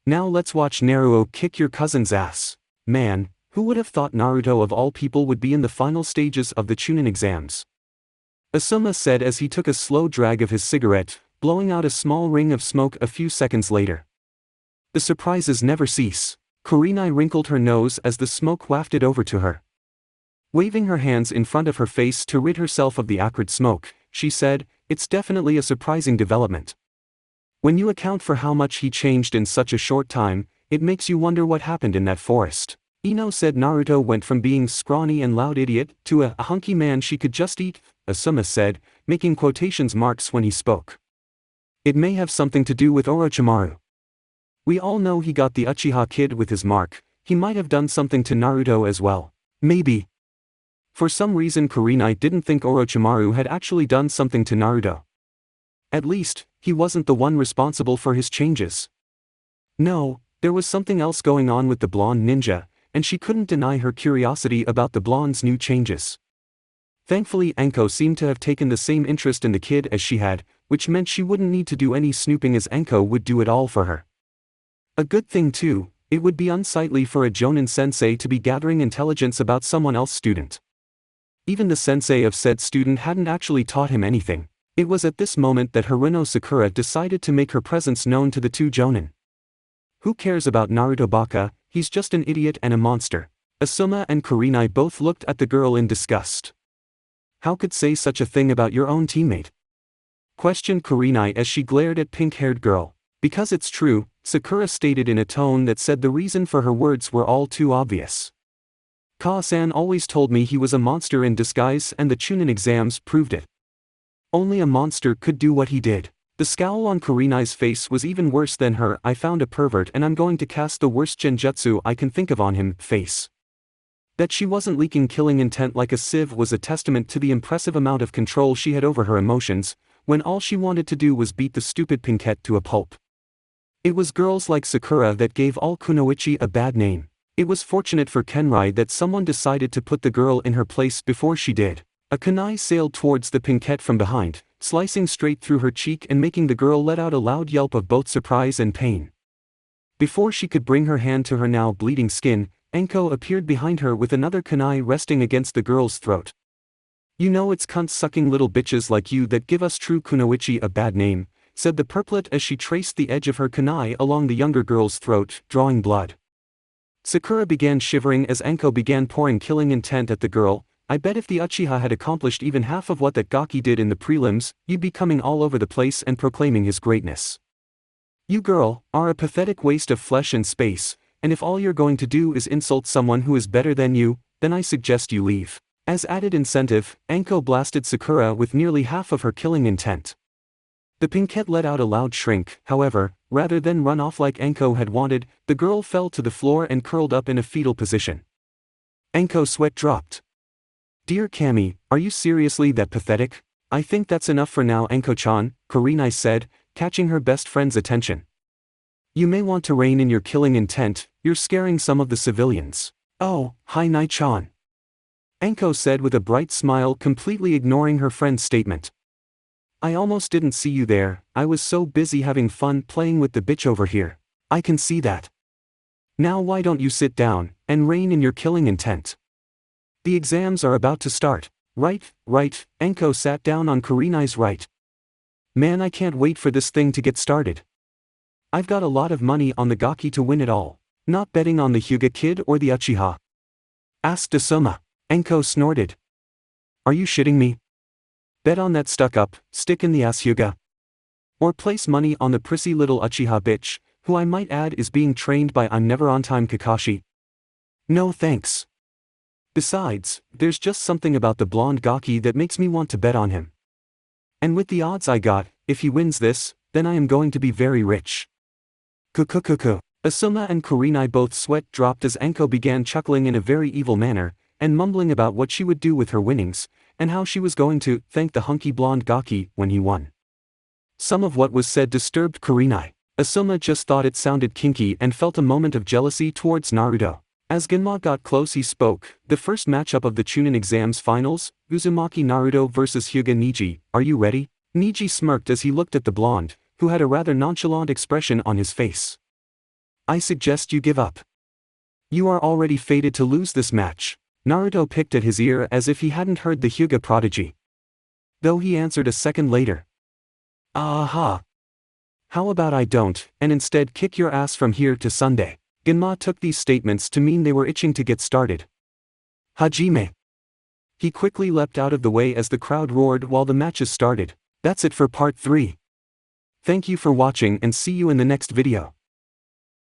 Now let's watch Naruto kick your cousin's ass. Man, who would have thought Naruto of all people would be in the final stages of the Chunin exams? Asuma said as he took a slow drag of his cigarette, blowing out a small ring of smoke a few seconds later. The surprises never cease. Kurenai wrinkled her nose as the smoke wafted over to her. Waving her hands in front of her face to rid herself of the acrid smoke, she said, "It's definitely a surprising development. When you account for how much he changed in such a short time, it makes you wonder what happened in that forest." Ino said Naruto went from being scrawny and loud idiot to a hunky man she could just eat, Asuma said, making quotations marks when he spoke. It may have something to do with Orochimaru. We all know he got the Uchiha kid with his mark, he might have done something to Naruto as well. Maybe. For some reason Kurenai didn't think Orochimaru had actually done something to Naruto. At least, he wasn't the one responsible for his changes. No, there was something else going on with the blonde ninja, and she couldn't deny her curiosity about the blonde's new changes. Thankfully Enko seemed to have taken the same interest in the kid as she had, which meant she wouldn't need to do any snooping as Enko would do it all for her. A good thing too, it would be unsightly for a Jonin sensei to be gathering intelligence about someone else's student. Even the sensei of said student hadn't actually taught him anything. It was at this moment that Haruno Sakura decided to make her presence known to the two Jonin. Who cares about Naruto Baka, he's just an idiot and a monster. Asuma and Kurenai both looked at the girl in disgust. How could say such a thing about your own teammate? Questioned Kurenai as she glared at pink-haired girl. Because it's true, Sakura stated in a tone that said the reason for her words were all too obvious. Ka-san always told me he was a monster in disguise and the Chunin exams proved it. Only a monster could do what he did. The scowl on Kurenai's face was even worse than her "I found a pervert and I'm going to cast the worst genjutsu I can think of on him" face. That she wasn't leaking killing intent like a sieve was a testament to the impressive amount of control she had over her emotions, when all she wanted to do was beat the stupid pinkette to a pulp. It was girls like Sakura that gave all kunoichi a bad name. It was fortunate for Kenrai that someone decided to put the girl in her place before she did. A kunai sailed towards the pinkette from behind, slicing straight through her cheek and making the girl let out a loud yelp of both surprise and pain. Before she could bring her hand to her now bleeding skin, Enko appeared behind her with another kunai resting against the girl's throat. "You know it's cunt-sucking little bitches like you that give us true kunoichi a bad name," said the purplet as she traced the edge of her kunai along the younger girl's throat, drawing blood. Sakura began shivering as Enko began pouring killing intent at the girl. "I bet if the Uchiha had accomplished even half of what that Gaki did in the prelims, you'd be coming all over the place and proclaiming his greatness. You girl, are a pathetic waste of flesh and space, and if all you're going to do is insult someone who is better than you, then I suggest you leave." As added incentive, Enko blasted Sakura with nearly half of her killing intent. The pinkette let out a loud shriek. However, rather than run off like Enko had wanted, the girl fell to the floor and curled up in a fetal position. Enko's sweat dropped. "Dear Kami, are you seriously that pathetic?" "I think that's enough for now, Enko-chan," Kurenai said, catching her best friend's attention. "You may want to rein in your killing intent, you're scaring some of the civilians." "Oh, hi Nai-chan," Enko said with a bright smile, completely ignoring her friend's statement. "I almost didn't see you there, I was so busy having fun playing with the bitch over here." "I can see that. Now why don't you sit down, and rein in your killing intent? The exams are about to start." Right, Enko sat down on Kurenai's right. "Man, I can't wait for this thing to get started. I've got a lot of money on the Gaki to win it all." "Not betting on the Hyuga kid or the Uchiha?" asked Asuma. Enko snorted. "Are you shitting me? Bet on that stuck-up, stick-in-the-ass Hyuga. Or place money on the prissy little Uchiha bitch, who I might add is being trained by I'm never-on-time Kakashi." "No thanks. Besides, there's just something about the blonde Gaki that makes me want to bet on him. And with the odds I got, if he wins this, then I am going to be very rich." Kukukuku. Asuma and Kurenai both sweat dropped as Enko began chuckling in a very evil manner, and mumbling about what she would do with her winnings, and how she was going to thank the hunky blonde Gaki when he won. Some of what was said disturbed Kurenai. Asuma just thought it sounded kinky and felt a moment of jealousy towards Naruto. As Genma got close he spoke. "The first matchup of the Chunin Exams finals, Uzumaki Naruto vs Hyuga Niji, are you ready?" Niji smirked as he looked at the blonde, who had a rather nonchalant expression on his face. "I suggest you give up. You are already fated to lose this match." Naruto picked at his ear as if he hadn't heard the Hyuga prodigy. Though he answered a second later. "Aha! How about I don't, and instead kick your ass from here to Sunday?" Genma took these statements to mean they were itching to get started. "Hajime!" He quickly leapt out of the way as the crowd roared while the matches started. That's it for part 3. Thank you for watching and see you in the next video.